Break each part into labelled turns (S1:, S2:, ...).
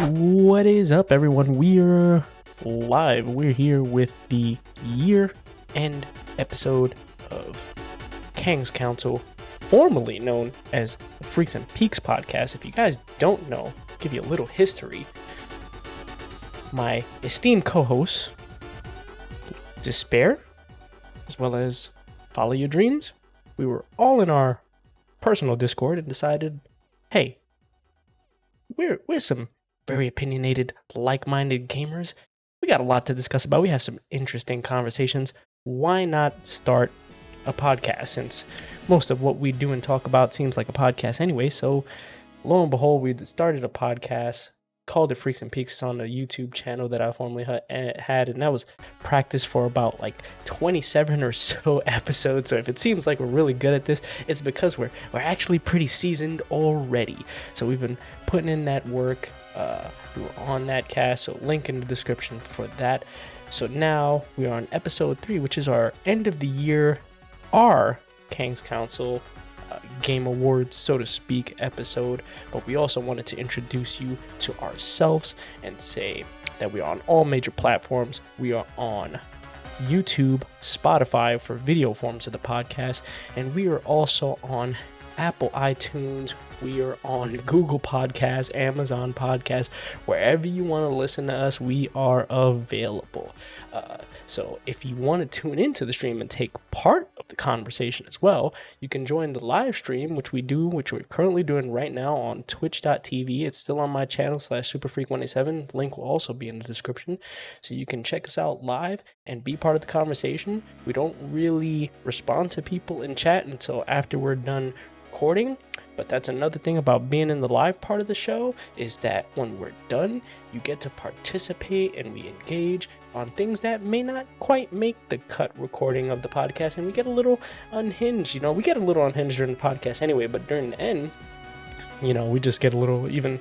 S1: What is up, everyone? We're live. We're here with the year-end episode of Kangz Council, formerly known as the Freaks and Peaks podcast. If you guys don't know, I'll give you a little history. My esteemed co-hosts, Despair, as well as Follow Your Dreams, we were all in our personal Discord and decided, hey, we're some very opinionated, like-minded gamers. We got a lot to discuss about. We have some interesting conversations. Why not start a podcast, since most of what we do and talk about seems like a podcast anyway? So lo and behold, we started a podcast, called it Freaks and Peaks. It's on a YouTube channel that I formerly had, and that was practice for about like 27 or so episodes. So if it seems like we're really good at this, it's because we're actually pretty seasoned already. So we've been putting in that work. We were on that cast, so link in the description for that. So now we are on episode 3, which is our end of the year, our Kangz Council Game Awards, so to speak, episode. But we also wanted to introduce you to ourselves and say that we are on all major platforms. We are on YouTube, Spotify for video forms of the podcast, and we are also on Apple iTunes. We are on Google Podcasts, Amazon Podcasts, wherever you want to listen to us, we are available. So if you want to tune into the stream and take part of the conversation as well, you can join the live stream, which we're currently doing right now on twitch.tv. It's still on my channel /superfreak187. Link will also be in the description. So you can check us out live and be part of the conversation. We don't really respond to people in chat until after we're done recording. But that's another thing about being in the live part of the show, is that when we're done, you get to participate and we engage on things that may not quite make the cut recording of the podcast, and we get a little unhinged. We get a little unhinged during the podcast anyway, but during the end, we just get a little even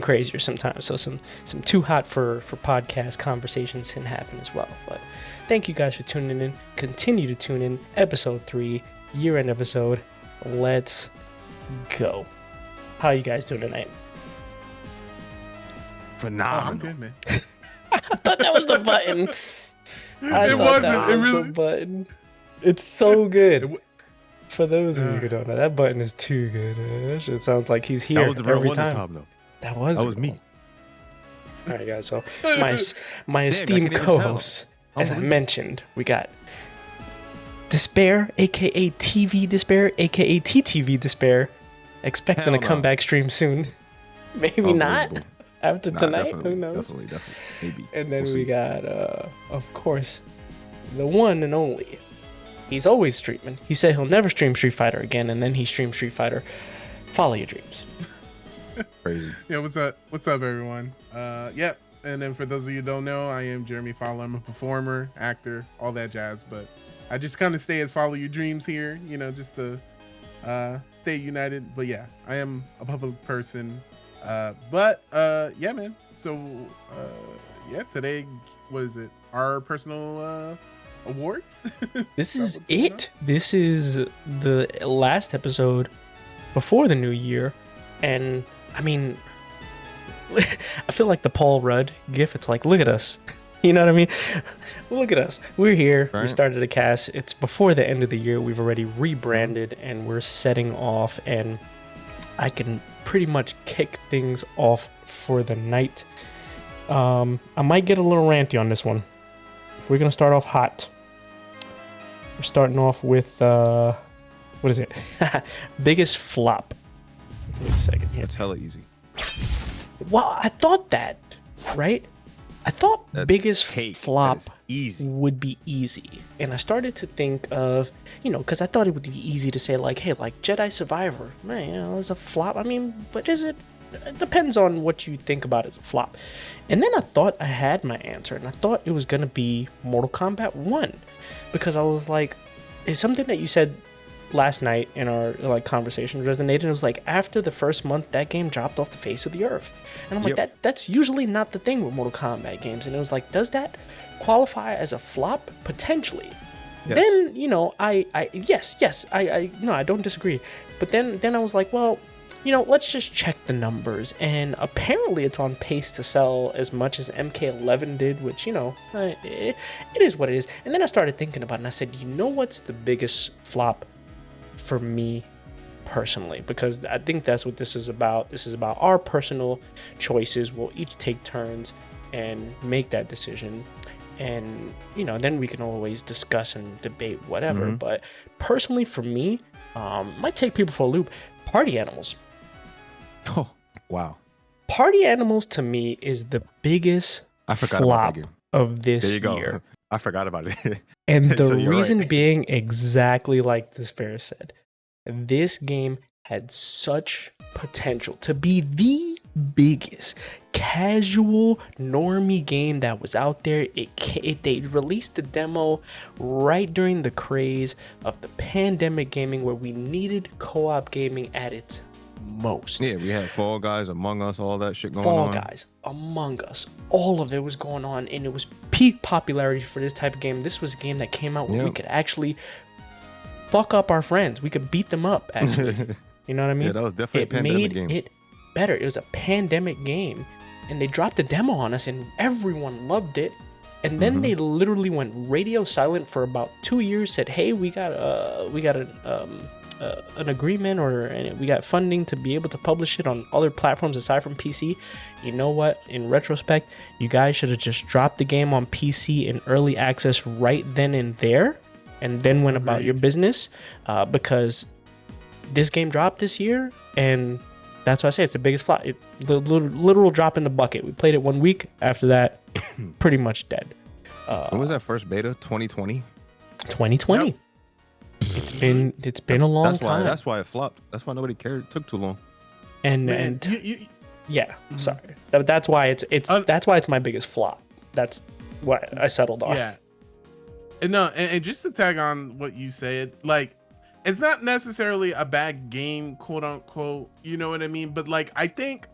S1: crazier sometimes. So some too hot for podcast conversations can happen as well. But thank you guys for tuning in. Continue to tune in. Episode 3, year-end episode. Let's go. How you guys doing tonight?
S2: Phenomenal.
S3: I'm good, man.
S1: I thought that was the button.
S3: It wasn't. It really.
S1: The button. It's so good. For those of you who don't know, that button is too good. That shit sounds like he's here.
S2: That was the real
S1: every
S2: one
S1: time.
S2: this time, though.
S1: That was
S2: me.
S1: All right, guys. So my esteemed co-hosts, as I mentioned, we got Despair, aka TV Despair, aka TTV Despair, expecting a comeback stream soon. Maybe not after tonight. Who knows?
S2: Definitely, maybe.
S1: And then we got, of course, the one and only. He's always streaming. He said he'll never stream Street Fighter again, and then he streamed Street Fighter. Follow your dreams.
S2: Crazy.
S3: Yeah, what's up? What's up, everyone? Yep. And then for those of you who don't know, I am Jeremy Fowler. I'm a performer, actor, all that jazz. But I just kind of stay as Follow Your Dreams here, just to stay united. But yeah, I am a public person. Yeah, man. So yeah, today, what is it? Our personal awards.
S1: This is it. This is the last episode before the new year, and I mean, I feel like the Paul Rudd gif. It's like, look at us. You know what I mean? Look at us. We're here. Right. We started a cast. It's before the end of the year. We've already rebranded and we're setting off, and I can pretty much kick things off for the night. I might get a little ranty on this one. We're going to start off hot. We're starting off with, what is it? Biggest flop. Wait a second here.
S2: It's hella easy.
S1: Well, I thought that, right? I thought
S2: That's
S1: biggest
S2: cake.
S1: flop
S2: easy.
S1: would be easy. And I started to think of, because I thought it would be easy to say, like, hey, like Jedi Survivor, man, it's a flop. I mean, but is it? It depends on what you think about as a flop. And then I thought I had my answer, and I thought it was going to be Mortal Kombat 1. Because I was like, it's something that you said last night in our conversation resonated. It was like, after the first month, that game dropped off the face of the earth. And I'm like, that's usually not the thing with Mortal Kombat games. And it was like, does that qualify as a flop? Potentially.
S2: Yes.
S1: Then, you know, I no, I don't disagree. But then I was like, well, you know, let's just check the numbers. And apparently it's on pace to sell as much as MK11 did, which, you know, it is what it is. And then I started thinking about it, and I said, you know what's the biggest flop for me personally? Because I think that's what this is about. This is about our personal choices. We'll each take turns and make that decision. And, you know, then we can always discuss and debate whatever. But personally, for me, might take people for a loop. Party animals.
S2: Oh, wow.
S1: Party animals to me is the biggest
S2: I forgot
S1: flop
S2: about that game.
S1: of this
S2: There you go.
S1: year.
S2: I forgot about it.
S1: And the
S2: So you're
S1: reason
S2: right.
S1: being exactly like the Despair said. This game had such potential to be the biggest casual normie game that was out there. They released the demo right during the craze of the pandemic gaming, where we needed co-op gaming at its most.
S2: Yeah, we had Fall Guys, Among Us, all that shit going
S1: Fall
S2: on.
S1: Guys, Among Us, all of it was going on, and it was peak popularity for this type of game. This was a game that came out where we
S2: Yep.
S1: could actually fuck up our friends. We could beat them up, actually. You know what I mean?
S2: Yeah, that was definitely a
S1: It
S2: pandemic
S1: made
S2: game.
S1: it better. It was a pandemic game, and they dropped a demo on us, and everyone loved it. And then they literally went radio silent for about 2 years. Said, "Hey, we got an agreement, or we got funding to be able to publish it on other platforms aside from PC." You know what? In retrospect, you guys should have just dropped the game on PC in early access right then and there, and then went about your business, because this game dropped this year, and that's why I say it's the biggest flop. The literal drop in the bucket. We played it 1 week. After that, pretty much dead.
S2: When was that first beta? 2020?
S1: 2020.
S3: Yep.
S1: It's been a long
S2: That's why.
S1: time.
S2: That's why it flopped. That's why nobody cared. It took too long.
S1: and
S3: Man,
S1: and yeah, sorry. That's why that's why it's my biggest flop. That's what I settled on.
S3: yeah. And no, and just to tag on what you said, like, it's not necessarily a bad game, quote unquote, you know what I mean? But like, I think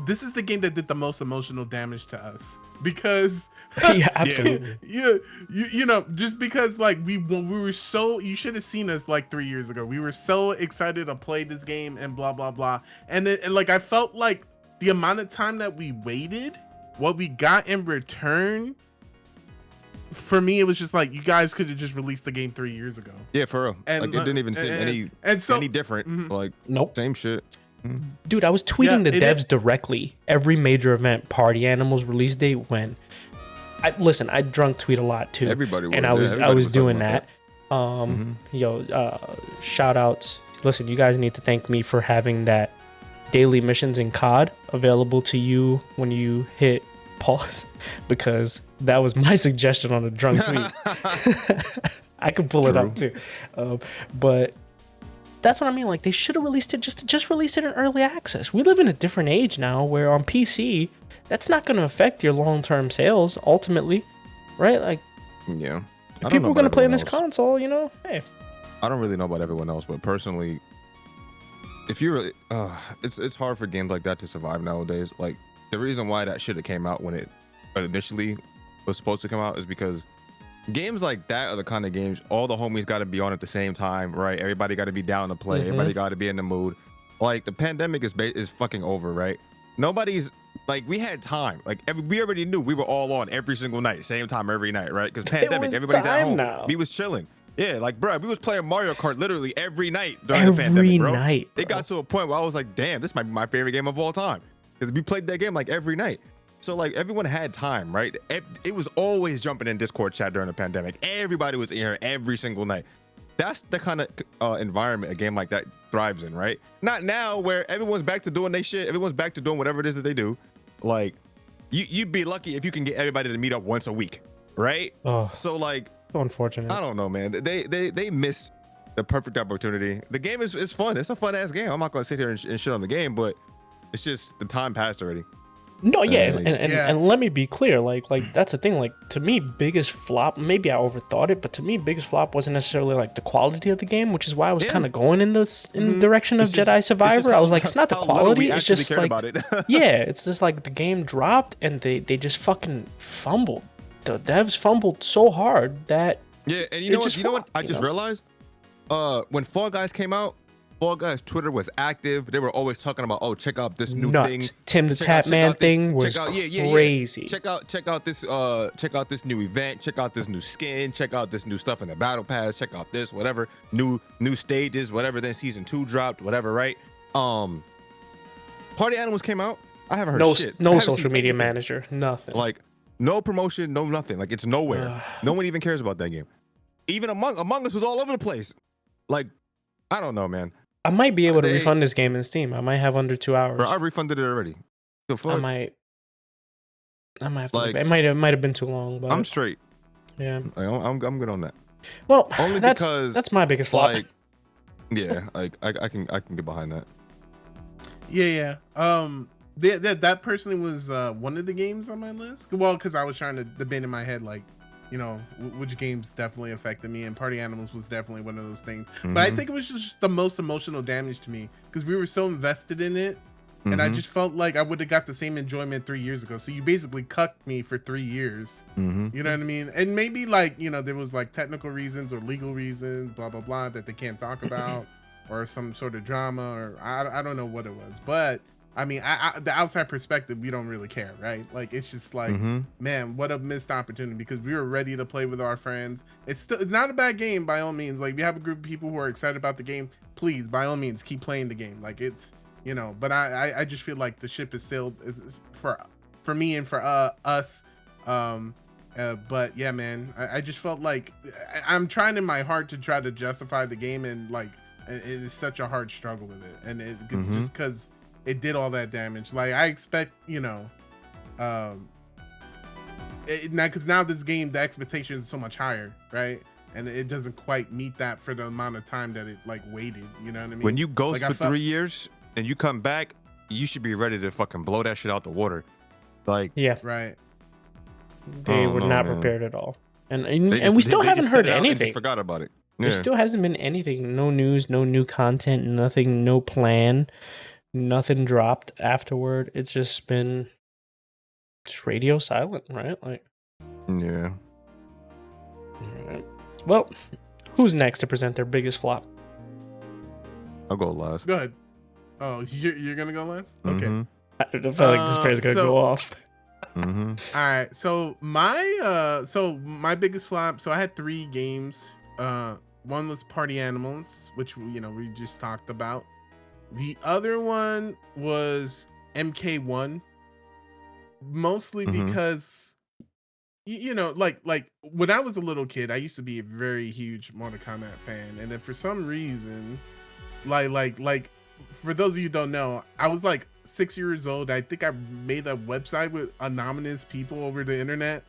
S3: this is the game that did the most emotional damage to us, because
S1: Yeah, absolutely.
S3: you know, just because like we were so, you should have seen us like 3 years ago. We were so excited to play this game and blah blah blah. And then and like I felt like the amount of time that we waited, what we got in return, for me it was just like, you guys could have just released the game 3 years ago.
S2: Yeah, for real.
S3: And
S2: Like, it didn't even seem any different.
S3: Mhm.
S2: Like,
S1: Nope.
S2: same shit.
S1: Dude, I was tweeting
S3: Yeah,
S1: the
S3: it
S1: devs
S3: is-
S1: directly every major event, Party Animals release date, when I drunk tweet a lot too.
S2: Everybody was.
S1: and I
S2: yeah,
S1: was
S2: everybody talking
S1: doing
S2: about
S1: that. Shout outs. Listen, you guys need to thank me for having that daily missions in COD available to you when you hit pause, because that was my suggestion on a drunk tweet. I could pull it up too. But that's what I mean. Like, they should have released it, just released it in early access. We live in a different age now, where on PC, that's not going to affect your long-term sales ultimately, right? Like,
S2: Yeah. I don't
S1: people
S2: know
S1: are going to
S2: about
S1: play on
S2: everyone
S1: this
S2: else.
S1: console, you know? Hey.
S2: I don't really know about everyone else, but personally, if you really, it's hard for games like that to survive nowadays. Like, the reason why that should have came out when it initially was supposed to come out is because games like that are the kind of games all the homies got to be on at the same time, right? Everybody got to be down to play. Everybody got to be in the mood. Like, the pandemic is fucking over, right? Nobody's like, we had time. Like, we already knew we were all on every single night, same time every night, right? Because pandemic,
S1: was
S2: everybody's at
S1: time
S2: home.
S1: now.
S2: We was chilling. Yeah, like, bro, we was playing Mario Kart literally every night during the
S1: Every
S2: pandemic, bro.
S1: night,
S2: It got to a point where I was like, damn, this might be my favorite game of all time, because we played that game like every night. So like, everyone had time, right? It was always jumping in Discord chat during the pandemic. Everybody was in here every single night. That's the kind of environment a game like that thrives in, right? Not now, where everyone's back to doing their shit. Everyone's back to doing whatever it is that they do. Like, you'd be lucky if you can get everybody to meet up once a week, right?
S1: Oh,
S2: So like,
S1: so unfortunate.
S2: I don't know, man. They missed the perfect opportunity. The game is fun. It's a fun ass game. I'm not gonna sit here and shit on the game, but it's just the time passed already.
S1: No, yeah,
S3: Yeah.
S1: and let me be clear, like that's the thing. Like, to me, biggest flop. Maybe I overthought it, but to me, biggest flop wasn't necessarily like the quality of the game, which is why I was
S2: Yeah.
S1: kind of going in the direction of
S2: It's just-
S1: Jedi
S2: it's just
S1: Survivor. I was like, it's not the
S2: how little
S1: quality.
S2: we
S1: It's
S2: actually
S1: just
S2: cared
S1: like,
S2: about it.
S1: yeah, it's just like the game dropped and they just fucking fumbled. The devs fumbled so hard that
S2: Yeah, and
S1: It
S2: you know
S1: just
S2: what?
S1: flopped,
S2: I
S1: you
S2: just
S1: know?
S2: realized, when Fall Guys came out, Fall Guys Twitter was active. They were always talking about, oh, check out this new thing.
S1: Nuts. Tim the Tap
S2: Check
S1: Man
S2: out this.
S1: thing was
S2: Check out, yeah.
S1: crazy.
S2: Check out this new event. Check out this new skin. Check out this new stuff in the battle pass. Check out this whatever new stages, whatever. Then season 2 dropped, whatever, right? Party Animals came out. I haven't heard shit. I
S1: No
S2: haven't
S1: social
S2: seen
S1: media
S2: anything.
S1: manager, nothing.
S2: Like no promotion, no nothing. Like it's nowhere. No one even cares about that game. Even Among Us was all over the place. Like I don't know, man.
S1: I might be able to refund this game in Steam. I might have under 2 hours.
S2: Bro, I refunded it already. The fuck?
S1: I might have to
S2: Like,
S1: it might have been too long, but
S2: I'm straight.
S1: yeah.
S2: Like, I'm good on that.
S1: Well,
S2: Only
S1: that's
S2: because
S1: my biggest flop.
S2: like, yeah, like I can get behind that.
S3: Yeah. That personally was one of the games on my list. Well, because I was trying to debate in my head, like, you know, which games definitely affected me, and Party Animals was definitely one of those things. But I think it was just the most emotional damage to me because we were so invested in it, and I just felt like I would have got the same enjoyment 3 years ago. So you basically cucked me for 3 years. You know what I mean? And maybe like, you know, there was like technical reasons or legal reasons, blah blah blah, that they can't talk about, or some sort of drama, or I don't know what it was, but. I mean, the outside perspective, we don't really care, right? Like, it's just like, man, what a missed opportunity because we were ready to play with our friends. It's not a bad game by all means. Like, if you have a group of people who are excited about the game, please, by all means, keep playing the game. Like, it's, you know, but I just feel like the ship has sailed for me and for us. But yeah, man, I just felt like I'm trying in my heart to try to justify the game, and like, it is such a hard struggle with it, and it's just because it did all that damage. Like I expect, you know, because now this game, the expectation is so much higher, right? And it doesn't quite meet that for the amount of time that it like waited. You know what I mean?
S2: When you ghost
S3: like,
S2: for 3 years and you come back, you should be ready to fucking blow that shit out the water. Like,
S1: Yeah,
S3: right.
S1: they were not
S2: man.
S1: prepared at all, and
S2: They
S1: we still
S2: they
S1: haven't
S2: just
S1: heard
S2: set it out and
S1: anything.
S2: just forgot about it.
S1: There still hasn't been anything. No news, no new content, nothing, no plan, nothing dropped afterward. It's just been just radio silent, right? Like,
S2: Yeah.
S1: alright. Well, who's next to present their biggest flop?
S2: I'll go last.
S3: Go ahead. Oh, you're gonna go last? Okay.
S1: I feel like this pair's gonna go off.
S3: All right. So my biggest flop. So I had 3 games. One was Party Animals, which we just talked about. The other one was MK1, mostly because like when I was a little kid, I used to be a very huge Mortal Kombat fan, and then for some reason, like for those of you who don't know, I was like 6 years old. I think I made a website with anonymous people over the internet,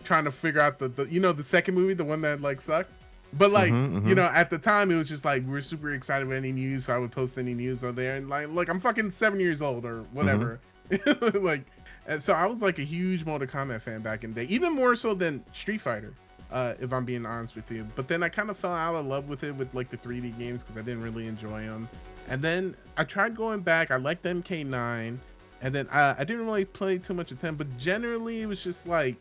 S3: trying to figure out the second movie, the one that like sucked. But like, at the time it was just like, we're super excited with any news. So I would post any news on there, and like I'm fucking 7 years old or whatever. Like, and so I was like a huge Mortal Kombat fan back in the day, even more so than Street Fighter, if I'm being honest with you. But then I kind of fell out of love with it with like the 3D games because I didn't really enjoy them. And then I tried going back. I liked MK9, and then I didn't really play too much of 10, but generally it was just like,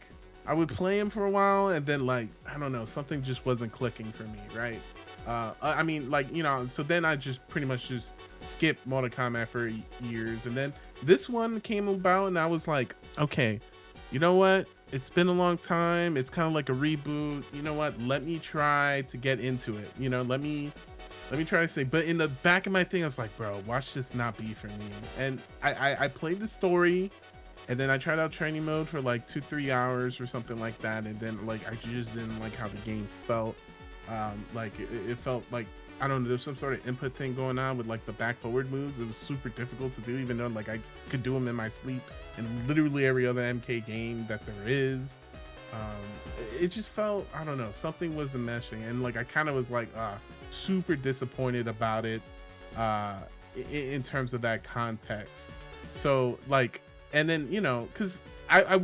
S3: I would play him for a while, and then like, I don't know, something just wasn't clicking for me, right? I mean, like, so then I just pretty much just skipped Mortal Kombat for years, and then this one came about, and I was like, okay, you know what? It's been a long time. It's kind of like a reboot. You know what? Let me try to get into it. Let me try to say. But in the back of my thing, I was like, bro, watch this not be for me. And I played the story. And then I tried out training mode for like 2-3 hours or something like that. And then like, I just didn't like how the game felt. Like it felt like, I don't know, there's some sort of input thing going on with like the back forward moves. It was super difficult to do, even though like I could do them in my sleep in literally every other MK game that there is. It just felt, I don't know, something wasn't meshing. And like, I kind of was like, super disappointed about it, in terms of that context. So like, and then, because I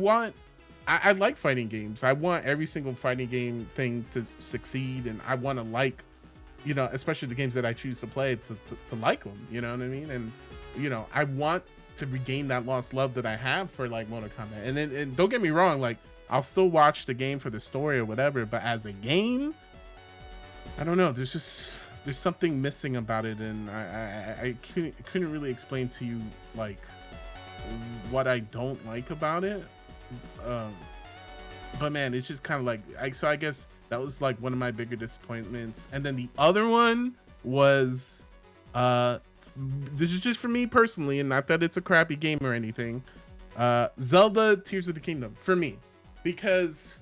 S3: like fighting games. I want every single fighting game thing to succeed, and I want to like, especially the games that I choose to play, to like them. You know what I mean? And I want to regain that lost love that I have for like Mortal Kombat. And don't get me wrong, like I'll still watch the game for the story or whatever. But as a game, I don't know. There's something missing about it, and I couldn't really explain to you like what I don't like about it. But man, it's just kind of like I guess that was like one of my bigger disappointments. And then the other one was this is just for me personally, and not that it's a crappy game or anything. Zelda Tears of the Kingdom for me, because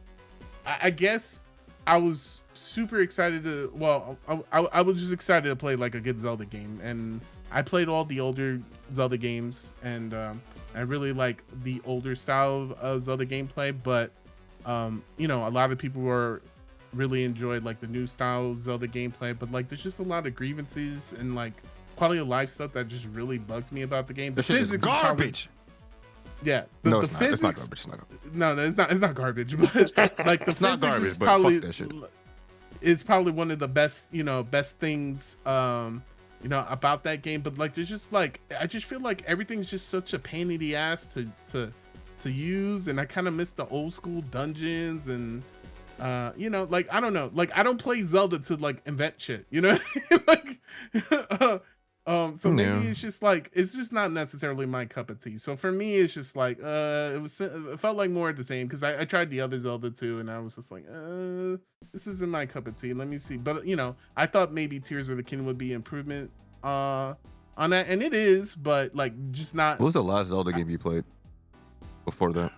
S3: I guess I was super excited to, well, I was just excited to play like a good Zelda game, and I played all the older Zelda games, and I really like the older style of Zelda gameplay, but you know, a lot of people were really enjoyed like the new style of Zelda gameplay, but like there's just a lot of grievances and like quality of life stuff that just really bugs me about the game. The
S2: physics is garbage.
S3: Yeah,
S2: no,
S3: the
S2: it's
S3: physics.
S2: Not. It's not garbage. It's not garbage.
S3: No, it's not garbage, but like the
S2: it's not
S3: physics
S2: garbage,
S3: is
S2: but
S3: probably
S2: fuck that shit.
S3: is probably one of the best, best things about that game. But like there's just like, I just feel like everything's just such a pain in the ass to use, and I kind of miss the old school dungeons, and like I don't know, like I don't play Zelda to like invent shit, like so maybe it's just like, it's just not necessarily my cup of tea. So for me, it's just like it felt like more of the same, because I tried the other Zelda too, and I was just like this isn't my cup of tea. Let me see. But I thought maybe Tears of the Kingdom would be improvement on that, and it is, but like just not.
S2: What was the last Zelda game you played before that?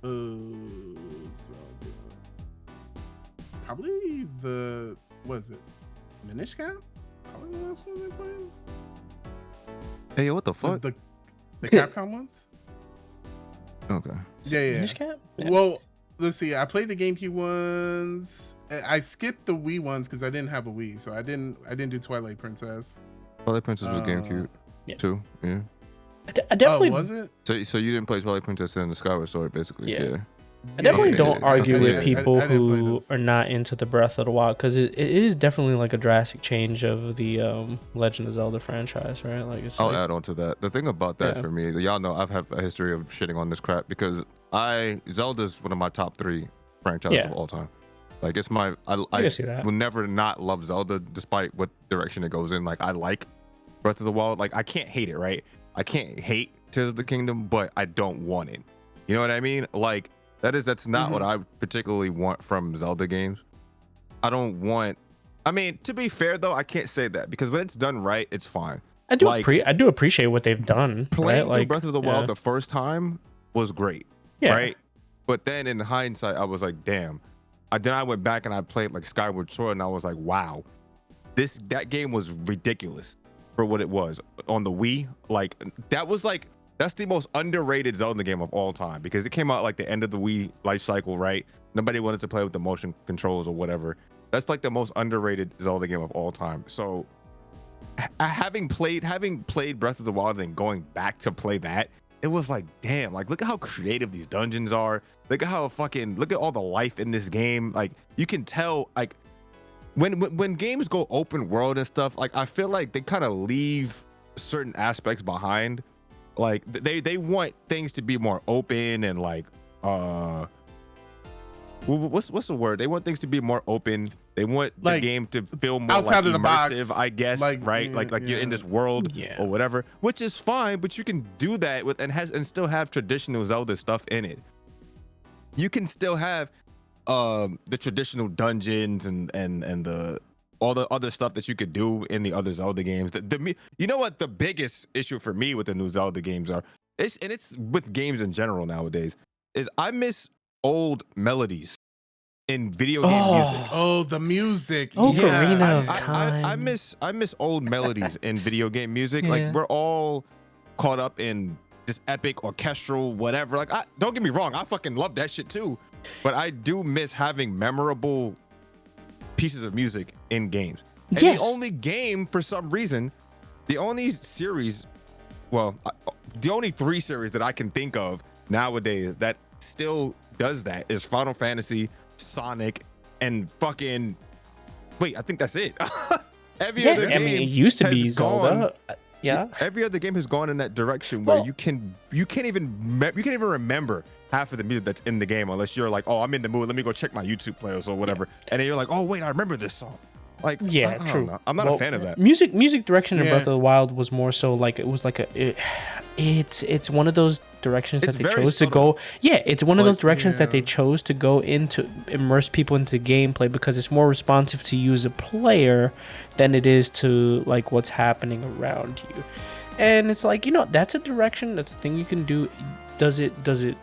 S3: Zelda. Probably was it Minish Cap? Probably the last one I played.
S2: Hey, what the fuck?
S3: The Capcom ones?
S2: Okay.
S3: Yeah.
S1: Minish Cap? Yeah.
S3: Well, let's see. I played the GameCube ones. I skipped the Wii ones because I didn't have a Wii, so I didn't do Twilight Princess.
S2: Twilight Princess was GameCube too. Yeah.
S1: I definitely.
S3: Oh, was it?
S2: So you didn't play Twilight Princess and the Skyward Sword, basically. Yeah.
S1: I definitely don't argue with
S3: I
S1: people
S3: didn't play
S1: who
S3: those.
S1: are not into the Breath of the Wild, because it is definitely like a drastic change of the Legend of Zelda franchise, right? Like
S2: I'll add on to that. The thing about that
S1: Yeah.
S2: for me, y'all know I've had a history of shitting on this crap, because Zelda's one of my top 3 franchises
S1: Yeah.
S2: of all time. Like it's my
S1: I can see that.
S2: will never not love Zelda despite what direction it goes in. Like I like Breath of the Wild. Like I can't hate it, right? I can't hate Tears of the Kingdom, but I don't want it. You know what I mean? Like that's not what I particularly want from Zelda games. I don't want. I mean, to be fair though, I can't say that, because when it's done right, it's fine.
S1: I do
S2: like,
S1: I do appreciate what they've done.
S2: Playing
S1: right?
S2: through
S1: Like,
S2: Breath of the Wild the first time was great, right? But then in hindsight, I was like, damn. Then I went back and I played like Skyward Sword, and I was like, wow, that game was ridiculous for what it was on the Wii. Like that's the most underrated Zelda game of all time, because it came out like the end of the Wii life cycle, right? Nobody wanted to play with the motion controls or whatever. That's like the most underrated Zelda game of all time. So having played Breath of the Wild and going back to play that, it was like, damn, like look at how creative these dungeons are. Look at all the life in this game. Like you can tell, like when games go open world and stuff, like I feel like they kind of leave certain aspects behind. Like they want things to be more open and like what's the word? They want things to be more open. They want
S3: like,
S2: the game to feel more
S3: outside
S2: like
S3: of the
S2: immersive,
S3: box,
S2: I guess, right? Like you're in this world or whatever, which is fine, but you can do that with and still have traditional Zelda stuff in it. You can still have the traditional dungeons and the all the other stuff that you could do in the other Zelda games. You know what the biggest issue for me with the new Zelda games are, it's with games in general nowadays, is I miss old melodies in video game music.
S3: Oh, the music.
S1: Ocarina of Time.
S2: I miss old melodies in video game music. Like we're all caught up in this epic orchestral whatever. Like don't get me wrong, I fucking love that shit too. But I do miss having memorable pieces of music in games. And the only game, for some reason, the only 3 series that I can think of nowadays that still does that is Final Fantasy, Sonic, and fucking I think that's it. Every other game,
S1: it used to be Zelda.
S2: Every other game has gone in that direction where you can't even remember half of the music that's in the game unless you're like, oh, I'm in the mood, let me go check my YouTube playlist or whatever, and then you're like, oh wait, I remember this song. Like,
S1: Yeah,
S2: I
S1: true.
S2: don't know. I'm not a fan of that.
S1: Music direction in
S3: Yeah.
S1: Breath of the Wild was more so like it was like it's one of those directions
S2: It's
S1: that they
S2: very
S1: chose to
S2: subtle.
S1: go. Yeah, it's one of
S2: Like,
S1: those directions that they
S3: yeah.
S1: chose to go into immerse people into gameplay because it's more responsive to you as a player than it is to like what's happening around you. And it's like, that's a direction, that's a thing you can do. Does it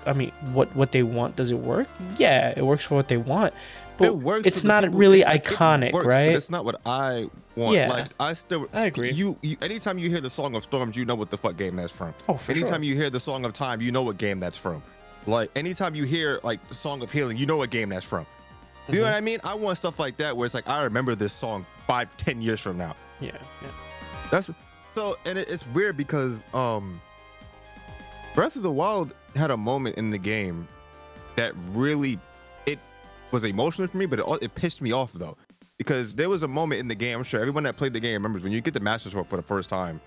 S1: I mean, what they want, does it work? Yeah, it works for what they want. But
S2: It works
S1: it's
S2: for the
S1: not
S2: people-
S1: really
S2: it
S1: iconic,
S2: works,
S1: right?
S2: But it's not what I want.
S1: Yeah.
S2: Like, I
S1: agree.
S2: You anytime you hear the Song of Storms, you know what the fuck game that's from.
S1: Oh, for
S2: anytime
S1: sure.
S2: you hear the Song of Time, you know what game that's from. Like, anytime you hear like the Song of Healing, you know what game that's from. You know what I mean? I want stuff like that where it's like, I remember this song 5-10 years from now.
S1: Yeah.
S2: That's so, and it's weird because Breath of the Wild had a moment in the game that really, it was emotional for me, but it pissed me off though, because there was a moment in the game, I'm sure everyone that played the game remembers, when you get the Master Sword for the first time,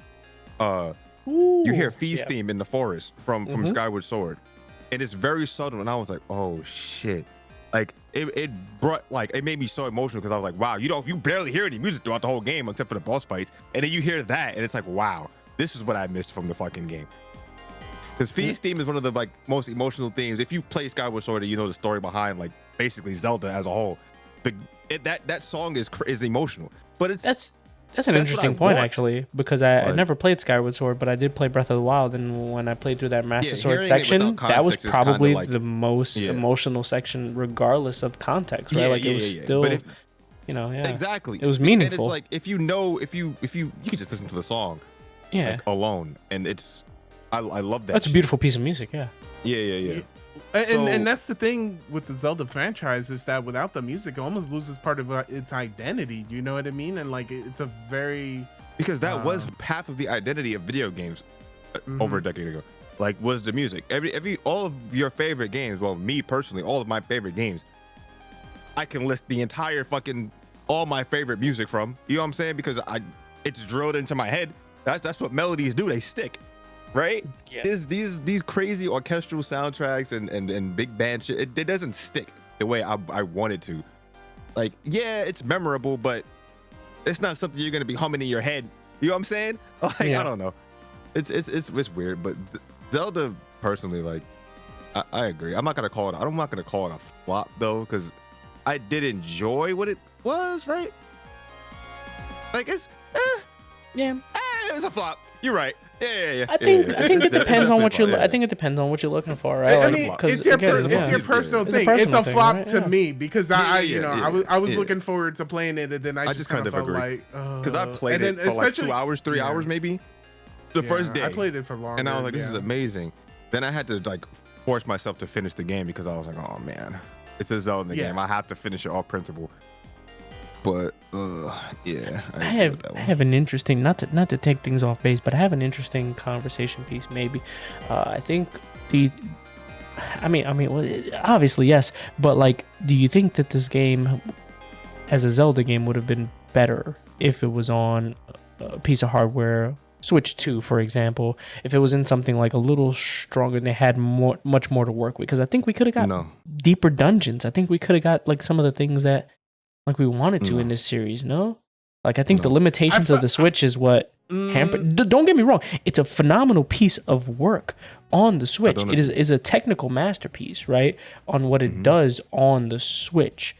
S2: you hear Fee's theme in the forest from Skyward Sword, and it's very subtle, and I was like, oh shit. Like it brought, like, it made me so emotional because I was like, wow, you barely hear any music throughout the whole game except for the boss fights, and then you hear that and it's like, wow, this is what I missed from the fucking game. Because Fee's theme is one of the like most emotional themes. If you play Skyward Sword, you know the story behind like basically Zelda as a whole. That song is emotional, but
S1: That's an
S2: what I
S1: interesting point,
S2: want.
S1: actually, because I
S2: Like-
S1: never played Skyward Sword, but I did play Breath of the Wild, and when I played through that Master
S2: Yeah,
S1: Sword
S2: hearing it
S1: section,
S2: without
S1: that was
S2: context is kinda
S1: probably
S2: like-
S1: the most
S2: Yeah.
S1: emotional section, regardless of context, right? Like it was still,
S2: But if,
S1: yeah,
S2: exactly,
S1: it was
S2: And
S1: meaningful.
S2: it's like if you could just listen to the song
S1: yeah.
S2: like alone, and I love that.
S1: That's a
S2: shit.
S1: beautiful piece of music, yeah.
S2: Yeah.
S3: And,
S2: So-
S3: and that's the thing with the Zelda franchise, is that without the music, it almost loses part of its identity. You know what I mean? And like, it's a very
S2: Because that was half of the identity of video games over a decade ago. Like, was the music. All of your favorite games, well, me personally, all of my favorite games, I can list the entire fucking all my favorite music from. You know what I'm saying? Because it's drilled into my head. That's what melodies do. They stick, right?
S1: Yeah.
S2: These crazy orchestral soundtracks and big band shit, it doesn't stick the way I want it to. Like, yeah, it's memorable, but it's not something you're gonna be humming in your head. You know what I'm saying? Like,
S1: Yeah.
S2: I don't know. It's weird, but Zelda personally, like, I agree. I'm not gonna call it a flop though, because I did enjoy what it was, right? Like, it's it's a flop. You're right. Yeah.
S1: I think it depends on what
S2: you're.
S1: I think it depends on what you're looking for, right?
S3: I
S1: Like,
S3: mean,
S1: 'cause
S3: it's your
S1: again,
S3: it's
S1: yeah.
S3: your personal
S1: It's a
S3: thing.
S1: personal
S3: It's a
S1: thing,
S3: flop
S1: right?
S3: to
S1: Yeah.
S3: me because I was
S2: Yeah.
S3: looking forward to playing it, and then I just kind of felt
S2: agree.
S3: like
S2: Because I played
S3: and
S2: it
S3: then
S2: for like 2
S3: especially-
S2: hours, 3
S3: yeah.
S2: hours maybe. The
S3: Yeah,
S2: first day.
S3: I played it for long,
S2: And I was like, this is amazing. Then I had to like force myself to finish the game because I was like, oh man, it's a Zelda
S3: Yeah.
S2: game. I have to finish it off principle. But yeah,
S1: I have an interesting, not to take things off base, but I have an interesting conversation piece. Maybe I think I mean, well, obviously yes, but like, do you think that this game, as a Zelda game, would have been better if it was on a piece of hardware, Switch 2, for example, if it was in something like a little stronger and they had much more to work with? Because I think we could have got deeper dungeons. I think we could have got like some of the things that like we wanted to in this series. No, like I think the limitations of the Switch is what hampered. Don't get me wrong; it's a phenomenal piece of work on the Switch. It is a technical masterpiece, right, on what it does on the Switch.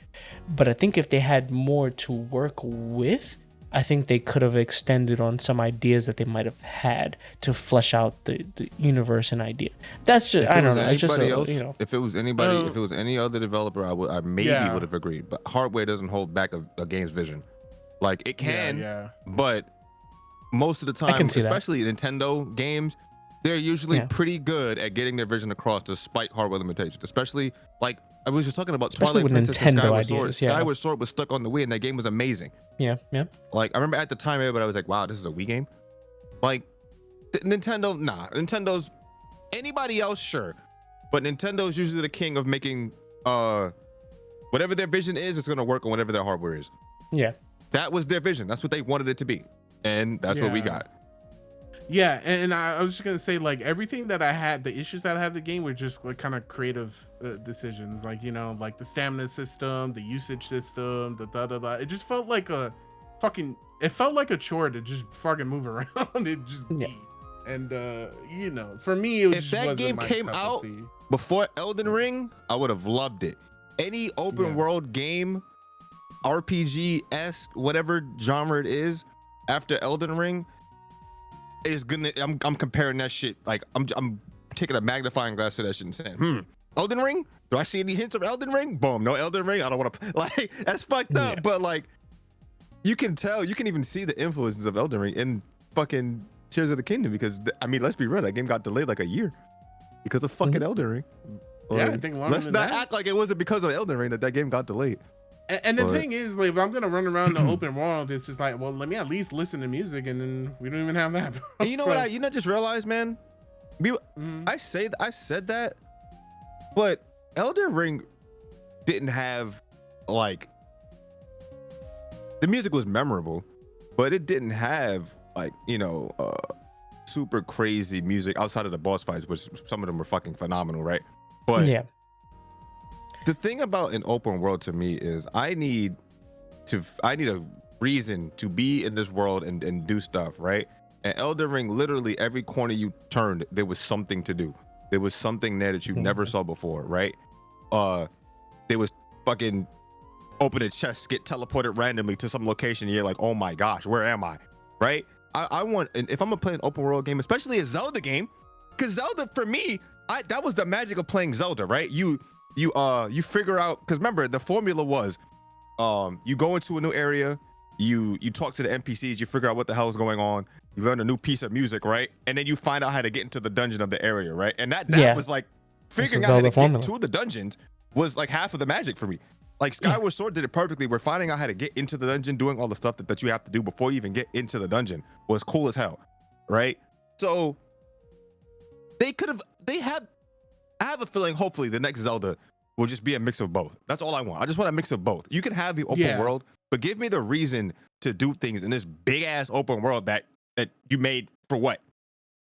S1: But I think if they had more to work with, I think they could have extended on some ideas that they might have had to flesh out the universe and idea. That's just, I don't know. It's just,
S2: if it was anybody, if it was any other developer, I maybe would have agreed. But hardware doesn't hold back a game's vision. Like, it can, but most of the time, especially Nintendo games, they're usually pretty good at getting their vision across despite hardware limitations. Especially, like, I was just talking about
S1: especially
S2: Twilight Princess
S1: Nintendo
S2: and Skyward
S1: ideas,
S2: Sword. Skyward Sword was stuck on the Wii, and that game was amazing.
S1: Yeah.
S2: Like, I remember at the time, everybody was like, wow, this is a Wii game. Like, Nintendo's, anybody else, sure. But Nintendo's usually the king of making, whatever their vision is, it's going to work on whatever their hardware is.
S1: Yeah.
S2: That was their vision. That's what they wanted it to be. And that's what we got.
S3: Yeah, and I was just gonna say, like, everything that I had, the issues that I had with the game were just like kind of creative decisions, like, you know, like the stamina system, the usage system, the da da da. It just felt like a fucking. It felt like a chore to just fucking move around. It just
S1: Yeah.
S3: be, and you know, for me, it
S2: If
S3: just
S2: that
S3: wasn't
S2: game
S3: my
S2: came
S3: cup of
S2: out
S3: tea.
S2: before Elden Ring, I would have loved it. Any open
S3: Yeah.
S2: world game, RPG-esque, whatever genre it is, after Elden Ring is gonna. I'm comparing that shit. Like I'm taking a magnifying glass to that shit and saying, Elden Ring? Do I see any hints of Elden Ring? Boom, no Elden Ring. I don't want to. Like that's fucked up.
S1: Yeah.
S2: But like, you can tell. You can even see the influences of Elden Ring in fucking Tears of the Kingdom because I mean, let's be real. That game got delayed like a year because of fucking Elden Ring.
S3: Yeah, I
S2: Like,
S3: think longer
S2: let's
S3: than
S2: not
S3: that.
S2: act like it wasn't because of Elden Ring that game got delayed.
S3: And the
S2: But-
S3: thing is, like, if I'm gonna run around the open world, it's just like, well, let me at least listen to music, and then we don't even have that. Bro.
S2: And you know
S3: So,
S2: what? I just realized, man.
S3: mhm.
S2: I said that, but Elden Ring didn't have like the music was memorable, but it didn't have like super crazy music outside of the boss fights, which some of them were fucking phenomenal, right? But
S1: Yeah.
S2: the thing about an open world to me is I need a reason to be in this world and do stuff, right? And Elden Ring, literally every corner you turned, there was something to do. There was something there that you never saw before, right? There was fucking open a chest, get teleported randomly to some location, and you're like, oh my gosh, where am I? Right? I want, and if I'm gonna play an open world game, especially a Zelda game, because Zelda for me, that was the magic of playing Zelda, right? You figure out, because remember the formula was you go into a new area, you talk to the NPCs, you figure out what the hell is going on, you learn a new piece of music, right? And then you find out how to get into the dungeon of the area, right? And that
S1: Yeah.
S2: was like
S1: This
S2: figuring
S1: is
S2: out how to
S1: Zelda formula.
S2: get to the dungeons was like half of the magic for me. Like Skyward Sword did it perfectly. We're finding out how to get into the dungeon, doing all the stuff that you have to do before you even get into the dungeon was cool as hell, right? So I have a feeling hopefully the next Zelda will just be a mix of both. That's all I want. I just want a mix of both. You can have the open world, but give me the reason to do things in this big ass open world that you made for what?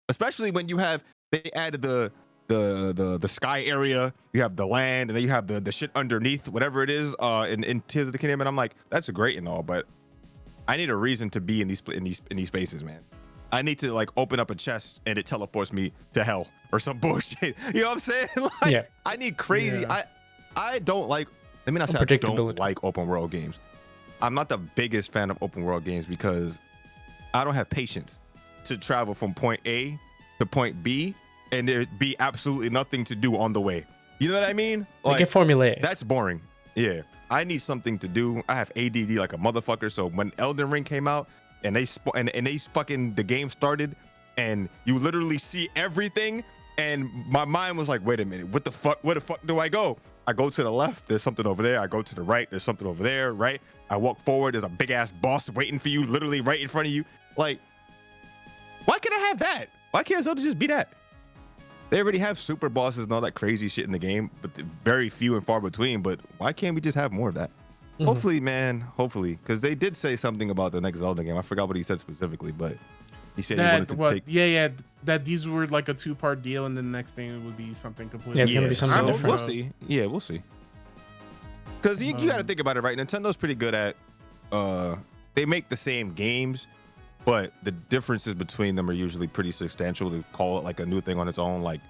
S2: Especially when they added the sky area, you have the land, and then you have the shit underneath, whatever it is, in Tears of the Kingdom. And I'm like, that's great and all, but I need a reason to be in these spaces, man. I need to like open up a chest and it teleports me to hell or some bullshit. You know what I'm saying? Like,
S1: Yeah.
S2: I need crazy.
S3: Yeah.
S2: I don't like. Let me not say I don't
S1: Unpredictability.
S2: like open world games. I'm not the biggest fan of open world games because I don't have patience to travel from point A to point B and there be absolutely nothing to do on the way. You know what I mean?
S1: Like, get formulaic.
S2: That's boring. Yeah. I need something to do. I have ADD like a motherfucker. So when Elden Ring came out and the game started and you literally see everything and my mind was like, wait a minute, what the fuck? Where the fuck do I go? I go to the left, there's something over there. I go to the right, there's something over there, right? I walk forward, there's a big ass boss waiting for you, literally right in front of you. Like, why can't I have that? Why can't Zelda just be that? They already have super bosses and all that crazy shit in the game, but they're very few and far between. But why can't we just have more of that?
S1: Mhm.
S2: Hopefully, man. Hopefully, because they did say something about the next Zelda game. I forgot what he said specifically, but he said he wanted to take.
S3: That these were like a 2-part deal, and then the next thing would be something completely.
S1: Yeah, it's gonna be something
S3: I hope
S1: different.
S2: We'll
S3: so.
S2: see. Yeah, we'll see. Because you got to think about it, right? Nintendo's pretty good at. They make the same games, but the differences between them are usually pretty substantial to call it like a new thing on its own. Like,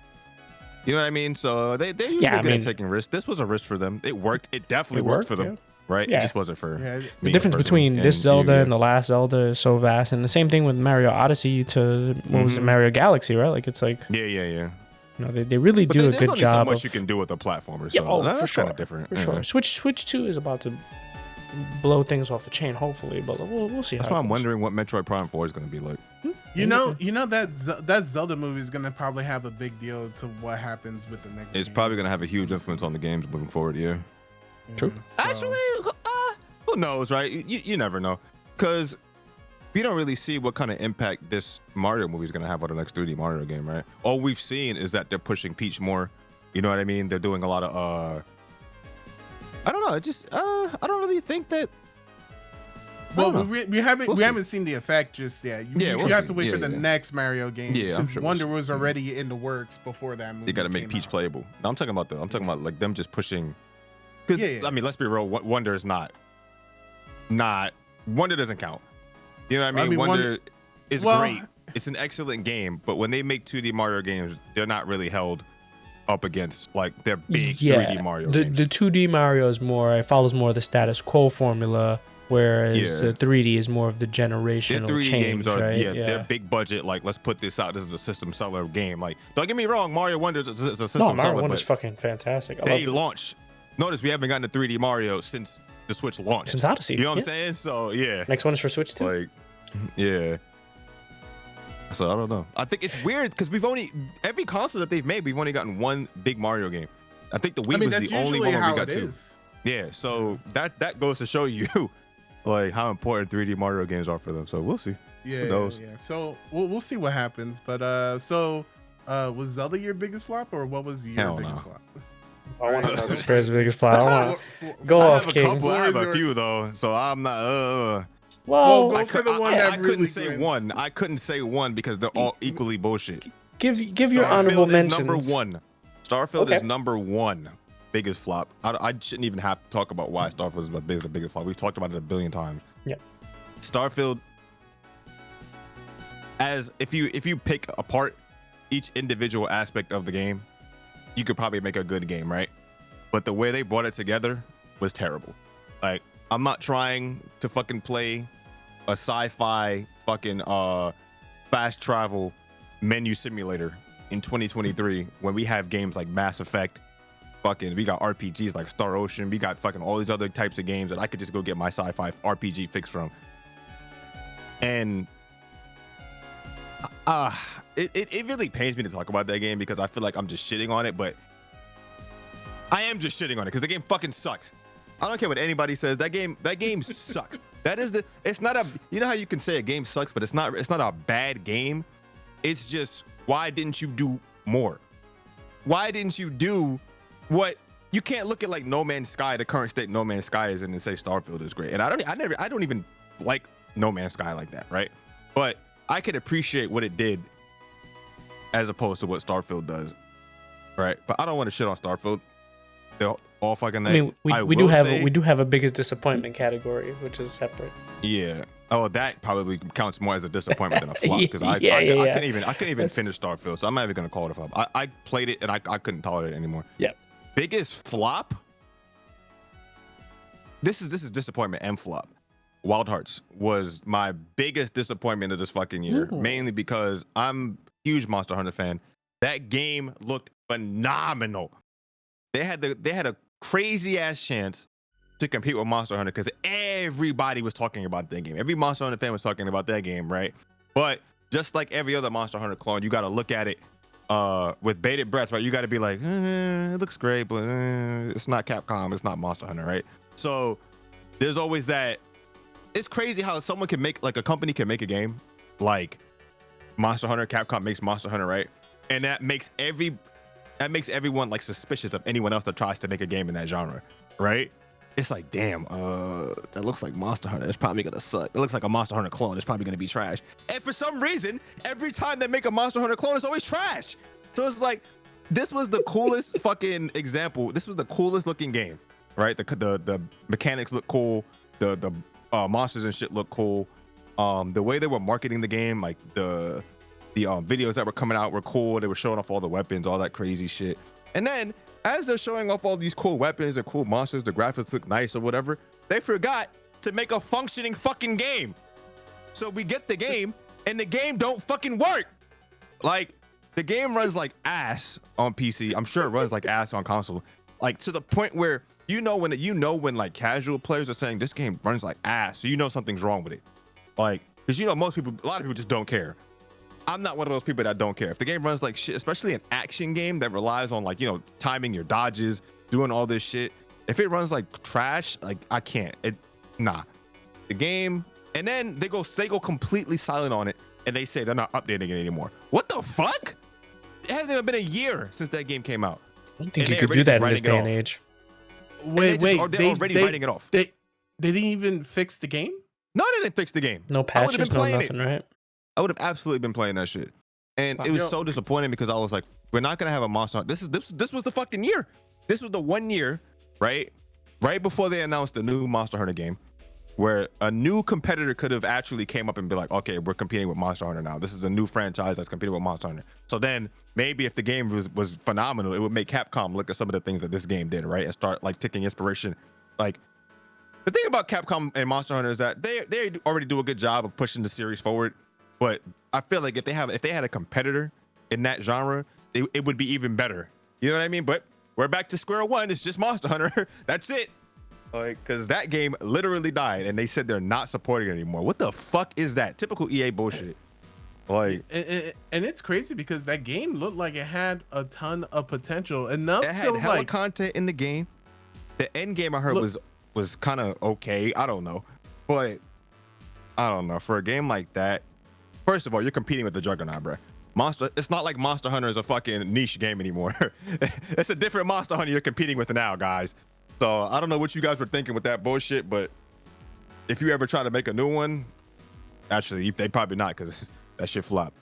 S2: you know what I mean? So they're usually good at taking risks. This was a risk for them. It worked. It definitely worked for them, right?
S1: Yeah.
S2: It just wasn't for
S3: Yeah.
S2: me
S1: The difference
S2: personally.
S1: between this
S2: And
S1: Zelda
S2: you,
S1: and the last Zelda is so vast, and the same thing with Mario Odyssey to what was it,
S2: Mhm.
S1: Mario Galaxy, right? Like it's like
S2: yeah.
S1: you know they really
S2: But
S1: do a
S2: there's
S1: good
S2: only
S1: job.
S2: so much
S1: of,
S2: you can do with a platformer.
S1: Yeah,
S2: So
S1: for
S2: that's
S1: sure,
S2: kind of different.
S1: for
S2: Yeah.
S1: sure. Switch 2 is about to blow things off the chain, hopefully, but we'll see.
S2: That's
S1: how
S2: why
S1: it
S2: I'm
S1: goes.
S2: wondering what Metroid Prime 4 is going to be like.
S3: You know that Zelda movie is gonna probably have a big deal to what happens with the next.
S2: It's
S3: game.
S2: probably going to have a huge influence on the games moving forward. Yeah.
S3: Yeah,
S1: True.
S3: so-
S2: Actually, who knows, right? You never know, because we don't really see what kind of impact this Mario movie is going to have on the next 3D Mario game, right? All we've seen is that they're pushing Peach more. You know what I mean? They're doing a lot of I don't know. It just I don't really think that
S3: Well,
S2: know.
S3: we haven't
S2: We'll
S3: we
S2: see.
S3: haven't seen the effect just yet.
S2: Yeah,
S3: You
S2: we'll
S3: have
S2: see.
S3: to wait
S2: Yeah,
S3: for the
S2: yeah.
S3: next Mario game.
S2: Yeah, I'm
S3: because
S2: sure we'll
S3: Wonder
S2: see.
S3: was already in the works before that movie.
S2: They got to make
S3: came
S2: Peach
S3: out.
S2: playable. No, I'm talking about like them just pushing. Because
S3: Yeah, yeah.
S2: I mean, let's be real. Wonder is not. Wonder doesn't count. You know what I mean?
S3: I mean,
S2: Wonder is
S3: well-
S2: great. It's an excellent game, but when they make 2D Mario games, they're not really held up against like their big 3D Mario
S1: the
S2: games.
S1: the 2D Mario is more, it follows more of the status quo formula, whereas
S2: Yeah.
S1: the 3D is more of the
S2: Their
S1: generational
S2: 3D
S1: change,
S2: games are
S1: right?
S2: they're big budget. Like, let's put this out. This is a system seller game. Like, don't get me wrong, Mario Wonder is a system
S1: No, Mario
S2: seller,
S1: Wonder's
S2: but
S1: fucking fantastic. I
S2: they
S1: love
S2: launch. Notice we haven't gotten a 3D Mario since the Switch launched.
S1: since Odyssey.
S2: You know what
S1: yeah.
S2: I'm saying? So yeah,
S1: Next one is for Switch too.
S2: like, yeah. So I don't know. I think it's weird because every console that they've made, we've only gotten one big Mario game. I think the Wii
S3: I mean,
S2: was
S3: that's
S2: the only
S3: usually
S2: one where
S3: how
S2: we got
S3: it
S2: two.
S3: is.
S2: Yeah, so that goes to show you like how important 3D Mario games are for them. So we'll see.
S3: Yeah,
S2: knows?
S3: yeah. So we'll see what happens. But was Zelda your biggest flop, or what was your
S2: Hell
S3: biggest
S2: no.
S3: flop?
S1: I want to know this person's biggest fly. I wanna, go
S2: I
S1: off,
S2: have a
S1: King.
S2: couple. I have a
S3: Yours.
S2: few though, so I'm not.
S1: Well,
S3: Well, go
S2: I,
S3: for the one
S2: I
S3: that
S2: couldn't
S3: really
S2: say
S3: grins.
S2: one. I couldn't say one because they're all equally bullshit.
S1: give your honorable
S2: Starfield
S1: mentions.
S2: is number one. Starfield
S1: Okay.
S2: is number one. Biggest flop. I shouldn't even have to talk about why Starfield is the biggest flop. We've talked about it a billion times.
S1: Yeah.
S2: Starfield, as if you pick apart each individual aspect of the game, you could probably make a good game, right? But the way they brought it together was terrible. Like, I'm not trying to fucking play a sci-fi fucking fast travel menu simulator in 2023 when we have games like Mass Effect. Fucking, we got RPGs like Star Ocean. We got fucking all these other types of games that I could just go get my sci-fi RPG fix from. And it really pains me to talk about that game because I feel like I'm just shitting on it, but I am just shitting on it because the game fucking sucks. I don't care what anybody says. That game sucks. It's not a, you know how you can say a game sucks, but it's not a bad game. It's just, why didn't you do more? Why didn't you do what you can't look at like No Man's Sky, the current state No Man's Sky is in, and say Starfield is great. And I don't even like No Man's Sky like that, right? But I could appreciate what it did as opposed to what Starfield does, right? But I don't want to shit on Starfield. They're all fucking.
S1: I mean, we do have a biggest disappointment category, which is separate.
S2: Yeah. Oh, that probably counts more as a disappointment than a flop because I
S1: Yeah.
S2: couldn't even finish Starfield, so I'm not even gonna call it a flop. I played it and I couldn't tolerate it anymore.
S1: Yeah.
S2: Biggest flop. This is disappointment and flop. Wild Hearts was my biggest disappointment of this fucking year,
S1: Ooh.
S2: mainly because I'm a huge Monster Hunter fan. That game looked phenomenal. They had a crazy ass chance to compete with Monster Hunter because everybody was talking about that game. Every Monster Hunter fan was talking about that game, right? But just like every other Monster Hunter clone, you got to look at it with bated breath, right? You got to be like, it looks great, but it's not Capcom, it's not Monster Hunter, right? So there's always that. It's crazy how someone can make, like, a company can make a game like Monster Hunter. Capcom makes Monster Hunter, right? And that makes everyone like suspicious of anyone else that tries to make a game in that genre, right? It's like, damn, that looks like Monster Hunter. It's probably gonna suck. It looks like a Monster Hunter clone. It's probably gonna be trash. And for some reason, every time they make a Monster Hunter clone, it's always trash. So it's like, this was the coolest fucking example. This was the coolest looking game, right? The mechanics look cool. The monsters and shit look cool. The way they were marketing the game, like the videos that were coming out were cool. They were showing off all the weapons, all that crazy shit. And then as they're showing off all these cool weapons and cool monsters, the graphics look nice or whatever, they forgot to make a functioning fucking game. So we get the game and the game don't fucking work. Like, the game runs like ass on PC. I'm sure it runs like ass on console. Like, to the point where when like casual players are saying this game runs like ass, so you know something's wrong with it. Like, because a lot of people just don't care. I'm not one of those people that don't care. If the game runs like shit, especially an action game that relies on, like, timing your dodges, doing all this shit. If it runs like trash, like, I can't. The game, and then they go completely silent on it, and they say they're not updating it anymore. What the fuck? It hasn't even been a year since that game came out.
S1: I don't think
S2: And
S1: you
S2: they're
S1: could do that in
S2: already
S1: this
S2: just
S1: day and
S2: writing it
S1: age.
S3: Wait,
S2: they're already writing it off.
S3: They didn't even fix the game?
S2: No, they didn't fix the game.
S1: No
S2: I would have
S1: patches,
S2: been
S1: no
S2: playing
S1: nothing, right?
S2: I would have absolutely been playing that shit. And it was so disappointing because I was like, we're not gonna have a Monster Hunter. This was the fucking year. This was the 1 year, right? Right before they announced the new Monster Hunter game, where a new competitor could have actually came up and be like, okay, we're competing with Monster Hunter now. This is a new franchise that's competing with Monster Hunter. So then maybe if the game was phenomenal, it would make Capcom look at some of the things that this game did, right? And start like taking inspiration. Like the thing about Capcom and Monster Hunter is that they already do a good job of pushing the series forward. But I feel like if they had a competitor in that genre, it would be even better. You know what I mean? But we're back to square one. It's just Monster Hunter. That's it. Like, because that game literally died, and they said they're not supporting it anymore. What the fuck is that? Typical EA bullshit. Like,
S3: and it's crazy because that game looked like it had a ton of potential. Enough
S2: it had
S3: to
S2: hella
S3: like
S2: content in the game. The end game I heard was kind of okay. I don't know, but I don't know. For a game like that, first of all, you're competing with the Juggernaut, bro. It's not like Monster Hunter is a fucking niche game anymore. It's a different Monster Hunter you're competing with now, guys. So I don't know what you guys were thinking with that bullshit, but if you ever try to make a new one, actually, they probably not because that shit flopped.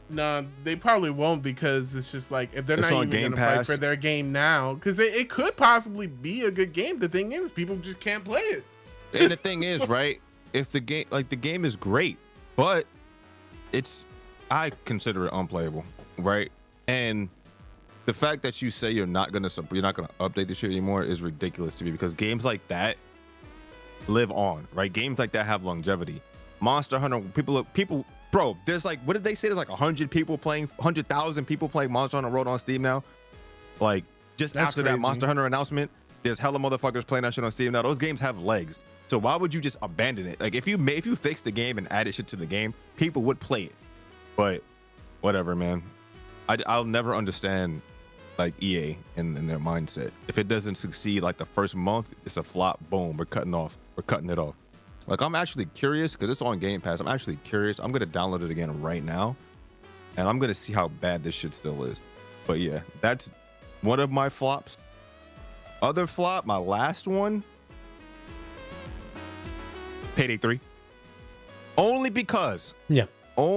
S3: Nah, they probably won't because it's just like if they're not even
S2: Game
S3: gonna fight
S2: Pass.
S3: for their game now, because it could possibly be a good game. The thing is, people just can't play it.
S2: And the thing is, right? If the game is great, but I consider it unplayable, right? And the fact that you say you're not gonna update the shit anymore is ridiculous to me because games like that live on, right? Games like that have longevity. Monster Hunter, people, bro. There's like, what did they say? There's like 100,000 people playing Monster Hunter World on Steam now. Like just
S3: That's
S2: after
S3: crazy.
S2: that Monster Hunter announcement, there's hella motherfuckers playing that shit on Steam now. Those games have legs. So why would you just abandon it? Like if you fix the game and added shit to the game, people would play it. But whatever, man. I'll never understand like EA and their mindset. If it doesn't succeed like the first month, it's a flop. Boom, we're cutting it off. Like I'm actually curious because it's on Game Pass. I'm actually curious. I'm gonna download it again right now, and I'm gonna see how bad this shit still is. But yeah, that's one of my flops. Other flop, my last one, Payday 3. Only because we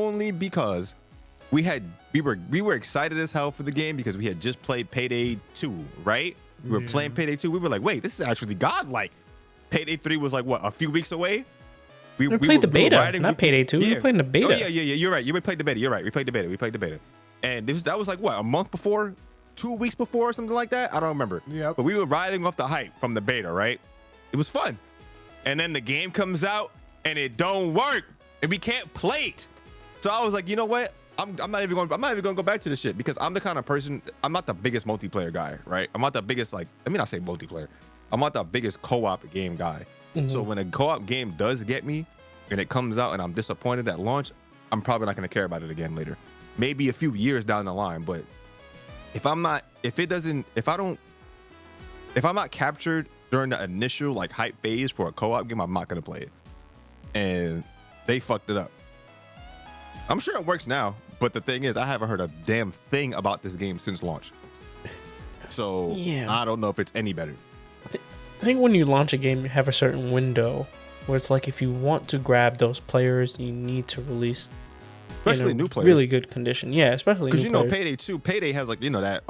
S2: were excited as hell for the game because we had just played Payday 2, right? We were playing Payday 2. We were like, wait, this is actually godlike. Payday 3 was like what, a few weeks away?
S1: We played the beta, not Payday 2. We were playing the beta.
S2: Oh yeah. You're right. We played the beta. You're right. We played the beta. And that was like what, a month before, 2 weeks before, or something like that. I don't remember.
S3: Yeah.
S2: But we were riding off the hype from the beta, right? It was fun. And then the game comes out and it don't work, and we can't play it. So I was like, you know what? I'm not even gonna go back to this shit because I'm the kind of person. I'm not the biggest multiplayer guy, right? I'm not the biggest I say multiplayer. I'm not the biggest co-op game guy. Mm-hmm. So when a co-op game does get me and it comes out and I'm disappointed at launch, I'm probably not gonna care about it again later. Maybe a few years down the line, but if I'm not captured during the initial like hype phase for a co-op game, I'm not gonna play it. And they fucked it up. I'm sure it works now, but the thing is, I haven't heard a damn thing about this game since launch. So yeah. I don't know if it's any better.
S1: I think when you launch a game, you have a certain window where it's like if you want to grab those players, you need to release,
S2: especially new players,
S1: really good condition. Yeah, especially
S2: because
S1: new players.
S2: Payday 2, Payday has like that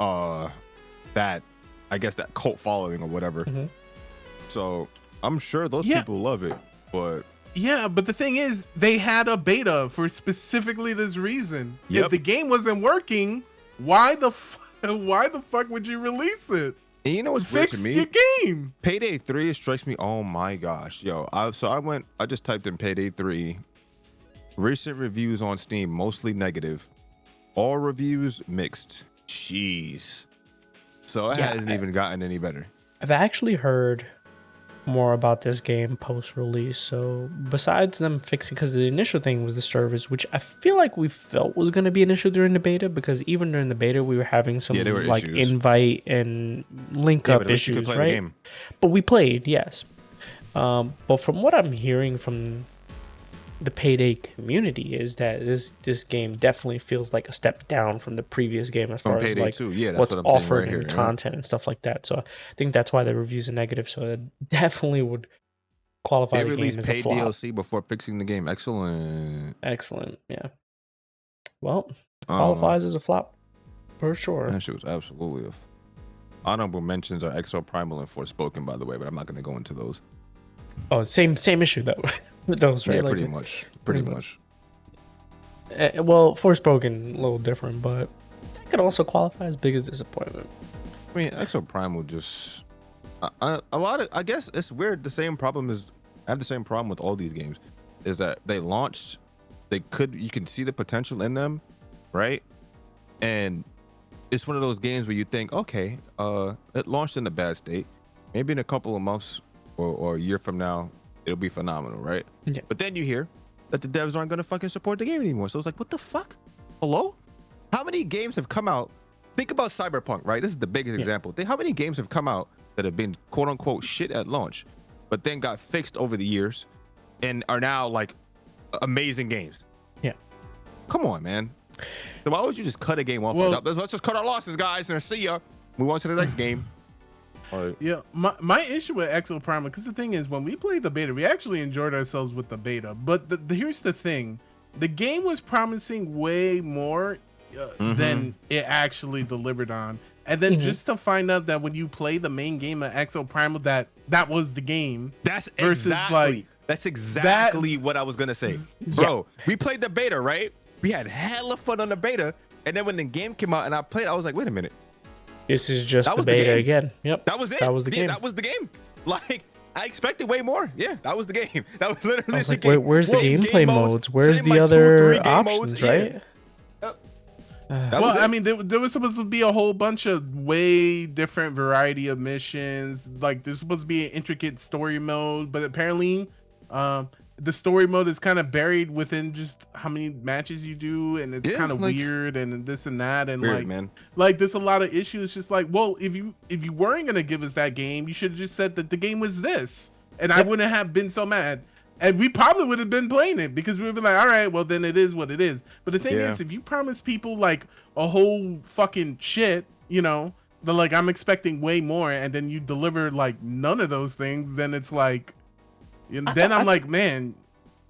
S2: I guess that cult following or whatever. Mm-hmm. So I'm sure those people love it, but.
S3: Yeah, but the thing is, they had a beta for specifically this reason.
S2: Yep.
S3: If the game wasn't working, why the fuck would you release it?
S2: And you know what's weird to me?
S3: Fix your game.
S2: Payday 3 strikes me. Oh my gosh, yo! I just typed in Payday 3. Recent reviews on Steam mostly negative. All reviews mixed. Jeez. So it hasn't even gotten any better.
S1: I've actually heard more about this game post-release. So besides them fixing, because the initial thing was the servers, which I feel like we felt was going to be an issue during the beta, because even during the beta we were having some like issues. Invite and link up issues, right? But we played, yes. But from what I'm hearing from the Payday community is that this game definitely feels like a step down from the previous game as far as like what's offered in content and stuff like that. So I think that's why the reviews are negative. So it definitely would qualify
S2: They
S1: the game
S2: released
S1: as a
S2: paid
S1: flop.
S2: DLC before fixing the game. Excellent.
S1: Excellent. Yeah. Well,
S2: I don't know.
S1: qualifies as a flop for sure.
S2: That shit was absolutely honorable mentions are Exo Primal and Forspoken, by the way, but I'm not going to go into those.
S1: Oh, same issue though with those, right?
S2: Yeah,
S1: Like,
S2: pretty much. Pretty much.
S1: Well, Forspoken a little different, but that could also qualify as biggest disappointment.
S2: I mean, Exo Primal just a lot of, I guess it's weird. The same problem is, I have the same problem with all these games, is that they launched, you can see the potential in them, right? And it's one of those games where you think, okay, it launched in a bad state. Maybe in a couple of months or a year from now, it'll be phenomenal, right?
S1: Yeah.
S2: But then you hear that the devs aren't gonna fucking support the game anymore. So it's like, what the fuck? Hello? How many games have come out? Think about Cyberpunk, right? This is the biggest example. How many games have come out that have been quote unquote shit at launch, but then got fixed over the years and are now like amazing games?
S1: Yeah.
S2: Come on, man. So why would you just cut a game off?
S3: Well,
S2: Let's just cut our losses, guys, and see ya. Move on to the next game.
S3: Yeah, my issue with Exo Primal, because the thing is, when we played the beta, we actually enjoyed ourselves with the beta. But here's the thing: the game was promising way more than it actually delivered on. And then just to find out that when you play the main game of Exo Primal, that was the game.
S2: That's
S3: versus
S2: exactly what I was gonna say, bro. We played the beta, right? We had hella fun on the beta, and then when the game came out and I played, I was like, wait a minute.
S1: This is just the beta again. Yep.
S2: That was it.
S1: That was the game.
S2: That was the game. Like, I expected way more. Yeah, that was the game. That was literally
S1: I was
S2: the
S1: like,
S2: game.
S1: where's the gameplay modes? Where's
S2: same,
S1: the
S2: like,
S1: other
S2: 2 or 3 game
S1: options,
S2: modes.
S1: right?
S2: Yeah.
S3: Well, I mean, there was supposed to be a whole bunch of way different variety of missions. Like, there's supposed to be an intricate story mode, but apparently, the story mode is kind of buried within just how many matches you do, and it's kind of like, weird and this and that, and
S2: weird,
S3: like,
S2: man.
S3: Like there's a lot of issues. Just like, well, if you weren't gonna give us that game, you should have just said that the game was this, and I wouldn't have been so mad. And we probably would have been playing it because we would be like, all right, well then it is what it is. But the thing is, if you promise people like a whole fucking shit, you know, but like I'm expecting way more, and then you deliver like none of those things, then it's like, you know, then I'm like, man,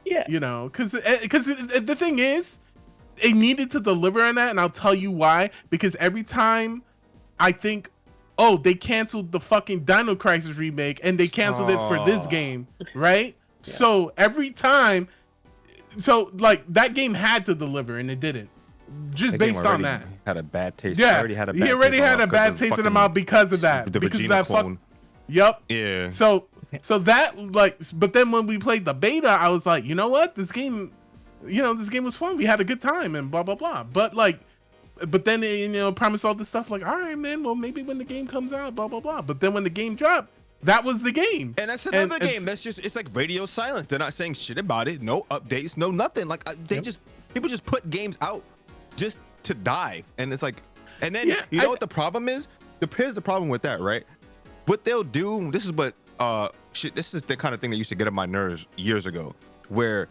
S3: you know, because the thing is, it needed to deliver on that, and I'll tell you why. Because every time I think, oh, they canceled the fucking Dino Crisis remake, and they canceled it for this game, right? Yeah. So every time, so like that game had to deliver, and it didn't. Just based on that,
S2: had a bad taste.
S3: Yeah,
S2: he already had a bad taste
S3: in the mouth because of that. Because of that fuck. Yep.
S2: Yeah.
S3: So that, like, but then when we played the beta, I was like, you know what, this game was fun. We had a good time and blah blah blah. But then you know, promised all this stuff like, all right, man, well maybe when the game comes out, blah blah blah. But then when the game dropped, that was the game.
S2: And that's another game. That's just, it's like radio silence. They're not saying shit about it. No updates, no nothing. Like people just put games out just to dive. And it's like, and then you know what the problem is? Here's the problem with that, right? What they'll do, this is the kind of thing that used to get on my nerves years ago, where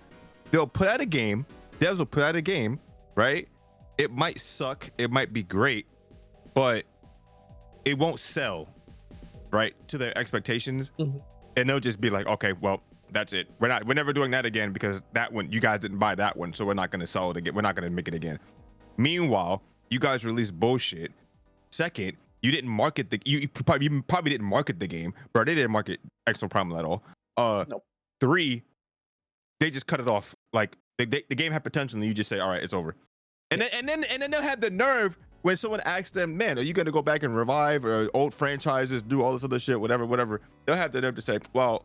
S2: they'll put out a game, devs will put out a game, right? It might suck, it might be great, but it won't sell, right, to their expectations. And they'll just be like, okay, well, that's it. We're never doing that again because that one, you guys didn't buy that one, so we're not gonna sell it again. We're not gonna make it again. Meanwhile, you guys released bullshit. Second, you didn't market you probably didn't market the game, bro. They didn't market Exo Primal at all.
S1: Nope.
S2: 3, they just cut it off. Like the game had potential, and you just say, all right, it's over. And then they'll have the nerve when someone asks them, man, are you gonna go back and revive or old franchises, do all this other shit, whatever. They'll have the nerve to say, well,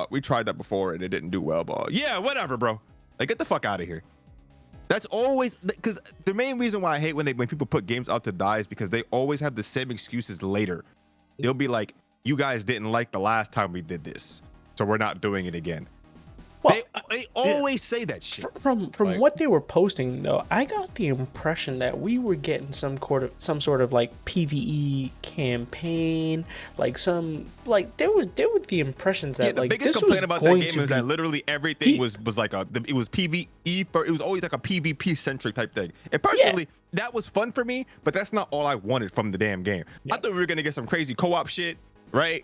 S2: we tried that before and it didn't do well, but yeah, whatever, bro. Like, get the fuck out of here. That's always, because the main reason why I hate when people put games out to die is because they always have the same excuses later. They'll be like, you guys didn't like the last time we did this, so we're not doing it again. Well, they always say that shit.
S1: From like, what they were posting though, I got the impression that we were getting some sort of like PvE campaign, like there were the impressions that
S2: the biggest complaint about that game is that literally everything was like it was PvE it was always like a PvP centric type thing. And personally, that was fun for me, but that's not all I wanted from the damn game. I thought we were gonna get some crazy co-op shit, right?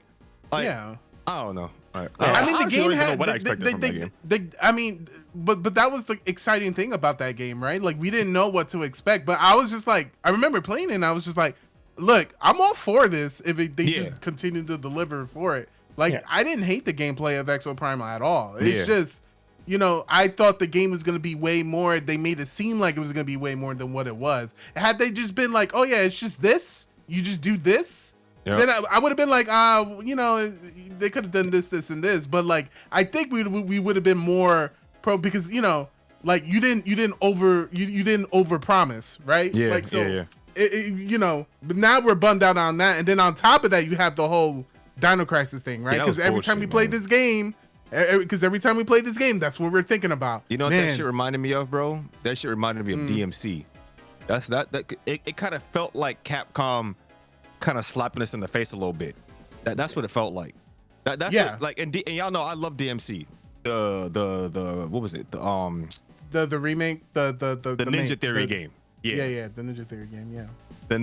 S2: Like, I don't know. Right.
S3: I mean, the
S2: honestly
S3: game
S2: don't even know
S3: had.
S2: what I expected from that game.
S3: I mean, but that was the exciting thing about that game, right? Like we didn't know what to expect, but I was just like, I remember playing it, and I was just like, look, I'm all for this if they just continue to deliver for it. Like I didn't hate the gameplay of Exo Primal at all. It's just, you know, I thought the game was gonna be way more. They made it seem like it was gonna be way more than what it was. Had they just been like, oh yeah, it's just this, you just do this. Yep. Then I would have been like, you know, they could have done this, this, and this. But like, I think we would have been more pro because, you know, like you didn't over promise, right?
S2: Yeah.
S3: Like so, you know. But now we're bummed out on that, and then on top of that, you have the whole Dino Crisis thing, right? Because every time we played this game, that's what we're thinking about.
S2: You know what that shit reminded me of, bro? That shit reminded me of DMC. It kind of felt like Capcom kind of slapping us in the face a little bit. That's what it felt like. That's what, like, and y'all know I love DMC. The what was it?
S3: The remake, the
S2: Ninja Theory game.
S3: Yeah, the Ninja Theory game. Yeah.
S2: The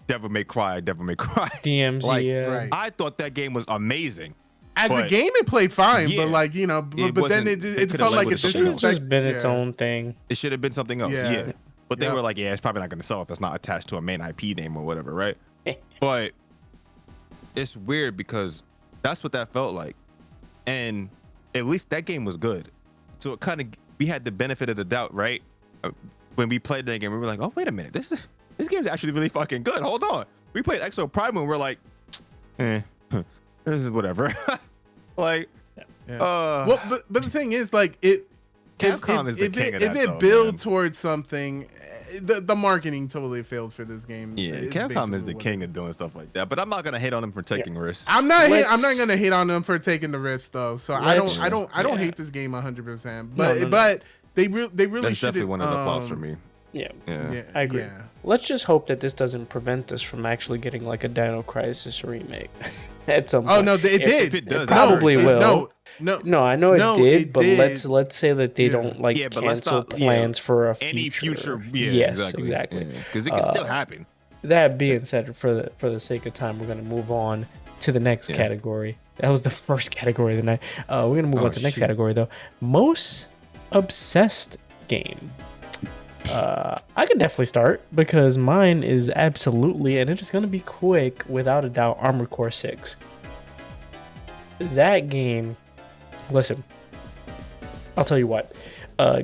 S2: Devil May Cry.
S1: DMC.
S2: Like,
S3: right.
S2: I thought that game was amazing.
S3: As a game, it played fine, but like, you know, but then it felt like it
S1: should have just been its own thing.
S2: It should have been something else. Yeah. But they were like, it's probably not going to sell if it's not attached to a main IP name or whatever, right? But it's weird because that's what that felt like, and at least that game was good. So it kind of, we had the benefit of the doubt, right? When we played that game, we were like, oh wait a minute, this game's actually really fucking good. Hold on, we played Exo Primal and we're like, this is whatever. Like,
S3: well, but the thing is, like,
S2: Capcom is the king of that,
S3: if it builds towards something. The marketing totally failed for this game.
S2: Yeah, Capcom is the king of doing stuff like that. But I'm not gonna hate on them for taking risks.
S3: I'm not gonna hate on them for taking the risk though. So I don't hate this game 100%. But they really
S2: That's
S3: should.
S2: definitely one of the flaws for me.
S1: Yeah, I agree. Yeah. Let's just hope that this doesn't prevent us from actually getting like a Dino Crisis remake at some point.
S3: Oh no, it did.
S2: If it does,
S1: it probably will.
S3: No,
S1: I know it did, but let's say that they don't like cancel plans for
S2: any future.
S1: Yes, exactly.
S2: Because it can still happen.
S1: That being said, for the sake of time, we're gonna move on to the next category. That was the first category of the night. We're gonna move on to the next category though. Most obsessed game. I could definitely start because mine is absolutely, and it's just gonna be quick, without a doubt, Armored Core 6. That game. Listen, I'll tell you what.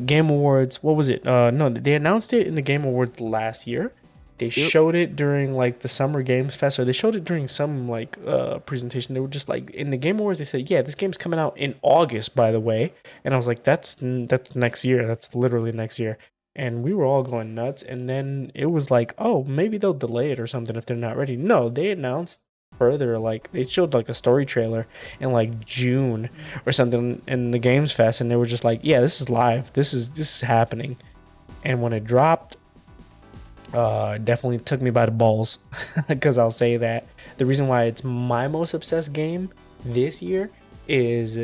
S1: Game Awards, what was it? No, they announced it in the Game Awards last year. They showed it during like the Summer Games Fest, or they showed it during some like presentation. They were just like, in the Game Awards, they said, yeah, this game's coming out in August, by the way. And I was like, that's next year. That's literally next year. And we were all going nuts. And then it was like, oh, maybe they'll delay it or something if they're not ready. No, they announced further, like they showed like a story trailer in like June or something in the Games Fest, and they were just like, yeah, this is live, this is happening. And when it dropped, definitely took me by the balls because I'll say that the reason why it's my most obsessed game this year is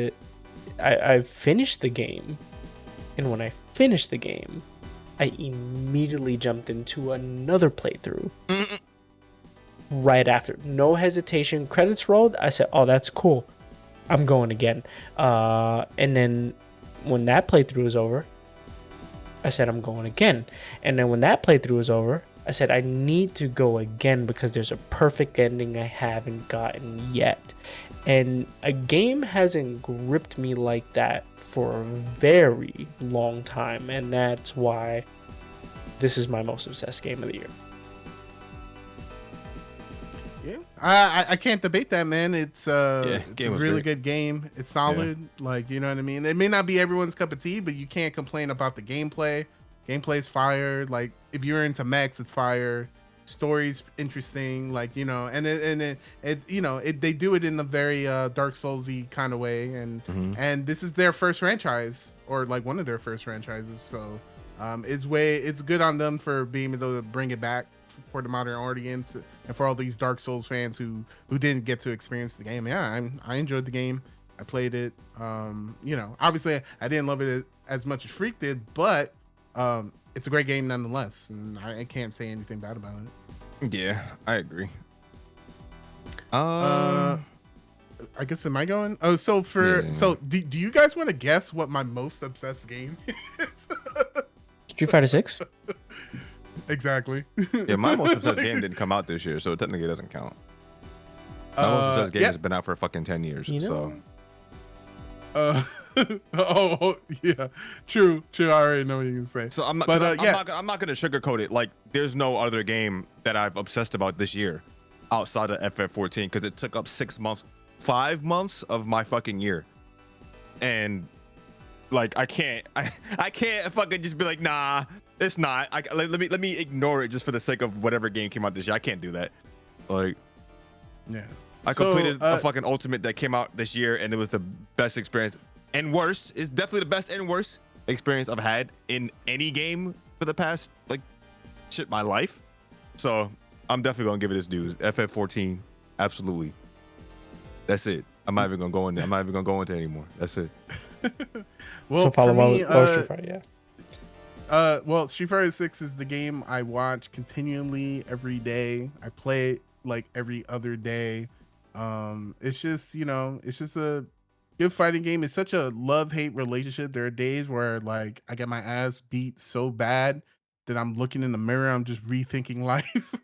S1: I finished the game, and when I finished the game, I immediately jumped into another playthrough. Right after, no hesitation, credits rolled. I said, oh, that's cool, I'm going again. And then when that playthrough was over, I said, I'm going again. And then when that playthrough was over, I said, I need to go again because there's a perfect ending I haven't gotten yet. And a game hasn't gripped me like that for a very long time, and that's why this is my most obsessed game of the year.
S3: Yeah, I can't debate that, man. It's a really good game. It's solid. Like, you know what I mean? It may not be everyone's cup of tea, but you can't complain about the gameplay. Gameplay's fire. Like, if you're into mechs, it's fire. Story's interesting. Like, you know, and they do it in a very Dark Soulsy kind of way, and this is their first franchise, or like one of their first franchises. So it's good on them for being able to bring it back for the modern audience, and for all these Dark Souls fans who didn't get to experience the game. Yeah, I enjoyed the game. I played it. You know, obviously I didn't love it as much as Freak did, but it's a great game nonetheless, and I can't say anything bad about it.
S2: Yeah, I agree.
S3: I guess am I going? Oh, so do you guys want to guess what my most obsessed game is?
S1: Street Fighter 6?
S3: Exactly.
S2: Yeah, my most obsessed game didn't come out this year, so it technically doesn't count. My most obsessed game has been out for fucking 10 years.
S1: You
S2: so.
S1: know?
S3: Yeah, true. I already know what you're gonna say.
S2: So I'm not gonna sugarcoat it. Like, there's no other game that I've obsessed about this year outside of FF14 because it took up 5 months of my fucking year, and like I can't fucking just be like, nah, it's not. Let me ignore it just for the sake of whatever game came out this year. I can't do that. Like,
S3: yeah.
S2: I completed a fucking Ultimate that came out this year, and it was the best experience and worst. It's definitely the best and worst experience I've had in any game for the past my life. So I'm definitely gonna give it its dues. FF14, absolutely. That's it. I'm not even gonna go in there. I'm not even gonna go into it anymore. That's it.
S3: Well,
S1: So
S3: for me,
S1: Street Fighter, yeah.
S3: well, Street Fighter 6 is the game I watch continually every day. I play it like every other day. It's just, it's just a good fighting game. It's such a love-hate relationship. There are days where like I get my ass beat so bad that I'm looking in the mirror, I'm just rethinking life,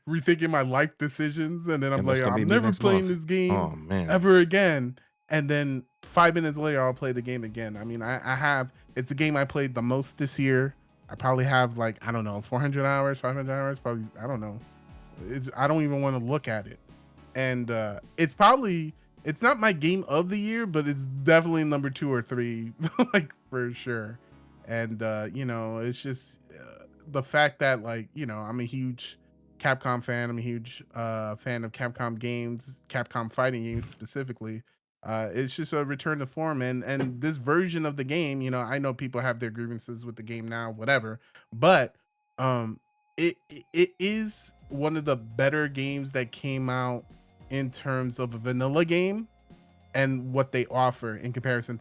S3: rethinking my life decisions, and then I'm like, I'm never playing this game ever again. And then 5 minutes later, I'll play the game again. I mean, it's the game I played the most this year. I probably have like, I don't know, 400 hours, 500 hours, probably, I don't know. I don't even want to look at it. And it's not my game of the year, but it's definitely number 2 or 3, like for sure. And it's just the fact that I'm a huge Capcom fan. I'm a huge fan of Capcom games, Capcom fighting games specifically. It's just a return to form, and this version of the game, I know people have their grievances with the game now, whatever, but it is one of the better games that came out in terms of a vanilla game and what they offer in comparison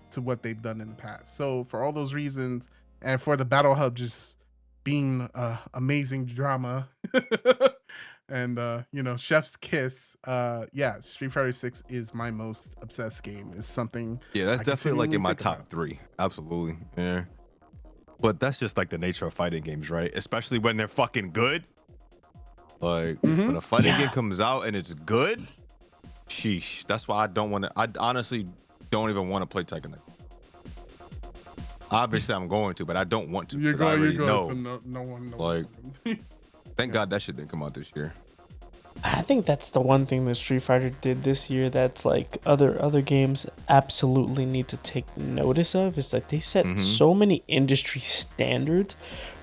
S3: to what they've done in the past. So for all those reasons, and for the Battle Hub just being amazing drama and chef's kiss, Street Fighter 6 is my most obsessed game. Is something
S2: that's definitely like in my top 3. Absolutely. Yeah, but that's just like the nature of fighting games, right? Especially when they're fucking good. Like when a fighting game comes out and it's good, sheesh. That's why I honestly don't even want to play Tekken. Obviously I'm going to, but I don't want to. You're going to no one. Like, thank God that shit didn't come out this year.
S1: I think that's the one thing that Street Fighter did this year that's like other games absolutely need to take notice of, is that they set so many industry standards,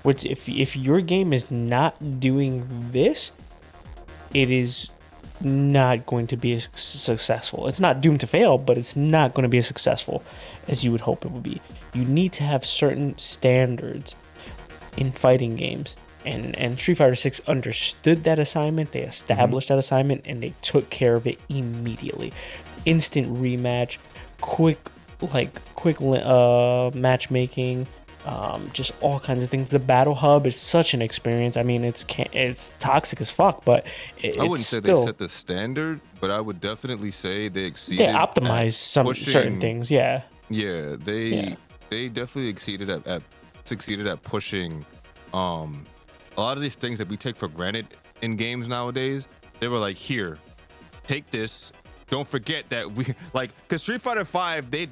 S1: which if your game is not doing this, it is not going to be successful. It's not doomed to fail, but it's not going to be as successful as you would hope it would be. You need to have certain standards in fighting games. And Street Fighter 6 understood that assignment, they established that assignment, and they took care of it immediately. Instant rematch, quick matchmaking, just all kinds of things. The Battle Hub is such an experience. I mean, it's toxic as fuck, but
S2: I wouldn't say they set the standard, but I would definitely say they exceeded.
S1: They optimized certain things, yeah.
S2: Yeah, they definitely succeeded at pushing a lot of these things that we take for granted in games nowadays. They were like, here, take this. Don't forget that because Street Fighter 5, they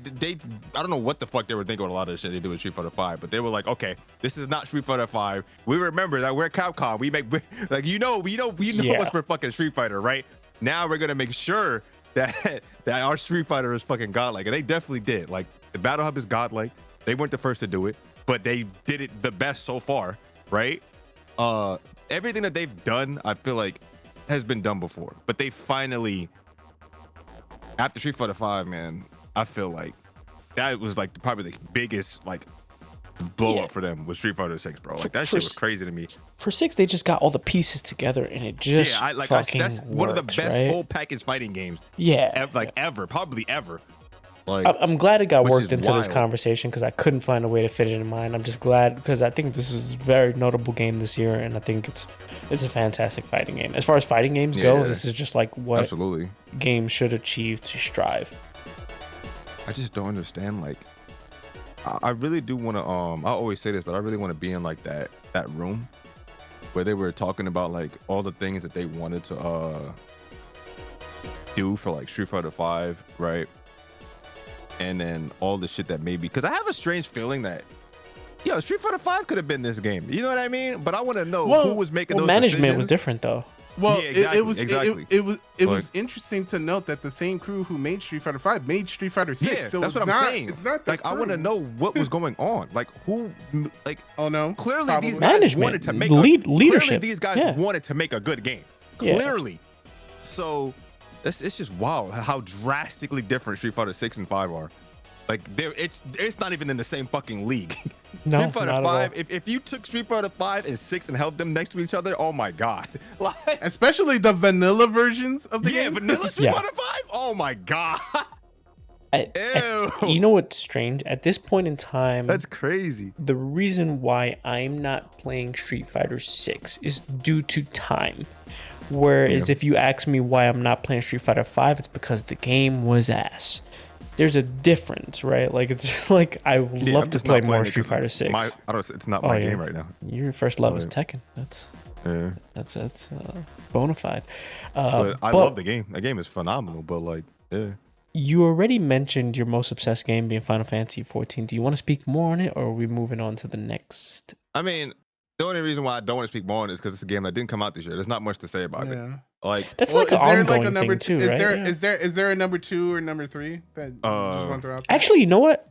S2: I don't know what the fuck they were thinking with a lot of the shit they do with Street Fighter 5, but they were like, okay, this is not Street Fighter 5. We remember that we're Capcom. We make like we know what's for fucking Street Fighter, right? Now we're gonna make sure that our Street Fighter is fucking godlike, and they definitely did. Like, the Battle Hub is godlike. They weren't the first to do it, but they did it the best so far, right? Everything that they've done, I feel like, has been done before, but they finally, after Street Fighter 5, man, I feel like that was like probably the biggest blow up for them with Street Fighter 6, bro. Like, that shit was crazy to me.
S1: For 6, they just got all the pieces together, and it just
S2: that's one of the best full package fighting games.
S1: Yeah,
S2: ever, probably ever. Like,
S1: I'm glad it got
S2: which
S1: worked
S2: is
S1: into this
S2: wild.
S1: conversation because I couldn't find a way to fit it in mine. I'm just glad because I think this is a very notable game this year, and I think it's a fantastic fighting game. As far as fighting games go,
S2: Yeah.
S1: this is just like what
S2: Absolutely.
S1: games should achieve to strive.
S2: I just don't understand. Like, I really do want to. I always say this, but I really want to be in like that room where they were talking about like all the things that they wanted to do for like Street Fighter 5, right? And then all the shit that maybe, because I have a strange feeling that, yo, Street Fighter 5 could have been this game. You know what I mean? But I want to know who was making those
S1: management was
S2: decisions.
S1: different though.
S3: Well,
S2: Yeah, exactly,
S3: it was
S2: exactly.
S3: it was interesting to note that the same crew who made Street Fighter 5 made Street Fighter 6.
S2: Yeah,
S3: so
S2: that's
S3: it's
S2: what
S3: not,
S2: I'm saying.
S3: It's not the
S2: like I want to
S3: crew.
S2: know what was going on. Like who, like
S3: Oh no.
S2: clearly
S3: Probably.
S2: these guys
S1: Management,
S2: wanted to make
S1: leadership.
S2: Clearly these guys
S1: Yeah.
S2: wanted to make a good game.
S1: Yeah.
S2: Clearly. So it's just wild how drastically different Street Fighter 6 and 5 are. Like it's not even in the same fucking league.
S1: No,
S2: Street Fighter
S1: not
S2: 5.
S1: at all.
S2: If you took Street Fighter 5 and 6 and held them next to each other, oh my god. Like
S3: Especially the vanilla versions of the
S2: yeah,
S3: game.
S2: vanilla Street
S1: Yeah.
S2: Fighter 5. Oh my god.
S1: You know what's strange? At this point in time,
S2: That's crazy.
S1: the reason why I'm not playing Street Fighter 6 is due to time. Whereas if you ask me why I'm not playing Street Fighter 5, it's because the game was ass. There's a difference, right? Like it's just like I would love
S2: I'm
S1: to
S2: just
S1: play
S2: not
S1: more
S2: playing it
S1: Street
S2: 'cause
S1: Fighter 6.
S2: It's not
S1: Oh,
S2: my
S1: yeah.
S2: game right now.
S1: Your first love is
S2: Oh,
S1: Tekken. That's
S2: Yeah.
S1: bona fide.
S2: But I love the game. The game is phenomenal, but like, yeah.
S1: You already mentioned your most obsessed game being Final Fantasy 14. Do you want to speak more on it, or are we moving on to the next?
S2: I mean, the only reason why I don't want to speak more on it is because it's a game that didn't come out this year. There's not much to say about it.
S3: Yeah.
S2: Like,
S1: That's
S3: Well,
S1: like an
S3: is there
S1: ongoing
S3: like a number
S1: thing
S3: two?
S1: too, right? Yeah.
S3: Is there a number 2 or number 3 that you just want to throw out there?
S1: Actually, you know what?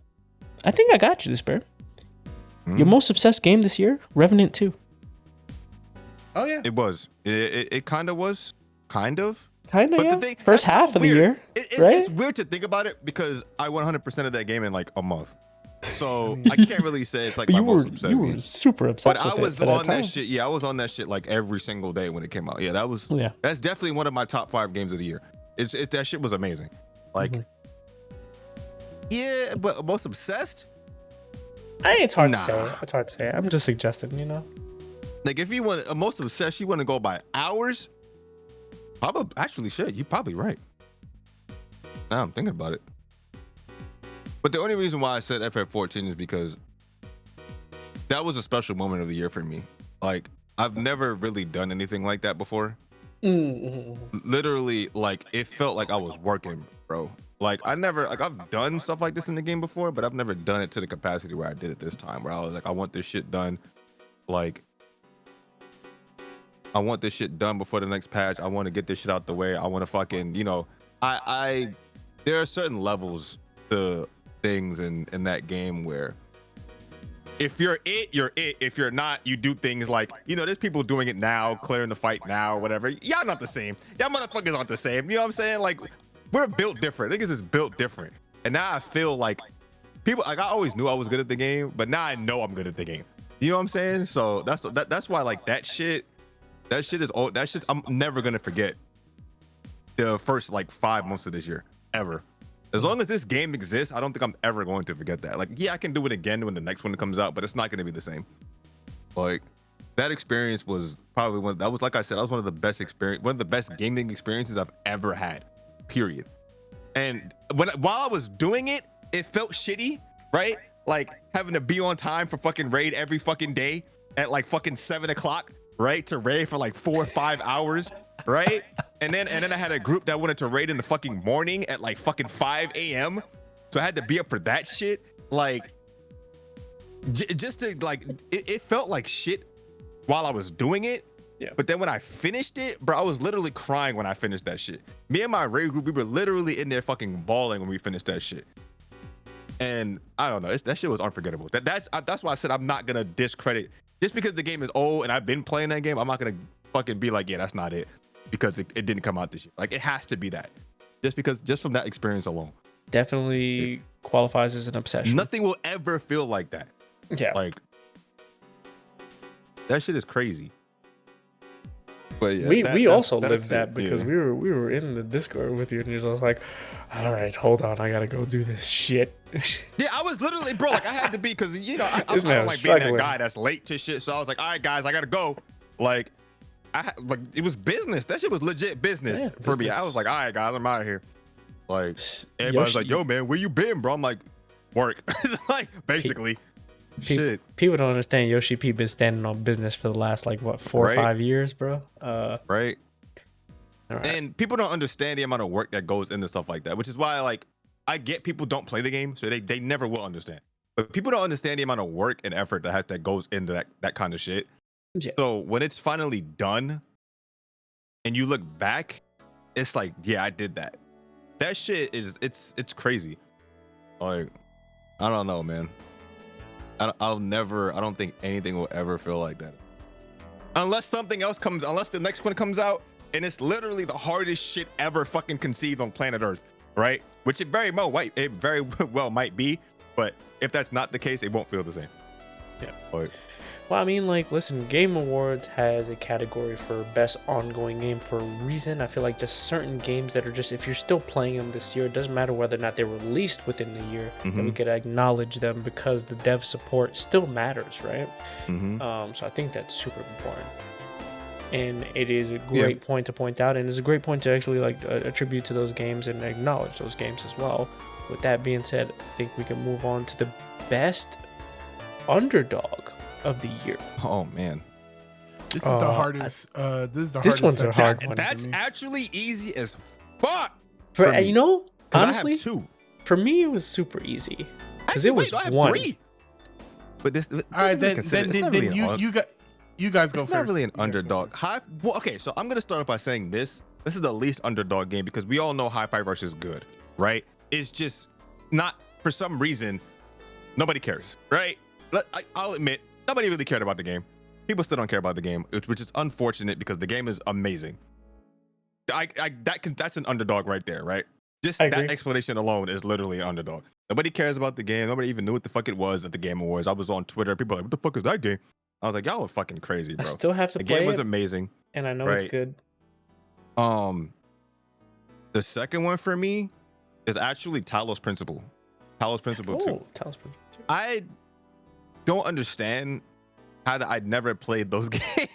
S1: I think I got you this, Bear. Your most obsessed game this year, Revenant 2.
S3: Oh yeah.
S2: it was. It kind of was. Kind of.
S1: Kind of,
S2: But
S1: yeah.
S2: the thing,
S1: First
S2: that's so
S1: half of the
S2: weird.
S1: year,
S2: It's
S1: right?
S2: weird to think about it because I 100% of that game in like a month. So I can't really say it's like
S1: But
S2: my
S1: you
S2: most
S1: were
S2: obsessed
S1: you were
S2: game.
S1: super obsessed
S2: But I
S1: with
S2: was
S1: it for that
S2: on
S1: time.
S2: that shit. Yeah, I was on that shit like every single day when it came out. Yeah,
S1: Yeah.
S2: that's definitely one of my top 5 games of the year. It's that shit was amazing. Like, yeah, but most obsessed.
S1: It's hard
S2: Nah.
S1: to say. It's hard to say. I'm just suggesting, you know.
S2: Like if you want a most obsessed, you want to go by hours. Probably, actually, shit, you're probably right. Now I'm thinking about it. But the only reason why I said FF14 is because that was a special moment of the year for me. Like I've never really done anything like that before. Literally, like it felt like I was working, bro. Like I've done stuff like this in the game before, but I've never done it to the capacity where I did it this time. Where I was like, I want this shit done. Like I want this shit done before the next patch. I want to get this shit out the way. I want to fucking, you know, I there are certain levels to things in that game where if you're it, you're it. If you're not, you do things like, you know, there's people doing it now, clearing the fight now, whatever. Y'all not the same. Y'all motherfuckers aren't the same. You know what I'm saying? Like, we're built different. Niggas is built different. And now I feel like people, like I always knew I was good at the game, but now I know I'm good at the game. You know what I'm saying? So that's why like that shit is old. That shit, I'm never gonna forget the first like 5 months of this year, ever. As long as this game exists, I don't think I'm ever going to forget that. Like, yeah, I can do it again when the next one comes out, but it's not going to be the same. Like, that experience was probably like I said, that was one of the best gaming experiences I've ever had, period. And while I was doing it, it felt shitty, right? Like having to be on time for fucking raid every fucking day at like fucking 7 o'clock, right? To raid for like 4 or 5 hours, right? And then I had a group that wanted to raid in the fucking morning at like fucking 5 a.m. So I had to be up for that shit. Like, just to like, it felt like shit while I was doing it.
S1: Yeah.
S2: But then when I finished it, bro, I was literally crying when I finished that shit. Me and my raid group, we were literally in there fucking bawling when we finished that shit. And I don't know, that shit was unforgettable. That's why I said I'm not gonna discredit. Just because the game is old and I've been playing that game, I'm not gonna fucking be like, yeah, that's not it. Because it didn't come out this year. Like, it has to be that. Just from that experience alone.
S1: Definitely qualifies as an obsession.
S2: Nothing will ever feel like that.
S1: Yeah.
S2: Like, that shit is crazy. But yeah,
S1: we also lived that
S2: it,
S1: because
S2: yeah.
S1: we were in the Discord with you, and you're just like, all right, hold on, I gotta go do this shit.
S2: Yeah, I was literally, bro, like I had to be, because I
S1: This man
S2: don't
S1: was
S2: like being that
S1: struggling.
S2: guy that's late to shit. So I was like, all right, guys, I gotta go. Like, like it was business. That shit was legit business
S1: Yeah,
S2: for me.
S1: business.
S2: I was like, all right, guys, I'm out of here. Like, everybody's like, yo, man, where you been, bro? I'm like, work. Like, basically, shit.
S1: People don't understand. Yoshi P been standing on business for the last like what 4 or 5 years, bro.
S2: Right.
S1: All right.
S2: And people don't understand the amount of work that goes into stuff like that, which is why, like, I get people don't play the game, so they never will understand. But people don't understand the amount of work and effort that goes into that kind of shit.
S1: Yeah.
S2: So when it's finally done, and you look back, it's like, yeah, I did that. That shit is it's crazy. Like, I don't know, man. I don't think anything will ever feel like that, unless something else comes. Unless the next one comes out and it's literally the hardest shit ever fucking conceived on planet Earth, right? Which it very well might be, but if that's not the case, it won't feel the same.
S1: Yeah.
S2: Like,
S1: Well, I mean, like, listen, Game Awards has a category for best ongoing game for a reason. I feel like just certain games that are just, if you're still playing them this year, it doesn't matter whether or not they were released within the year, that we could acknowledge them because the dev support still matters, right? So I think that's super important. And it is a great point to point out, and it's a great point to actually like attribute to those games and acknowledge those games as well. With that being said, I think we can move on to the best underdog of the year.
S2: oh man,
S3: This is the hardest. This
S1: This
S3: hardest
S1: one's a
S3: section.
S1: hard one.
S2: that's actually easy as fuck.
S1: For
S2: me.
S1: you know,
S2: 'Cause
S1: honestly,
S2: I have two.
S1: for me it was super easy because
S2: Actually,
S1: it was
S2: wait, I have
S1: one.
S2: three. But this
S3: All right, then you guys go
S2: it's
S3: first.
S2: not really an
S3: You guys go
S2: underdog.
S3: first.
S2: Well, okay, so I'm gonna start off by saying this is the least underdog game because we all know Hi-Fi Rush is good, right? It's just not, for some reason, nobody cares, right? I'll admit, nobody really cared about the game. People still don't care about the game, which is unfortunate because the game is amazing. That's an underdog right there, right? Just
S1: I
S2: that
S1: agree.
S2: explanation alone is literally an underdog. Nobody cares about the game. Nobody even knew what the fuck it was at the Game Awards. I was on Twitter. People were like, what the fuck is that game? I was like, y'all are fucking crazy,
S1: I
S2: bro.
S1: still have to
S2: The
S1: play
S2: game was
S1: it,
S2: amazing.
S1: and I know it's
S2: right.
S1: good.
S2: The second one for me is actually Talos Principle. Talos Principle 2.
S1: Oh, tell us.
S2: I don't understand how I'd never played those games.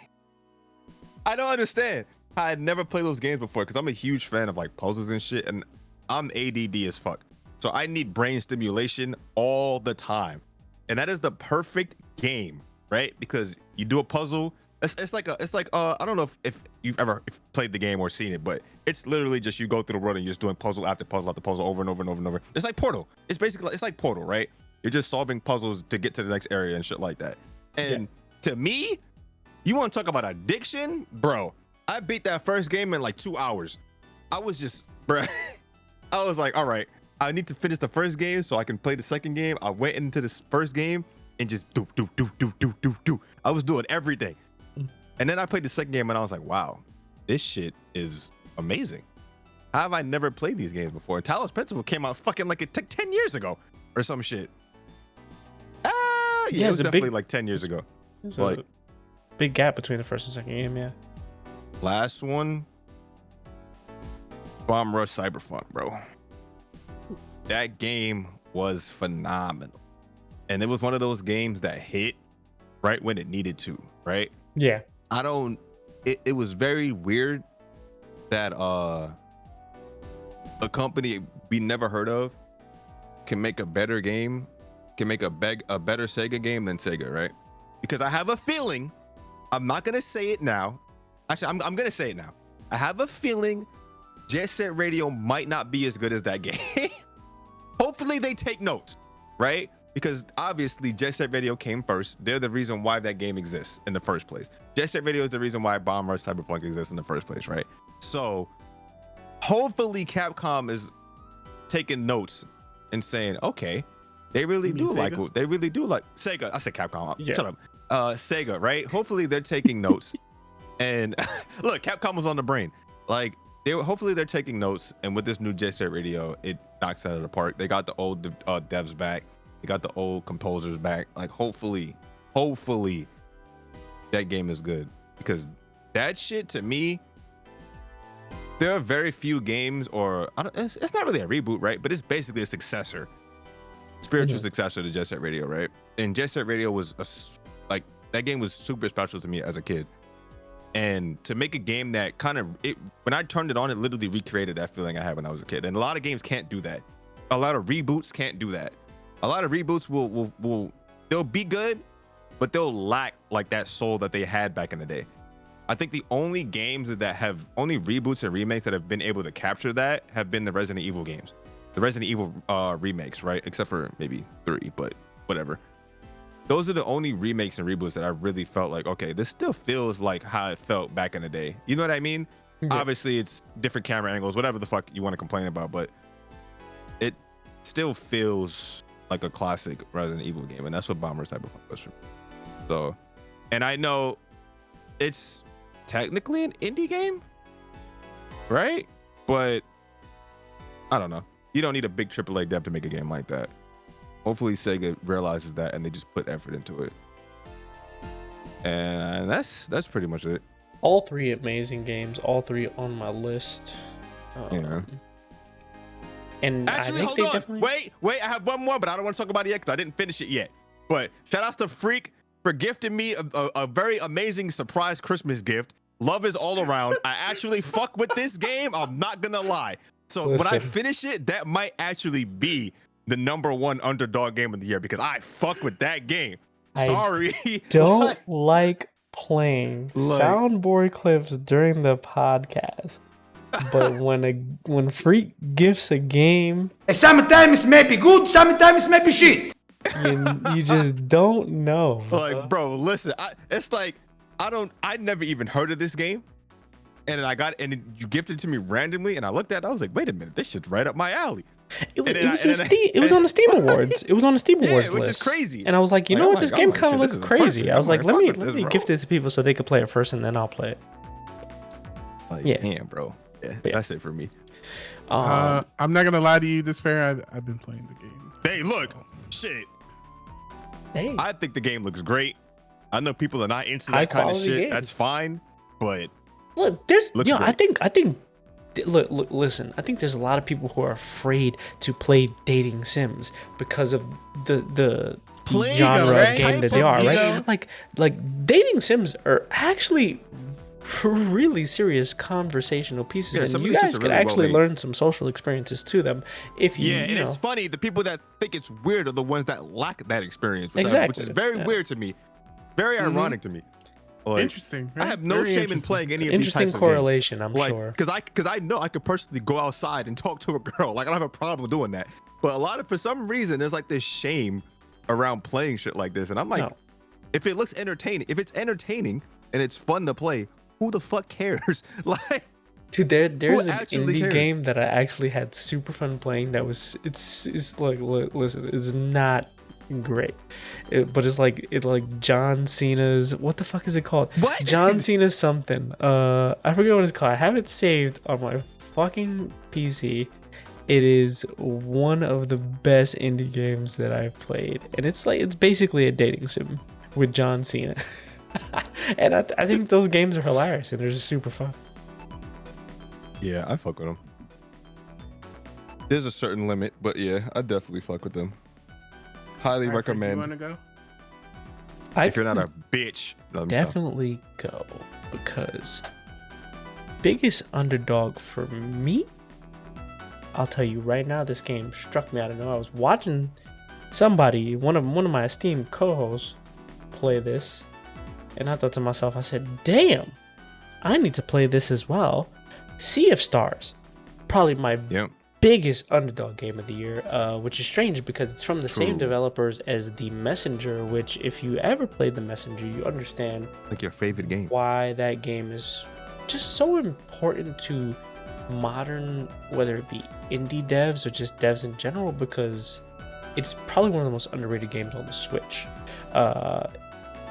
S2: I don't understand how I'd never played those games before because I'm a huge fan of like puzzles and shit, and I'm ADD as fuck. So I need brain stimulation all the time, and that is the perfect game, right? Because you do a puzzle. It's like I don't know if you've ever played the game or seen it, but it's literally just you go through the world and you're just doing puzzle after puzzle after puzzle over and over and over and over. It's like Portal. It's basically like Portal, right? You're just solving puzzles to get to the next area and shit like that. And to me, you want to talk about addiction, bro? I beat that first game in like 2 hours. I was just, bro. I was like, all right, I need to finish the first game so I can play the second game. I went into this first game and just do. I was doing everything. And then I played the second game and I was like, wow, this shit is amazing. How have I never played these games before? Talos Principle came out fucking like it took 10 years ago or some shit. Yeah, it was definitely like 10 years ago.
S1: There's
S2: Like,
S1: a big gap between the first and second game, yeah.
S2: last one, Bomb Rush Cyberpunk, bro. That game was phenomenal. And it was one of those games that hit right when it needed to, right?
S1: Yeah.
S2: It was very weird that a company we never heard of can make a better game, can make a better Sega game than Sega, right? Because I have a feeling, I'm not gonna say it now. Actually, I'm gonna say it now. I have a feeling Jet Set Radio might not be as good as that game. Hopefully they take notes, right? Because obviously Jet Set Radio came first. They're the reason why that game exists in the first place. Jet Set Radio is the reason why Bomb Rush Cyberpunk exists in the first place, right? So hopefully Capcom is taking notes and saying, okay, they really do like what they really do like Sega. I said Capcom.
S1: Yeah.
S2: Shut up. Sega, right? Hopefully they're taking notes. And look, Capcom was on the brain. Like hopefully they're taking notes. And with this new Jet Set Radio, it knocks it out of the park. They got the old devs back. They got the old composers back. Like hopefully that game is good because that shit to me, there are very few games, or it's not really a reboot, right? But it's basically a successor, spiritual successor to Jet Set Radio, right? And Jet Set Radio was like that game was super special to me as a kid. And to make a game that kind of when I turned it on, it literally recreated that feeling I had when I was a kid. And a lot of games can't do that. A lot of reboots can't do that. A lot of reboots will they'll be good, but they'll lack like that soul that they had back in the day. I think the only games that have only reboots and remakes that have been able to capture that have been the Resident Evil games, the Resident Evil remakes, right? Except for maybe 3, but whatever. Those are the only remakes and reboots that I really felt like, okay, this still feels like how it felt back in the day. You know what I mean? Yeah. Obviously, it's different camera angles, whatever the fuck you want to complain about, but it still feels like a classic Resident Evil game, and that's what Bomber's Type of Fun was for me. So, and I know it's technically an indie game, right? But I don't know. You don't need a big AAA dev to make a game like that. Hopefully Sega realizes that and they just put effort into it. And that's pretty much it.
S1: All 3 amazing games, all 3 on my list.
S2: Yeah.
S1: And
S2: actually,
S1: I think
S2: hold
S1: they
S2: on.
S1: definitely...
S2: Wait, I have one more, but I don't want to talk about it yet because I didn't finish it yet. But shout outs to Freak for gifting me a very amazing surprise Christmas gift. Love is all around. I actually fuck with this game. I'm not gonna lie. So when I finish it, that might actually be the #1 underdog game of the year because I fuck with that game. Sorry.
S1: I don't like playing soundboard clips during the podcast. But when Freak gifts a game,
S4: sometimes may be good, sometimes may be shit.
S1: You just don't know.
S2: Like, bro, listen, I never even heard of this game. And then you gifted it to me randomly, and I looked at it, I was like, wait a minute, this shit's right up my alley.
S1: It was on the Steam Awards. It was on the Steam Awards list.
S2: Which is crazy.
S1: And I was like, you know what, this game kind of looks crazy. I was like, let me gift it to people so they could play it first, and then I'll play it.
S2: Like, damn, bro. Yeah, that's it for me.
S3: I'm not gonna lie to you, Despair. I've been playing the game.
S2: Hey, look, shit.
S1: Hey,
S2: I think the game looks great. I know people are not into that kind of shit. Game. That's fine, but
S1: look, I think. Look, listen. I think there's a lot of people who are afraid to play dating sims because of the genre of game that they are, right? Like dating sims are actually really serious conversational pieces, and you guys could actually learn some social experiences to them if you.
S2: Yeah, and it's funny. The people that think it's weird are the ones that lack that experience, which is very weird to me. Very ironic to me. Like,
S3: interesting.
S2: I have no shame in playing any of these types of
S1: interesting correlation,
S2: games.
S1: I'm sure.
S2: Because I know I could personally go outside and talk to a girl. Like, I don't have a problem doing that. But for some reason, there's like this shame around playing shit like this. And I'm like, if it looks entertaining, if it's entertaining and it's fun to play, who the fuck cares? Like,
S1: dude, there's an indie game that I actually had super fun playing. That was it's like, listen, it's not great, but it's like John Cena's, what the fuck is it called?
S2: What?
S1: John Cena's something. I forget what it's called. I have it saved on my fucking PC. It is one of the best indie games that I've played, and it's basically a dating sim with John Cena. And I think those games are hilarious and they're just super fun.
S2: Yeah, I fuck with them. There's a certain limit, but yeah, I definitely fuck with them. Highly recommend.
S3: You want to go?
S2: If you're not a bitch,
S1: definitely go, because biggest underdog for me, I'll tell you right now, this game struck me. I don't know. I was watching somebody, one of my esteemed co-hosts, play this, and I thought to myself, I said, "Damn, I need to play this as well." Sea of Stars, probably my biggest underdog game of the year, which is strange because it's from the same developers as The Messenger, which if you ever played The Messenger, you understand
S2: like your favorite game,
S1: why that game is just so important to modern, whether it be indie devs or just devs in general, because it's probably one of the most underrated games on the Switch.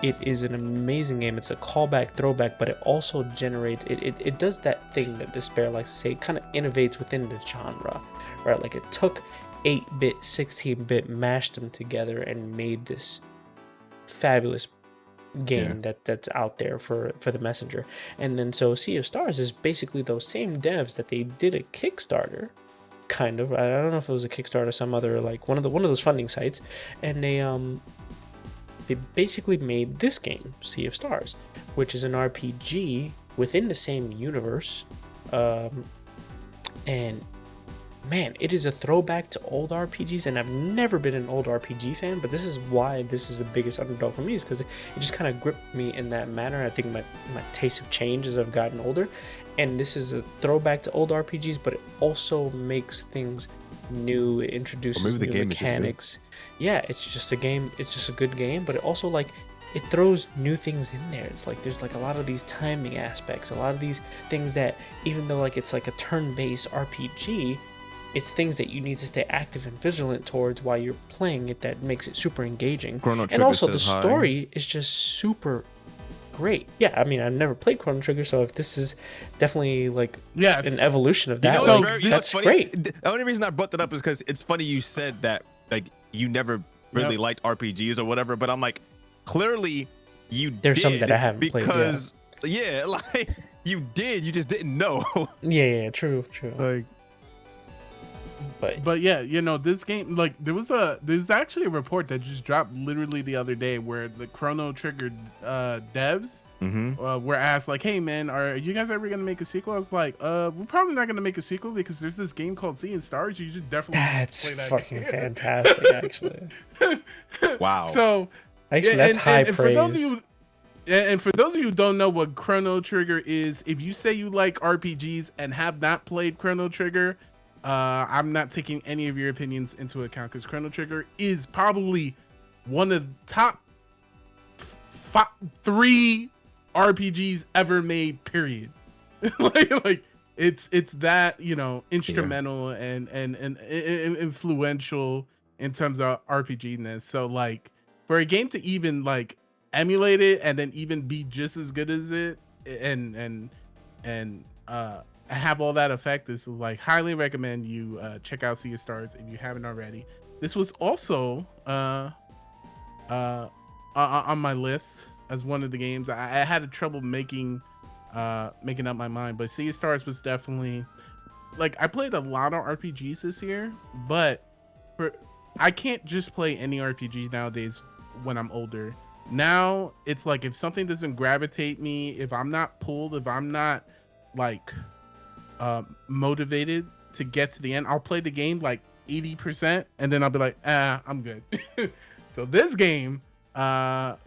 S1: It is an amazing game. It's a callback, throwback, but it also generates, it does that thing that Despair likes to say. It kind of innovates within the genre, right? Like, it took 8-bit, 16-bit, mashed them together and made this fabulous game that's out there for the Messenger. And then so Sea of Stars is basically those same devs that they did a Kickstarter, kind of. I don't know if it was a Kickstarter or some other, like one of those funding sites, and they basically made this game, Sea of Stars, which is an RPG within the same universe. And man, it is a throwback to old RPGs, and I've never been an old RPG fan, but this is why this is the biggest underdog for me, is because it just kind of gripped me in that manner. I think my tastes have changed as I've gotten older, and this is a throwback to old RPGs, but it also makes things new. It introduces new mechanics. Yeah, it's just a game. It's just a good game, but it also, like, it throws new things in there. It's like there's like a lot of these timing aspects, a lot of these things that, even though like it's like a turn-based RPG, it's things that you need to stay active and vigilant towards while you're playing it, that makes it super engaging. And also the story is just super great. Yeah, I mean, I've never played Chrono Trigger, so if this is definitely like an evolution of that, that's great.
S2: The only reason I brought that up is because it's funny you said that, like, you never really liked RPGs or whatever, but I'm like, clearly there's some that I haven't played, because like you did, you just didn't know.
S1: Yeah, true.
S3: Like, but yeah, you know, this game, like, there's actually a report that just dropped literally the other day where the Chrono Trigger devs were asked, like, hey man, are you guys ever gonna make a sequel? I was like, we're probably not gonna make a sequel because there's this game called Sea and Stars. You should definitely play that
S1: fucking
S3: game.
S1: Fantastic, actually.
S2: Wow.
S3: So
S1: actually, that's high praise.
S3: For those of you who don't know what Chrono Trigger is, if you say you like RPGs and have not played Chrono Trigger, I'm not taking any of your opinions into account, because Chrono Trigger is probably one of the top 3 RPGs ever made, period. like it's that, you know, instrumental and influential in terms of RPG-ness. So like, for a game to even like emulate it and then even be just as good as it and have all that effect, is like, highly recommend you check out Sea of Stars if you haven't already. This was also on my list as one of the games. I had trouble making up my mind, but Sea of Stars was definitely, like, I played a lot of RPGs this year, but I can't just play any RPGs nowadays when I'm older. Now it's like, if something doesn't gravitate me, if I'm not pulled, if I'm not like motivated to get to the end, I'll play the game like 80% and then I'll be like, I'm good. So this game, and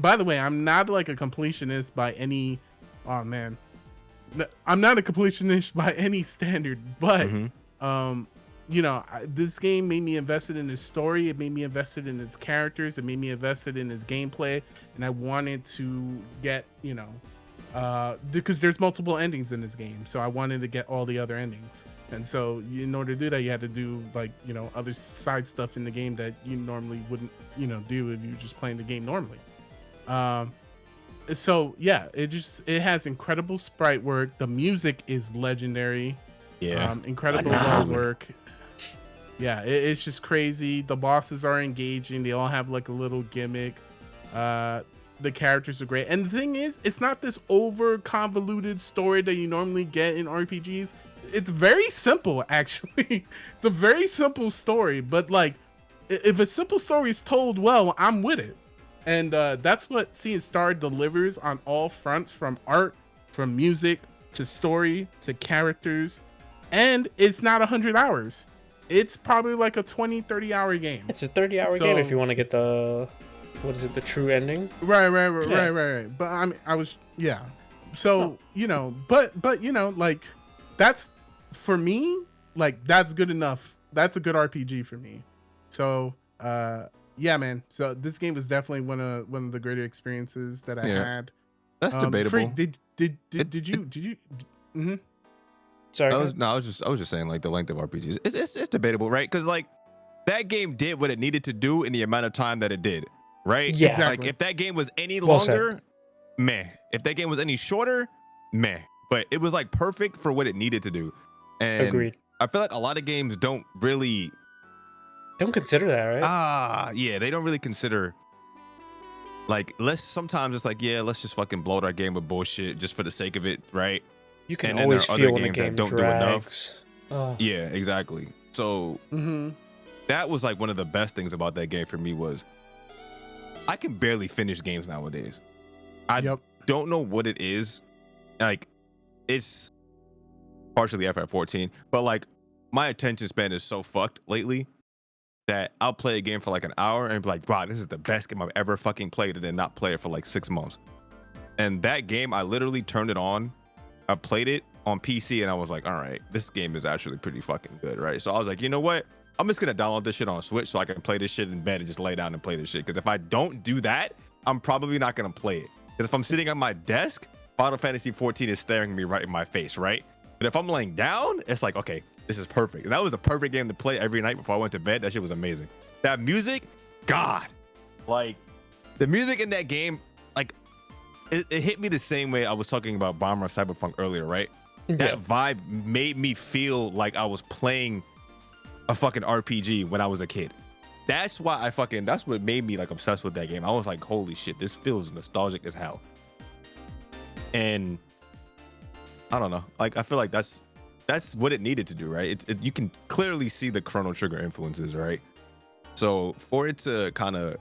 S3: by the way, I'm not like a completionist by any, I'm not a completionist by any standard, but you know, this game made me invested in his story. It made me invested in its characters. It made me invested in his gameplay, and I wanted to get, you know, because there's multiple endings in this game, so I wanted to get all the other endings. And so in order to do that, you had to do, like, you know, other side stuff in the game that you normally wouldn't, you know, do if you were just playing the game normally. So yeah, it has incredible sprite work. The music is legendary. Incredible work. Yeah, it's just crazy. The bosses are engaging. They all have like a little gimmick. The characters are great. And the thing is, it's not this over convoluted story that you normally get in RPGs. It's very simple, actually. It's a very simple story, but like, if a simple story is told well, I'm with it. And that's what Sea and Star delivers on all fronts, from art, from music, to story, to characters. And it's not 100 hours. It's probably like a 20-30 hour game.
S1: It's a 30-hour game if you want to get the, what is it, the true ending?
S3: Right. But so, you know, but you know, like, that's, for me, like, that's good enough. That's a good RPG for me. So yeah, man, so this game was definitely one of the greater experiences that I had.
S2: That's debatable.
S3: Freak, did you
S1: Sorry.
S2: I was just saying, like, the length of RPGs. It's debatable, right? Because like, that game did what it needed to do in the amount of time that it did, right?
S1: Yeah.
S3: Exactly.
S2: Like, if that game was any longer, meh. If that game was any shorter, meh. But it was like perfect for what it needed to do. And
S1: agreed.
S2: I feel like a lot of games don't consider
S1: that, right?
S2: Yeah, they don't really consider Like sometimes it's like, yeah, let's just fucking bloat our game with bullshit just for the sake of it, right?
S1: You can
S2: And then
S1: always
S2: there are
S1: feel
S2: other
S1: when a
S2: games that
S1: game
S2: don't do enough.
S1: drags. Oh.
S2: Yeah, exactly. So that was like one of the best things about that game for me was I can barely finish games nowadays. I don't know what it is. Like, it's partially FF14, but like my attention span is so fucked lately that I'll play a game for like an hour and be like, wow, this is the best game I've ever fucking played, and then not play it for like 6 months. And that game, I literally turned it on. I played it on PC and I was like, all right, this game is actually pretty fucking good, right? So I was like, you know what? I'm just gonna download this shit on Switch so I can play this shit in bed and just lay down and play this shit. Because if I don't do that, I'm probably not gonna play it. Because if I'm sitting on my desk, Final Fantasy 14 is staring me right in my face, right? But if I'm laying down, it's like, okay, this is perfect. And that was the perfect game to play every night before I went to bed. That shit was amazing. That music, God, like the music in that game, like it hit me the same way I was talking about Bomber of Cyberpunk earlier, right? That vibe made me feel like I was playing a fucking RPG when I was a kid. That's why that's what made me like obsessed with that game. I was like, holy shit, this feels nostalgic as hell. And I don't know, like I feel like that's what it needed to do, right? You can clearly see the Chrono Trigger influences, right? So for it to kind of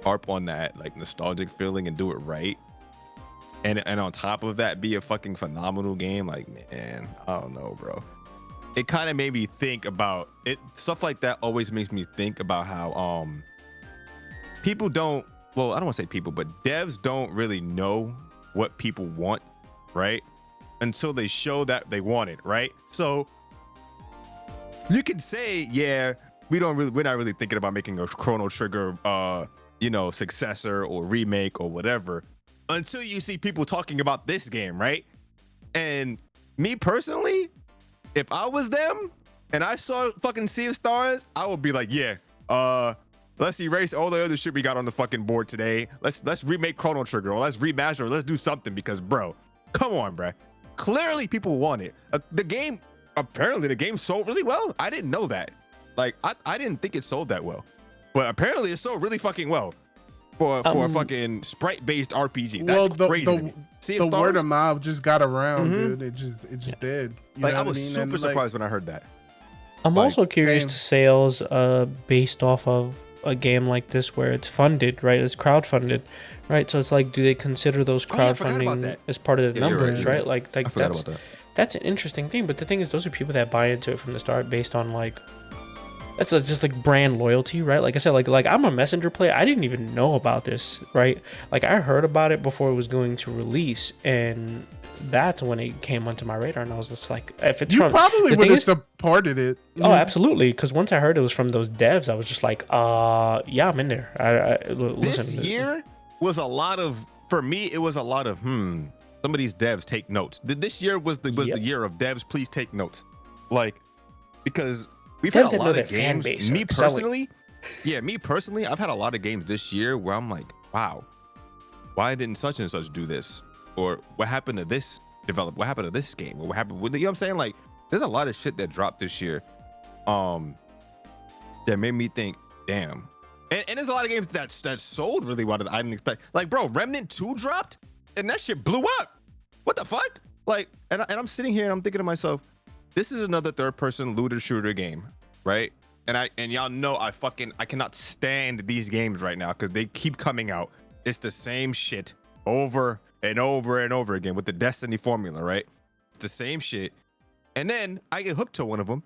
S2: harp on that like nostalgic feeling and do it right, and on top of that be a fucking phenomenal game, like, man, I don't know, bro. It kind of made me think about it. Stuff like that always makes me think about how people don't, well, I don't want to say people, but devs don't really know what people want, right? Until they show that they want it, right? So you can say, yeah, we're not really thinking about making a Chrono Trigger successor or remake or whatever, until you see people talking about this game, right? And me personally, if I was them and I saw fucking Sea of Stars, I would be like, yeah, let's erase all the other shit we got on the fucking board today. Let's remake Chrono Trigger, or let's remaster, or let's do something, because bro, come on, bro. Clearly people want it. Apparently the game sold really well. I didn't know that. Like I didn't think it sold that well, but apparently it sold really fucking well for a fucking sprite-based RPG. That's crazy.
S3: The word of mouth just got around, dude. It just did.
S2: Like, I was super surprised when I heard that.
S1: I'm also curious to sales based off of a game like this where it's funded, right? It's crowdfunded, right? So it's like, do they consider those crowdfunding as part of the numbers, right? Like that's an interesting thing. But the thing is, those are people that buy into it from the start based on like, that's just like brand loyalty, right? Like I said, like I'm a Messenger player. I didn't even know about this, right? Like I heard about it before it was going to release, and that's when it came onto my radar, and I was just like, if it's
S3: you probably would have supported it.
S1: Oh, absolutely, because once I heard it was from those devs, I was just like, yeah, I'm in there.
S2: This year was a lot of, for me, it was a lot of some of these devs take notes. This year was the year of devs, please take notes, like, because we've had a lot of games. Me personally, I've had a lot of games this year where I'm like, wow, why didn't such and such do this? Or what happened to this develop? What happened to this game? Or what happened with, you know what I'm saying? Like, there's a lot of shit that dropped this year, that made me think, damn. And there's a lot of games that sold really well that I didn't expect. Like, bro, Remnant 2 dropped, and that shit blew up. What the fuck? Like, and I'm sitting here and I'm thinking to myself, this is another third-person looter shooter game, right? And y'all know I cannot stand these games right now because they keep coming out. It's the same shit over and over and over again with the Destiny formula, right? It's the same shit. And then I get hooked to one of them,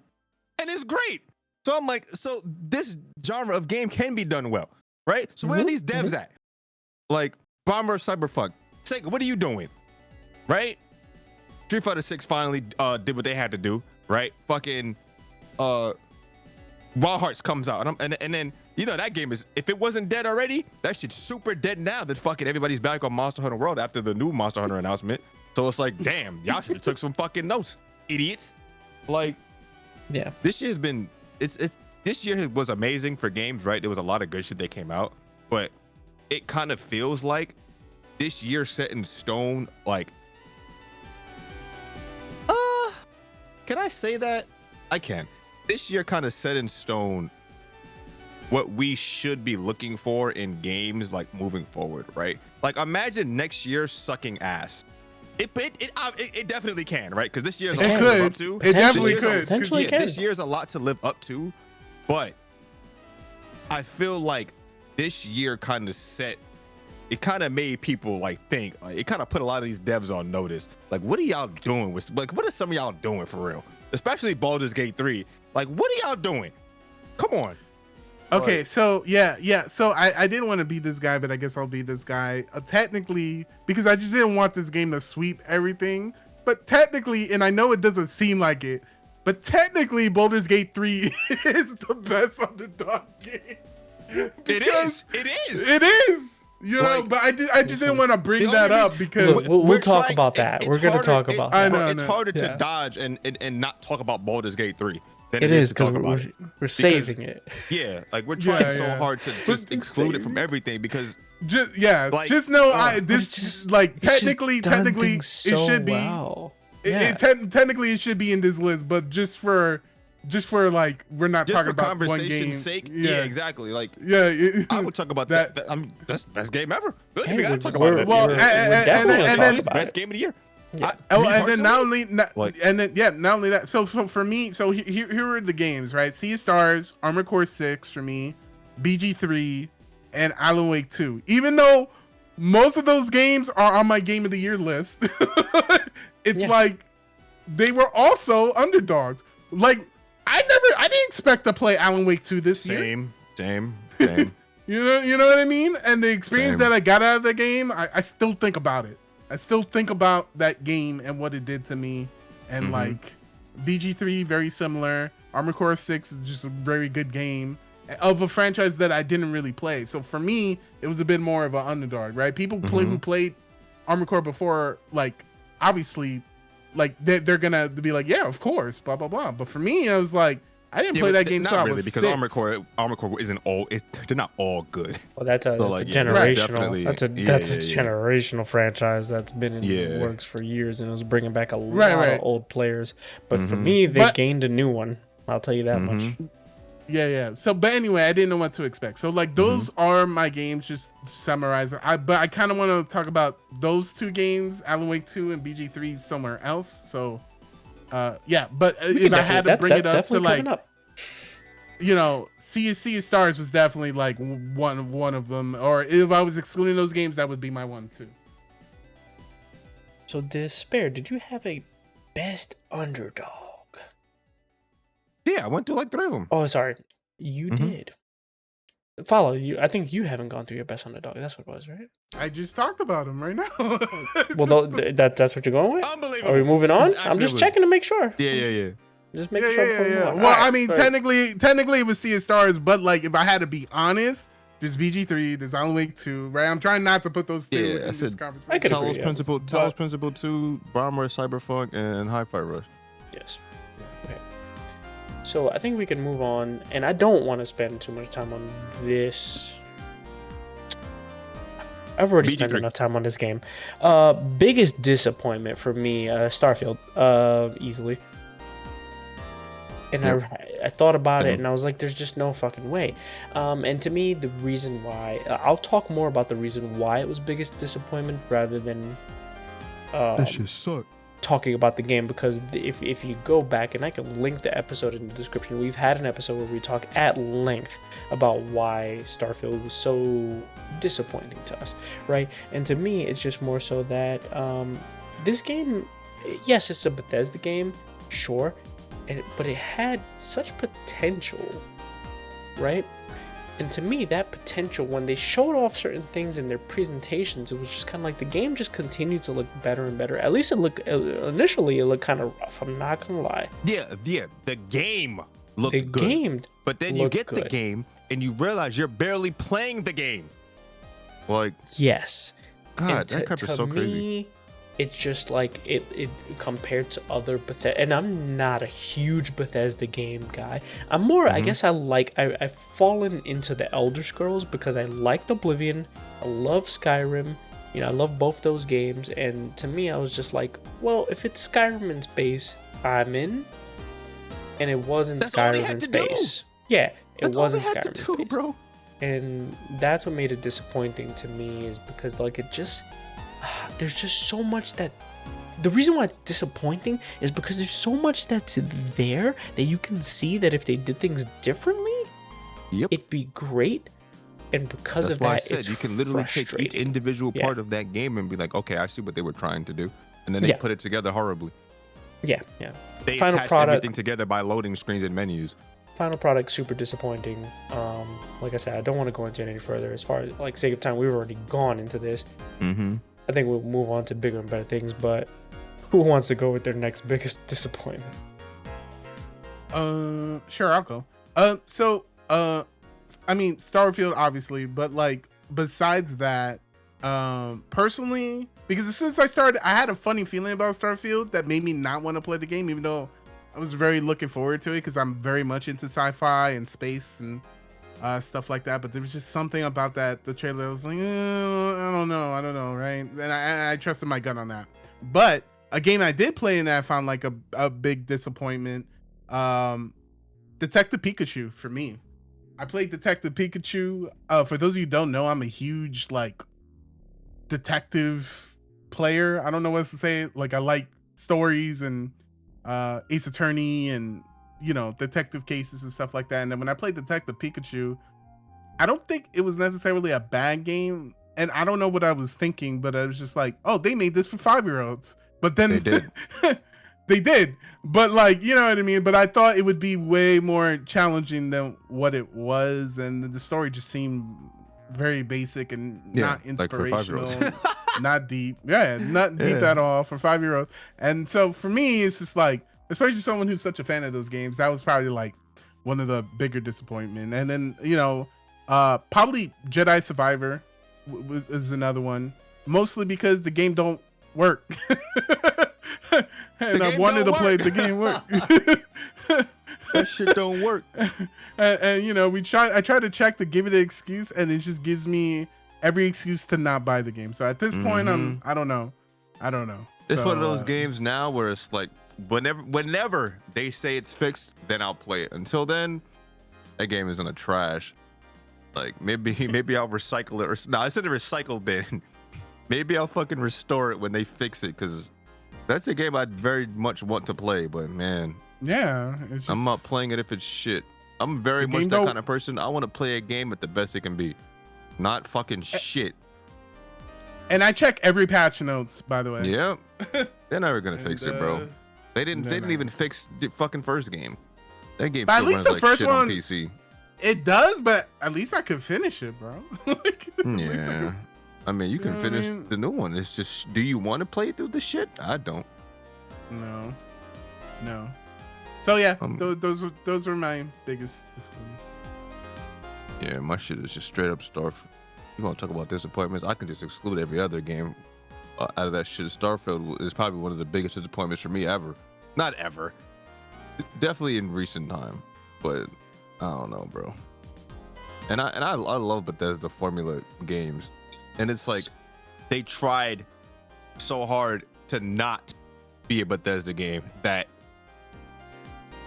S2: and it's great. So I'm like, so this genre of game can be done well, right? So where are these devs at? Like, Bomber of Cyberpunk, Sega, what are you doing? Right? Street Fighter 6 finally did what they had to do, right? Fucking Wild Hearts comes out, and then, you know, that game is, if it wasn't dead already, that shit's super dead now that fucking everybody's back on Monster Hunter World after the new Monster Hunter announcement. So it's like, damn, y'all should have took some fucking notes, idiots. Like,
S1: yeah,
S2: this year's been, this year was amazing for games, right? There was a lot of good shit that came out, but it kind of feels like this year set in stone, like, can I say that? I can. This year kind of set in stone what we should be looking for in games like moving forward, right? Like imagine next year sucking ass. It definitely can, right? Because this year is a lot to live up to.
S3: It definitely
S2: This year's
S3: could.
S1: Potentially can.
S2: This year's a lot to live up to, but I feel like this year kind of made people like think, like it kind of put a lot of these devs on notice. Like, what are y'all doing with, like, what are some of y'all doing for real? Especially Baldur's Gate 3. Like, what are y'all doing? Come on.
S3: Okay,
S2: Like,
S3: so yeah. So I didn't want to be this guy, but I guess I'll be this guy. Technically, because I just didn't want this game to sweep everything. But technically, and I know it doesn't seem like it, but technically, Baldur's Gate 3 is the best underdog game.
S2: It is.
S3: It is. You know,
S2: Like,
S3: but I just didn't want to bring that up because
S1: We'll talk about that. We're gonna talk about
S3: that.
S2: It's harder
S1: Yeah.
S2: to dodge and not talk about Baldur's Gate 3 than
S1: It is
S2: to
S1: because
S2: talk about it.
S1: we're saving it.
S2: Yeah, like we're trying so
S3: Yeah.
S2: hard to just exclude it from everything because
S3: just
S2: Like,
S3: just know
S1: But
S3: this
S1: it's just-
S3: like
S1: it's just
S3: technically
S1: done
S3: it
S1: things so
S3: should be
S1: well.
S3: it,
S1: Yeah.
S3: technically it should be in this list, but just for like we're not
S2: just
S3: talking
S2: for
S3: about one game.
S2: conversation's sake, yeah, exactly. Like
S3: Yeah,
S2: I would talk about that. I mean, that's the best game ever. Good,
S1: Hey,
S2: we gotta
S1: we're-
S2: talk about it.
S3: Well,
S1: we're
S3: and
S1: definitely
S3: then-
S1: gonna
S3: and
S1: talk
S3: then-
S1: about
S2: best
S1: it.
S2: game of the year.
S1: Yeah.
S3: Oh,
S2: Me
S3: and then not
S2: personally,
S3: only
S2: like-
S3: not only that. So for me, so here are the games, right? Sea of Stars, Armored Core 6 for me, BG3, and Alan Wake 2. Even though most of those games are on my Game of the Year list, it's
S1: Yeah.
S3: like they were also underdogs. Like I didn't expect to play Alan Wake 2 this year.
S2: Same.
S3: You know what I mean? And the experience
S2: Same.
S3: that I got out of the game, I still think about it. I still think about that game and what it did to me. And
S2: Mhm.
S3: like BG3, very similar. Armored Core 6 is just a very good game of a franchise that I didn't really play. So for me, it was a bit more of an underdog, right? People who played Armored Core before, like obviously, like they're gonna be like, yeah, of course, blah blah blah. But for me, I was like, I didn't play that game
S2: not
S3: till I
S2: really
S3: was
S2: because
S3: 6.
S2: Armored Core isn't all. They're not all good.
S1: Well, that's a,
S2: So,
S1: that's
S2: like,
S1: a
S2: yeah,
S1: generational.
S2: definitely.
S1: That's a
S2: Yeah,
S1: that's a
S2: yeah.
S1: generational franchise that's been in the
S2: Yeah.
S1: works for years, and it was bringing back a
S3: Right,
S1: lot
S3: right.
S1: of old players. But for
S2: Mhm.
S1: me, they
S3: But-
S1: gained a new one. I'll tell you that much.
S2: Mhm.
S3: Yeah. So, but anyway, I didn't know what to expect. So, like, those are my games. Just to summarize. But I kind of want to talk about those two games, Alan Wake 2 and BG3, somewhere else. So, yeah. But
S1: We
S3: if
S1: can
S3: I had to
S1: definitely-
S3: bring it
S1: that's
S3: up to
S1: definitely
S3: like,
S1: coming up.
S3: you know, Sea of Stars was definitely like one of them. Or if I was excluding those games, that would be my one too.
S1: So, Despair, did you have a best underdog?
S2: Yeah, I went through like 3 of them.
S1: Oh, sorry, you
S2: Mhm.
S1: did. Follow you. I think you haven't gone through your best underdog. That's what it was, right?
S3: I just talked about them right now.
S1: Well, that's what you're going with.
S2: Unbelievable.
S1: Are we moving on?
S2: This is
S1: I'm just
S2: absolutely-
S1: checking to make sure.
S2: Yeah.
S1: Just making sure. before we move on.
S3: Well,
S1: Alright,
S3: I mean,
S1: so-
S3: technically it was Sea of Stars, but like if I had to be honest, there's BG3, there's Alan Wake 2, right? I'm trying not to put those two
S2: Yeah,
S3: in
S2: I
S3: this
S2: said-
S3: conversation.
S1: I could
S2: Talos
S1: agree, yeah.
S2: Principle 2, Bomber, Cyberpunk, and Hi-Fi Rush.
S1: Yes. Okay. So I think we can move on, and I don't want to spend too much time on this. I've already spent
S2: BG3.
S1: enough time on this game. Biggest disappointment for me, Starfield, easily. And I thought about it, and I was like, "There's just no fucking way." And to me, the reason why I'll talk more about the reason why it was biggest disappointment rather than
S2: suck.
S1: talking about the game, because if you go back, and I can link the episode in the description, we've had an episode where we talk at length about why Starfield was so disappointing to us, right? And to me, it's just more so that this game, yes, it's a Bethesda game, sure, but it had such potential, right? And to me, that potential, when they showed off certain things in their presentations, it was just kind of like the game just continued to look better and better. At least initially it looked kind of rough, I'm not gonna lie.
S2: Yeah. The game looked
S1: The
S2: good.
S1: game
S2: But then you
S1: looked
S2: get the
S1: good.
S2: game and you realize you're barely playing the game. Like,
S1: Yes.
S2: God,
S1: And
S2: that crap is so crazy.
S1: Me, it's just like it compared to other Bethesda, and I'm not a huge Bethesda game guy. I'm more, I guess I've fallen into the Elder Scrolls because I liked Oblivion. I love Skyrim. You know, I love both those games, and to me, I was just like, well, if it's Skyrim in space, I'm in. And it wasn't
S2: That's all they
S1: Skyrim
S2: had
S1: in
S2: to do.
S1: space. Yeah. It wasn't
S2: had to
S1: Skyrim
S2: do,
S1: space.
S2: bro.
S1: And that's what made it disappointing to me, is because like it just there's just so much that the reason why it's disappointing is because there's so much that's there that you can see that if they did things differently,
S2: Yep.
S1: it'd be great. And because
S2: That's
S1: of
S2: why I
S1: that,
S2: said
S1: it's
S2: you can literally take each
S1: frustrating.
S2: individual
S1: Yeah.
S2: part of that game and be like, okay, I see what they were trying to do, and then they
S1: Yeah.
S2: put it together horribly.
S1: Yeah.
S2: They
S1: Final
S2: attached
S1: product-
S2: everything together by loading screens and menus.
S1: Final product, super disappointing. Like I said, I don't want to go into it any further. As far as like sake of time, we've already gone into this.
S2: Mm-hmm.
S1: I think we'll move on to bigger and better things. But who wants to go with their next biggest disappointment?
S3: Sure, I'll go. I mean, Starfield, obviously, but like besides that, personally, because as soon as I started, I had a funny feeling about Starfield that made me not want to play the game, even though I was very looking forward to it because I'm very much into sci-fi and space and stuff like that. But there was just something about the trailer. I was like, I don't know, right? And I trusted my gut on that. But a game I did play and I found like a big disappointment. Detective Pikachu for me. I played Detective Pikachu. For those of you who don't know, I'm a huge like detective player. I don't know what else to say. Like I like stories and Ace Attorney and detective cases and stuff like that. And then when I played Detective Pikachu, I don't think it was necessarily a bad game. And I don't know what I was thinking, but I was just like, oh, they made this for 5-year-olds. But then
S2: They did.
S3: they did. But like, you know what I mean? But I thought it would be way more challenging than what it was. And the story just seemed very basic and not
S2: like for
S3: inspirational,
S2: 5-year-olds.
S3: not deep. Yeah, not deep
S2: Yeah.
S3: at all for 5-year-olds. And so for me, it's just like, especially someone who's such a fan of those games, that was probably like one of the bigger disappointment. And then, probably Jedi Survivor is another one, mostly because the game don't work. And I
S2: game
S3: wanted to
S2: don't
S3: play
S2: work.
S3: the game work.
S2: That shit don't work.
S3: and I tried to check to give it an excuse, and it just gives me every excuse to not buy the game. So at this point, I don't know.
S2: It's
S3: So,
S2: one of those games now where it's like whenever they say it's fixed, then I'll play it. Until then, that game is in the trash. Like maybe I'll recycle it, or no, it's in the recycle bin. Maybe I'll fucking restore it when they fix it, because that's a game I'd very much want to play. But man,
S3: Yeah, it's just,
S2: I'm not playing it if it's shit. I'm very
S3: The
S2: much
S3: game
S2: that
S3: don't-
S2: kind of person. I want to play a game at the best it can be, not fucking shit.
S3: And I check every patch notes, by the way.
S2: Yep. They're never gonna fix it, bro. They didn't
S3: they're not.
S2: even fix the fucking first game. That game
S3: But at
S2: still
S3: least
S2: runs
S3: the
S2: like
S3: first
S2: shit
S3: one-
S2: on PC.
S3: It does, but at least I could finish it, bro. Like, at least I
S2: Yeah.
S3: could-
S2: I mean, you
S3: You
S2: can
S3: know what I
S2: finish
S3: mean?
S2: the new one. It's just, do you want to play through the shit? I don't.
S3: No. So yeah,
S2: Um,
S3: those are my biggest disappointments.
S2: Yeah, my shit is just straight up Starfield. You want to talk about disappointments? I can just exclude every other game out of that shit. Starfield is probably one of the biggest disappointments for me ever. Not ever. Definitely in recent time. But I don't know, bro. And I love Bethesda formula games. And it's like they tried so hard to not be a Bethesda game that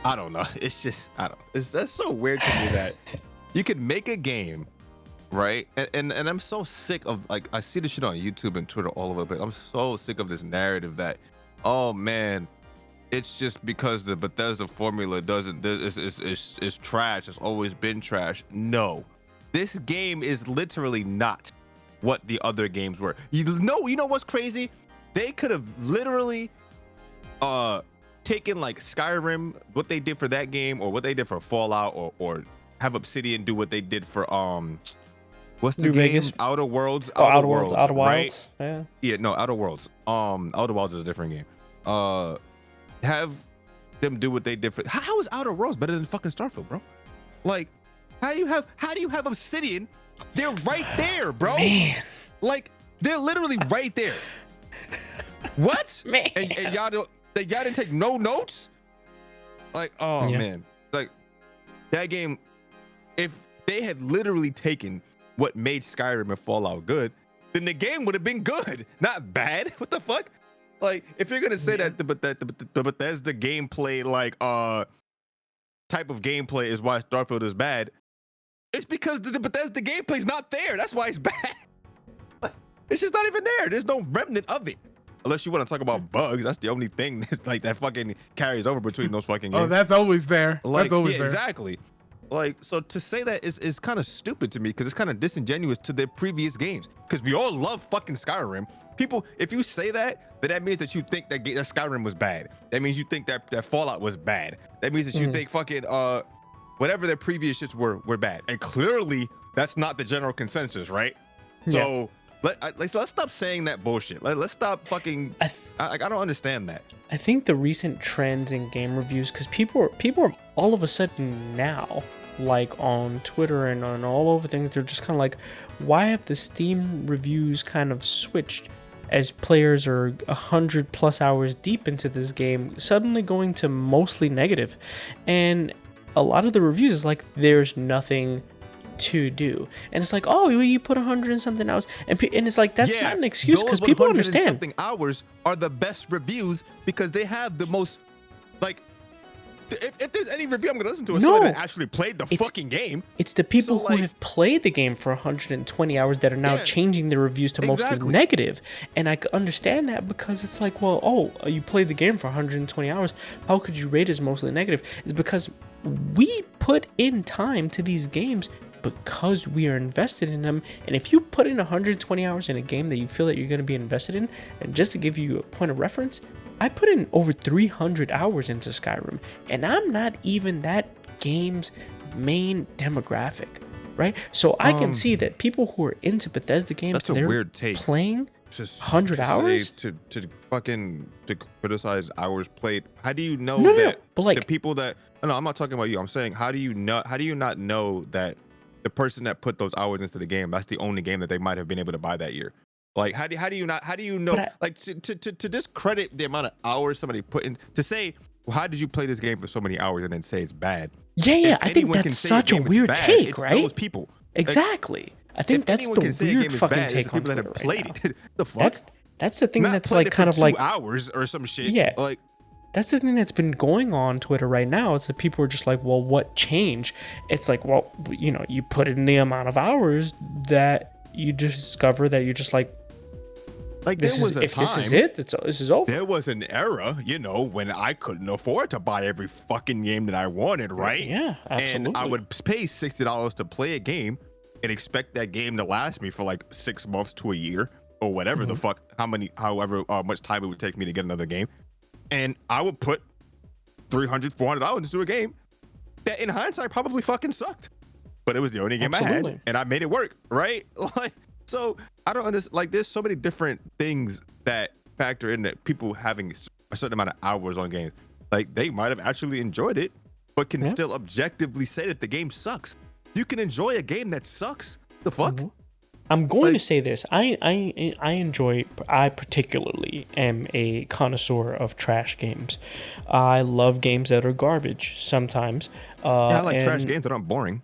S2: I don't know. It's just that's so weird to me that you can make a game, right? And I'm so sick of, like, I see this shit on YouTube and Twitter all over the place. I'm so sick of this narrative that, oh man, it's just because the Bethesda formula is trash. It's always been trash. No, this game is literally not what the other games were. You know what's crazy? They could have literally taken like Skyrim, what they did for that game, or what they did for Fallout, or have Obsidian do what they did for what's the
S1: New
S2: game?
S1: Vegas?
S2: Outer Worlds.
S1: Outer Worlds. Outer
S2: right?
S1: Wilds. Yeah.
S2: Yeah, no, Outer Worlds. Outer Worlds is a different game. Have them do what they did for. How is Outer Worlds better than fucking Starfield, bro? Like, how do you have Obsidian? They're right there, bro.
S1: Man.
S2: Like, they're literally right there. What?
S1: Man.
S2: And y'all didn't take no notes? Like, oh
S1: Yeah.
S2: man. Like, that game, if they had literally taken what made Skyrim and Fallout good, then the game would have been good, not bad. What the fuck? Like, if you're gonna say that the Bethesda gameplay, like type of gameplay is why Starfield is bad, It's because the Bethesda gameplay's not there. That's why it's bad. It's just not even there. There's no remnant of it. Unless you want to talk about bugs, that's the only thing that, like, that fucking carries over between those fucking games.
S3: Oh, that's always there.
S2: Like,
S3: That's always
S2: yeah,
S3: there.
S2: exactly. Like, so to say that is kind of stupid to me because it's kind of disingenuous to their previous games. Because we all love fucking Skyrim. People, if you say that, then that means that you think that Skyrim was bad. That means you think that Fallout was bad. That means that you think fucking whatever their previous shits were bad. And clearly that's not the general consensus, right?
S1: Yeah.
S2: So let's stop saying that bullshit. Let's stop fucking. I don't understand that.
S1: I think the recent trends in game reviews, because people are all of a sudden now, like on Twitter and on all over things, they're just kind of like, why have the Steam reviews kind of switched as players are 100+ hours deep into this game, suddenly going to mostly negative? And a lot of the reviews is like, there's nothing to do, and it's like, oh, you put 100 and something hours, and it's like, that's not an excuse, because people understand
S2: something hours are the best reviews because they have the most, like, if there's any review I'm gonna listen to is someone that actually played the fucking game.
S1: It's the people who have played the game for 120 hours that are now changing their reviews to mostly negative. And I understand that, because it's like, well, oh, you played the game for 120 hours, how could you rate it as mostly negative? It's because we put in time to these games because we are invested in them. And if you put in 120 hours in a game that you feel that you're going to be invested in, and just to give you a point of reference, I put in over 300 hours into Skyrim, and I'm not even that game's main demographic, right? So I can see that people who are into Bethesda games,
S2: that's a weird take,
S1: playing 100 hours
S2: to fucking to criticize hours played. How do you know
S1: but like,
S2: the people that, no, I'm not talking about you. I'm saying, how do you not know that the person that put those hours into the game, that's the only game that they might have been able to buy that year? Like, how do you know, like, to discredit the amount of hours somebody put in, to say, well, how did you play this game for so many hours and then say it's bad?
S1: Yeah, I think that's such a weird take,
S2: it's
S1: right?
S2: Those people.
S1: Exactly. I think that's the weird fucking take on Twitter right now.
S2: The fuck?
S1: That's the thing that's like kind of like
S2: 2 hours or some shit.
S1: Yeah.
S2: Like,
S1: that's the thing that's been going on Twitter right now. It's that people are just like, well, what changed? It's like, well, you know, you put in the amount of hours that you discover that you're just like this is it, this is over.
S2: There was an era, you know, when I couldn't afford to buy every fucking game that I wanted, right?
S1: Yeah, absolutely.
S2: And I would pay $60 to play a game and expect that game to last me for like 6 months to a year or whatever the fuck, however much time it would take me to get another game. And I would put $300-$400 into a game that in hindsight probably fucking sucked, but it was the only game I had and I made it work, right? Like, so I don't understand. Like, there's so many different things that factor in that people having a certain amount of hours on games. Like, they might have actually enjoyed it, but can still objectively say that the game sucks. You can enjoy a game that sucks. The fuck?
S1: I'm going to say this. I particularly am a connoisseur of trash games. I love games that are garbage sometimes.
S2: Yeah, I like trash games that aren't boring.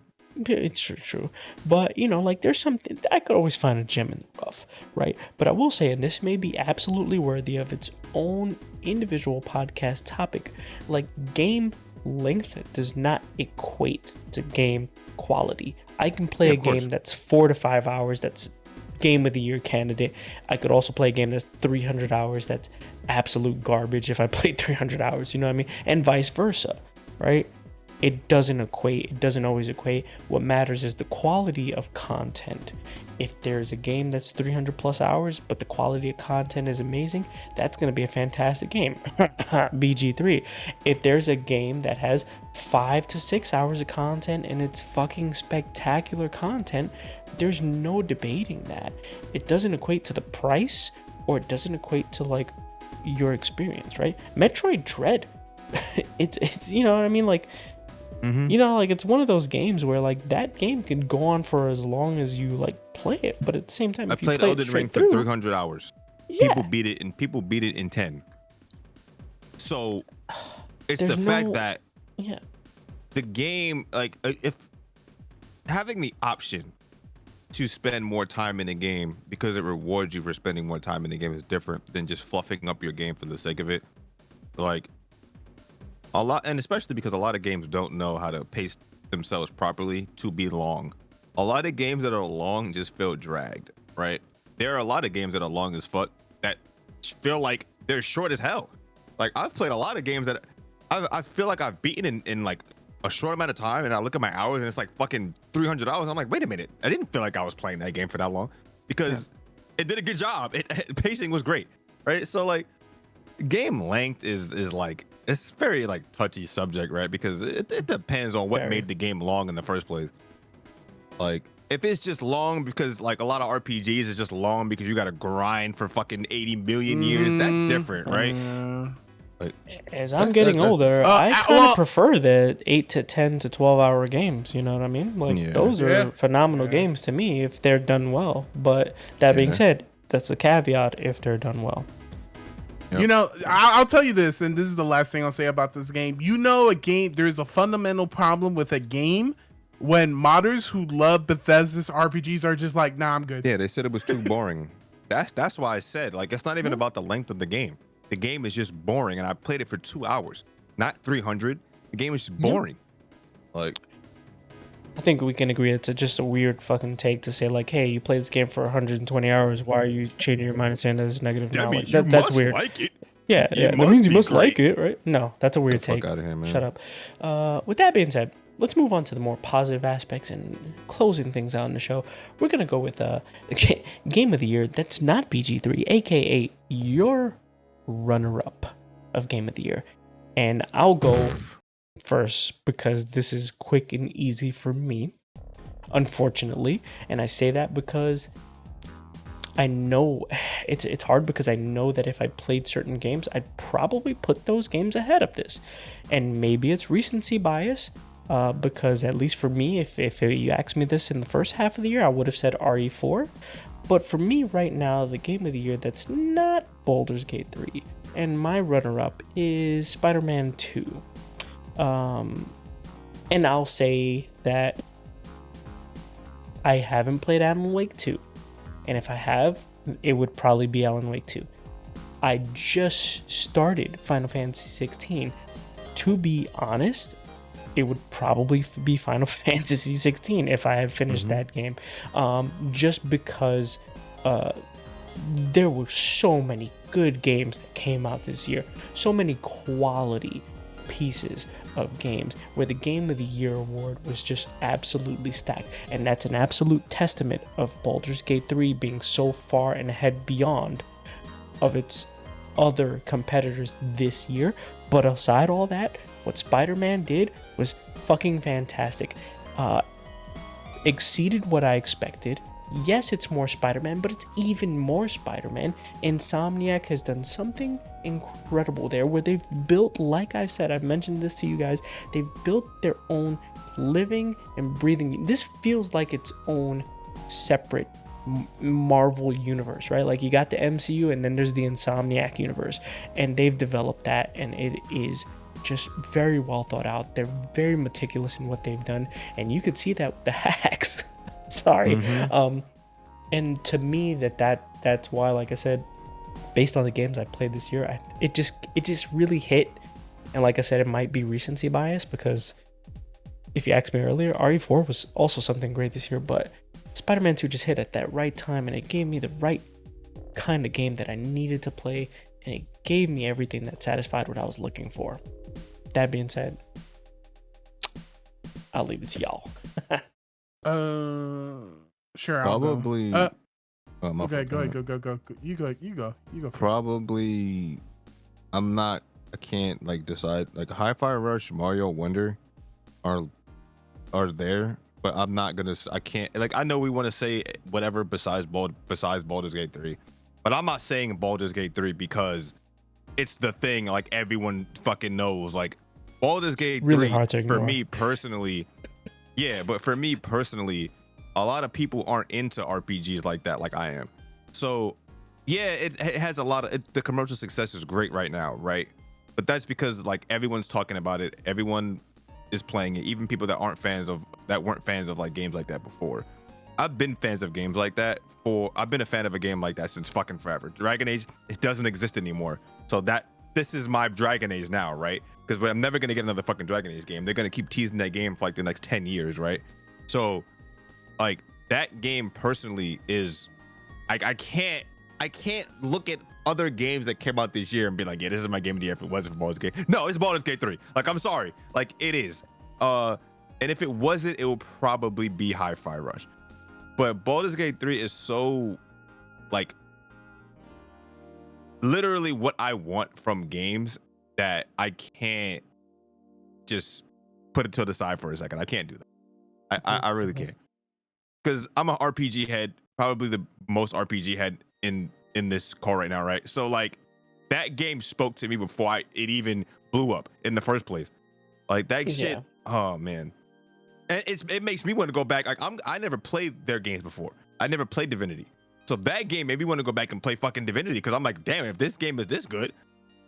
S1: It's true. But, you know, like, there's something, I could always find a gem in the rough, right? But I will say, and this may be absolutely worthy of its own individual podcast topic, like, game length does not equate to game quality. I can play a game that's 4 to 5 hours, that's game of the year candidate. I could also play a game that's 300 hours, that's absolute garbage if I played 300 hours, you know what I mean? And vice versa, right? It doesn't equate. It doesn't always equate. What matters is the quality of content. If there's a game that's 300+ hours, but the quality of content is amazing, that's going to be a fantastic game. BG3. If there's a game that has 5 to 6 hours of content and it's fucking spectacular content, there's no debating that. It doesn't equate to the price, or it doesn't equate to, like, your experience, right? Metroid Dread. it's you know what I mean? Like, you know, like, it's one of those games where, like, that game can go on for as long as you, like, play it, but at the same time,
S2: I
S1: if you
S2: played
S1: play
S2: Elden Ring for 300 hours.
S1: Yeah.
S2: People beat it in 10. So it's the fact that the game, like, if having the option to spend more time in the game because it rewards you for spending more time in the game is different than just fluffing up your game for the sake of it. Like, a lot, and especially because a lot of games don't know how to pace themselves properly to be long. A lot of games that are long just feel dragged, right? There are a lot of games that are long as fuck that feel like they're short as hell. Like I've played a lot of games that I feel like I've beaten in like a short amount of time, and I look at my hours and it's like fucking 300 hours. I'm like, wait a minute, I didn't feel like I was playing that game for that long because it did a good job. Pacing was great, right? So like, game length is like, it's very like touchy subject, right? Because it depends on what made the game long in the first place. Like if it's just long because like a lot of RPGs is just long because you got to grind for fucking 80 million years, that's different, right? Like,
S1: as I'm getting older, I kind of prefer the 8 to 10 to 12 hour games. You know what I mean? Like those are phenomenal games to me if they're done well. But that being said, that's a caveat if they're done well.
S3: You know, I'll tell you this, and this is the last thing I'll say about this game. You know, a game, there's a fundamental problem with a game when modders who love Bethesda's RPGs are just like, nah, I'm good.
S2: Yeah, they said it was too boring. That's why I said, like, it's not even about the length of the game. The game is just boring, and I played it for 2 hours, not 300. The game is just boring. Like,
S1: I think we can agree it's just a weird fucking take to say like, hey, you played this game for 120 hours. Why are you changing your mind and saying that it's negative?
S2: That means
S1: that's
S2: must
S1: weird.
S2: Like it.
S1: Yeah, that means you must like it, right? No, that's a weird take.
S2: Fuck out of here, man.
S1: Shut up. With that being said, let's move on to the more positive aspects and closing things out in the show. We're gonna go with a game of the year that's not BG3, aka your runner-up of game of the year, and I'll go first because this is quick and easy for me, unfortunately. And I say that because I know it's hard because I know that if I played certain games, I'd probably put those games ahead of this. And maybe it's recency bias, because at least for me, if you asked me this in the first half of the year, I would have said RE4. But for me right now, the game of the year that's not Baldur's Gate 3, and my runner-up is Spider-Man 2. And I'll say that I haven't played Alan Wake 2. And if I have, it would probably be Alan Wake 2. I just started Final Fantasy 16. To be honest, it would probably be Final Fantasy 16 if I had finished that game. Just because there were so many good games that came out this year. So many quality pieces of games where the Game of the Year award was just absolutely stacked. And that's an absolute testament of Baldur's Gate 3 being so far and ahead beyond of its other competitors this year. But aside all that, what Spider-Man did was fucking fantastic. Exceeded what I expected. Yes, it's more Spider-Man, but it's even more Spider-Man. Insomniac has done something incredible there where they've built, like I said, I've mentioned this to you guys, they've built their own living and breathing. This feels like its own separate Marvel universe, right? Like you got the MCU and then there's the Insomniac universe, and they've developed that, and it is just very well thought out. They're very meticulous in what they've done, and you could see that with the hacks. Sorry. And to me, that's why, like I said, based on the games I played this year, it just really hit. And like I said, it might be recency bias because if you asked me earlier, RE4 was also something great this year, but Spider-Man 2 just hit at that right time, and it gave me the right kind of game that I needed to play, and it gave me everything that satisfied what I was looking for. That being said, I'll leave it to y'all.
S3: Sure.
S2: Probably.
S3: Okay, go ahead. Go. You go.
S2: Probably. I can't like decide. Like Hi-Fi Rush, Mario Wonder, are there, but I'm not gonna. I can't. Like I know we want to say whatever besides Baldur's Gate 3, but I'm not saying Baldur's Gate 3 because it's the thing. Like everyone fucking knows. Like Baldur's Gate 3 for me personally. Yeah, but for me personally, a lot of people aren't into RPGs like that, like I am. So, yeah, it has a lot of the commercial success is great right now, right? But that's because like everyone's talking about it, everyone is playing it, even people that weren't fans of like games like that before. I've been fans of games like that I've been a fan of a game like that since fucking forever. Dragon Age, it doesn't exist anymore. So this is my Dragon Age now, right? because I'm never gonna get another fucking Dragon Age game. They're gonna keep teasing that game for like the next 10 years, right? So, like that game personally is, I can't look at other games that came out this year and be like, yeah, this is my game of the year if it wasn't for Baldur's Gate. No, it's Baldur's Gate 3. Like, I'm sorry, like it is. And if it wasn't, it would probably be Hi-Fi Rush. But Baldur's Gate 3 is so like literally what I want from games that I can't just put it to the side for a second. I can't do that. I really can't. Because I'm an RPG head, probably the most RPG head in this call right now, right? So like that game spoke to me before it even blew up in the first place. Like that shit. Oh man. And it makes me want to go back. Like I never played their games before. I never played Divinity. So that game made me want to go back and play fucking Divinity because I'm like, damn, if this game is this good,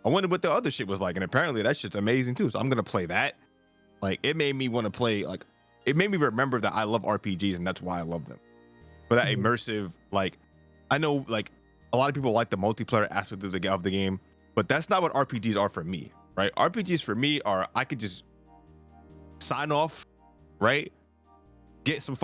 S2: I wonder what the other shit was like. And apparently that shit's amazing too. So I'm gonna play that. Like it made me want to play, like it made me remember that I love RPGs and that's why I love them. But that immersive, like I know like a lot of people like the multiplayer aspect of the game, but that's not what RPGs are for me, right? RPGs for me are I could just sign off, right? Get some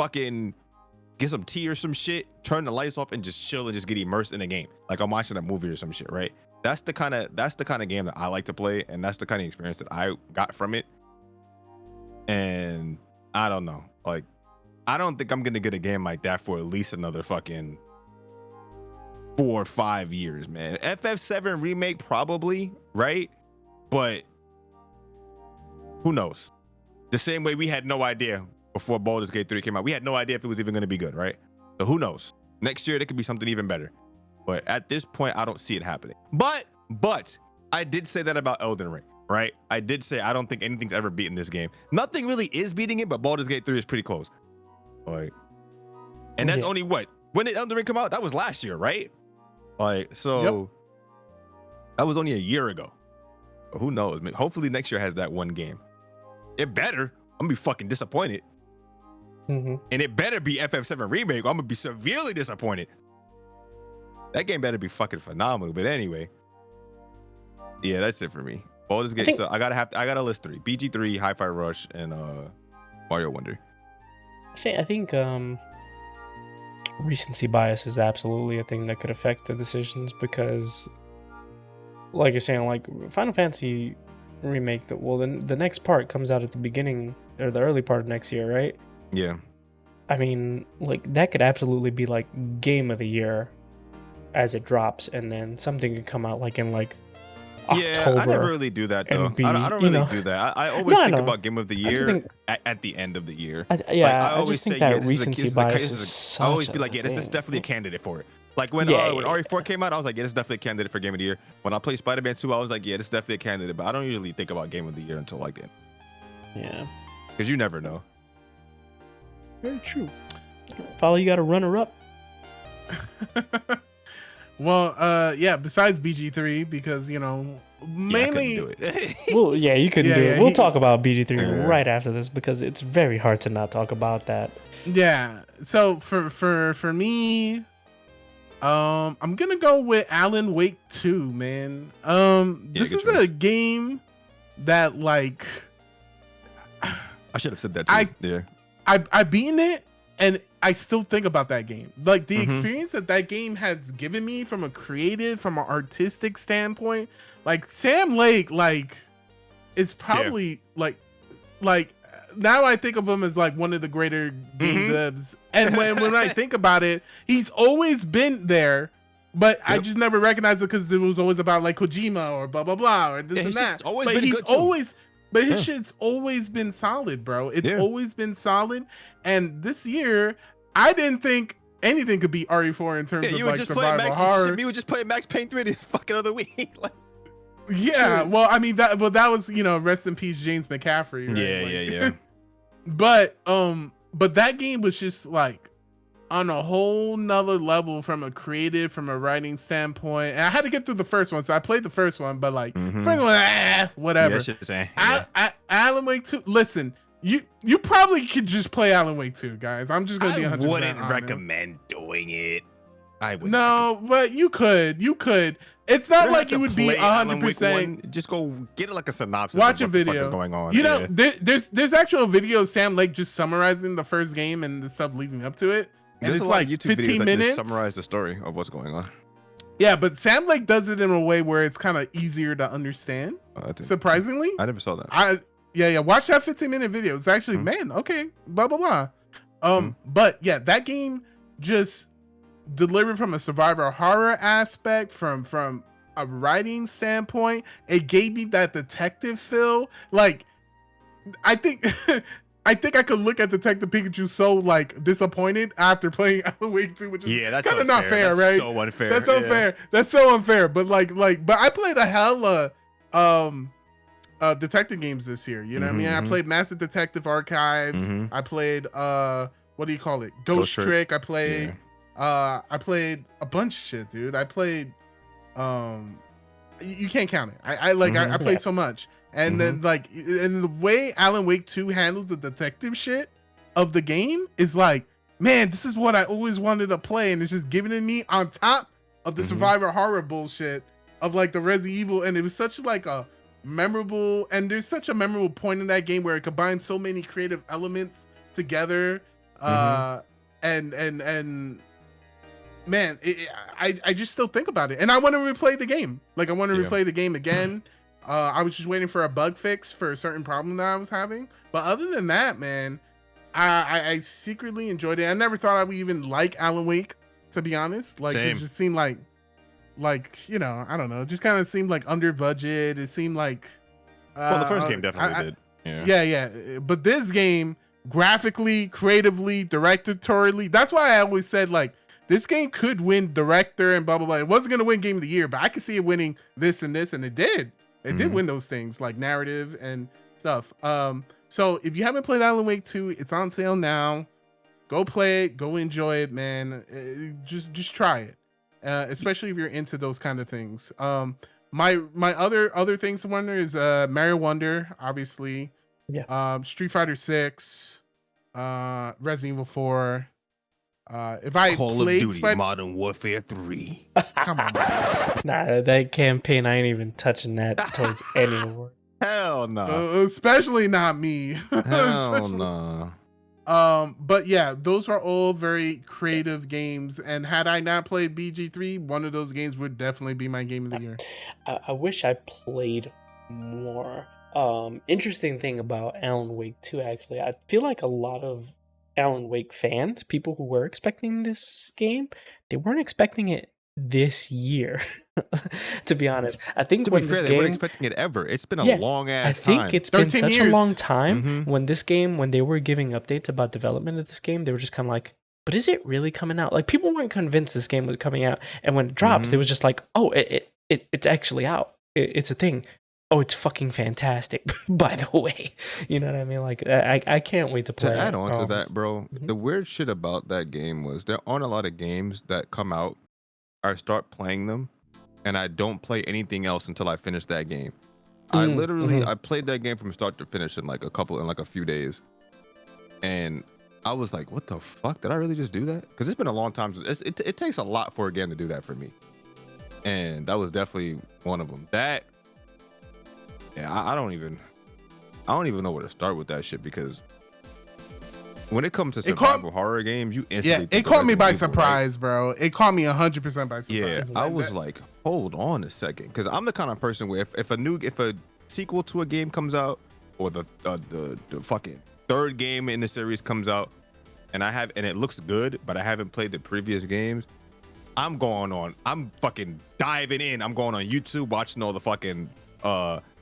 S2: tea or some shit, turn the lights off and just chill and just get immersed in a game. Like I'm watching a movie or some shit, right? That's the kind of game that I like to play, and that's the kind of experience that I got from it. And I don't know, like I don't think I'm gonna get a game like that for at least another fucking 4 or 5 years, man. FF7 remake probably, right? But who knows? The same way we had no idea before Baldur's Gate 3 came out. We had no idea if it was even going to be good, right? So who knows? Next year, there could be something even better. But at this point, I don't see it happening. But I did say that about Elden Ring, right? I did say I don't think anything's ever beaten this game. Nothing really is beating it, but Baldur's Gate 3 is pretty close. Like, and that's only what? When did Elden Ring come out? That was last year, right? Like, so that was only a year ago. But who knows? Hopefully next year has that one game. It better. I'm gonna be fucking disappointed. And it better be FF7 remake. I'm gonna be severely disappointed. That game better be fucking phenomenal. But anyway, yeah, that's it for me. Baldur's Gate. So I gotta list 3: BG3, Hi-Fi Rush, and Mario Wonder.
S1: I think recency bias is absolutely a thing that could affect the decisions because, like you're saying, like Final Fantasy remake, the next part comes out at the beginning or the early part of next year, right?
S2: Yeah.
S1: I mean, like that could absolutely be like game of the year as it drops, and then something could come out like in like October.
S2: Yeah, I never really do that though. I don't really do that. I always think about game of the year at the end of the year.
S1: I always think that recency bias is
S2: I always be like, yeah, this is definitely a candidate for it. Like when RE4 came out, I was like, yeah, this is definitely a candidate for game of the year. When I played Spider-Man 2, I was like, yeah, this is definitely a candidate. But I don't usually think about game of the year until like then.
S1: Yeah.
S2: Because you never know.
S1: Very true. Follow, you got a runner-up?
S3: Well, yeah, besides BG3, because, you know, mainly...
S2: Yeah, I couldn't do it.
S1: Well, yeah, you couldn't do it. We'll talk about BG3 right after this because it's very hard to not talk about that.
S3: Yeah, so for me... I'm gonna go with Alan Wake 2, man. This is a game that like
S2: I should have said that too.
S3: I beaten it and I still think about that game. Like the experience that game has given me from a creative, from an artistic standpoint. Like Sam Lake, like is probably like now I think of him as like one of the greater game devs. And when I think about it, he's always been there, but I just never recognized it because it was always about like Kojima or blah blah blah or this and that. But his shit's always been solid, bro. It's always been solid. And this year, I didn't think anything could beat RE4 in terms of like survival horror.
S2: You were just playing Max Payne 3 the fucking other week. Like,
S3: yeah, well, I mean that was, you know, rest in peace James McCaffrey. Right?
S2: Yeah.
S3: But that game was just like on a whole nother level from a creative, from a writing standpoint. And I had to get through the first one, so I played the first one, but like first one, whatever. Alan Wake 2. Listen, you probably could just play Alan Wake 2, guys. I'm just gonna be 100%.
S2: I wouldn't recommend doing it. I would.
S3: No, but you could. It's not
S2: don't
S3: like
S2: have to
S3: you would be
S2: play Alan Wake
S3: 100%.
S2: 1. Just go get like a synopsis.
S3: Watch a
S2: of what the fuck
S3: video.
S2: is going on.
S3: You know,
S2: Yeah.
S3: there's actual video of Sam Lake just summarizing the first game and the stuff leading up to it, and
S2: There's
S3: it's
S2: a lot
S3: like
S2: of YouTube
S3: 15
S2: videos
S3: minutes.
S2: that just summarize the story of what's going on.
S3: Yeah, but Sam Lake does it in a way where it's kind of easier to understand. Surprisingly,
S2: I never saw that.
S3: Yeah. Watch that 15-minute video. It's actually man, okay, blah blah blah. But yeah, that game just delivered from a survivor horror aspect, from a writing standpoint. It gave me that detective feel. Like, I think I could look at Detective Pikachu so like disappointed after playing Alan Wake 2, which is
S2: that's
S3: kind of not fair,
S2: that's
S3: right?
S2: So unfair.
S3: That's unfair. That's so unfair. But but I played a hella detective games this year. You know what I mean? I played Massive Detective Archives. I played what do you call it? Ghost Trick. I played I played a bunch of shit, dude. I played you can't count it. I played so much. And then and the way Alan Wake 2 handles the detective shit of the game is like, man, this is what I always wanted to play, and it's just giving it me on top of the survivor horror bullshit of like the Resident Evil. And it was such like a memorable, and there's such a memorable point in that game where it combines so many creative elements together. And man, I just still think about it, and I want to replay the game. Like, I want to replay the game again. I was just waiting for a bug fix for a certain problem that I was having. But other than that, man, I secretly enjoyed it. I never thought I would even like Alan Wake, to be honest. Like, it just seemed like, you know, I don't know. It just kind of seemed like under budget. It seemed like...
S2: well, the first game definitely did.
S3: Yeah. But this game, graphically, creatively, directorially, that's why I always said, like, this game could win director and blah, blah, blah. It wasn't going to win game of the year, but I could see it winning this and this, and it did. It did win those things, like narrative and stuff. So if you haven't played Alan Wake 2, it's on sale now. Go play it. Go enjoy it, man. Just try it, especially if you're into those kind of things. My other things to wonder is Mario Wonder, obviously.
S1: Yeah.
S3: Street Fighter 6, Resident Evil 4. If I
S2: Call
S3: played
S2: of Duty Modern Warfare 3.
S3: Come on.
S1: Nah, that campaign, I ain't even touching that towards anyone.
S2: Hell no.
S3: Especially not me.
S2: Hell no.
S3: But yeah, those are all very creative games, and had I not played BG3, one of those games would definitely be my game of the year.
S1: I wish I played more. Interesting thing about Alan Wake 2, actually, I feel like a lot of Alan Wake fans, people who were expecting this game, they weren't expecting it this year. To be honest, I think
S2: to
S1: when
S2: be
S1: this
S2: fair,
S1: game,
S2: they weren't expecting it ever. It's been a long ass
S1: time. I
S2: time.
S1: think it's been such
S3: years.
S1: a long time. When this game, when they were giving updates about development of this game, they were just kind of like, but is it really coming out? Like, people weren't convinced this game was coming out, and when it drops, it was just like, oh, it's actually out. It's a thing. Oh, it's fucking fantastic, by the way. You know what I mean? Like, I can't wait to play it.
S2: To add on to that, bro, the weird shit about that game was there aren't a lot of games that come out, I start playing them, and I don't play anything else until I finish that game. I literally, I played that game from start to finish in like a few days. And I was like, what the fuck? Did I really just do that? Because it's been a long time. It takes a lot for a game to do that for me. And that was definitely one of them. That... Yeah, I don't even know where to start with that shit, because when it comes to survival horror games, you instantly
S3: it caught me by surprise, bro. It caught me 100% by surprise.
S2: Yeah, I was like, hold on a second, because I'm the kind of person where if a sequel to a game comes out, or the fucking third game in the series comes out, and it looks good, but I haven't played the previous games, I'm fucking diving in. I'm going on YouTube, watching all the fucking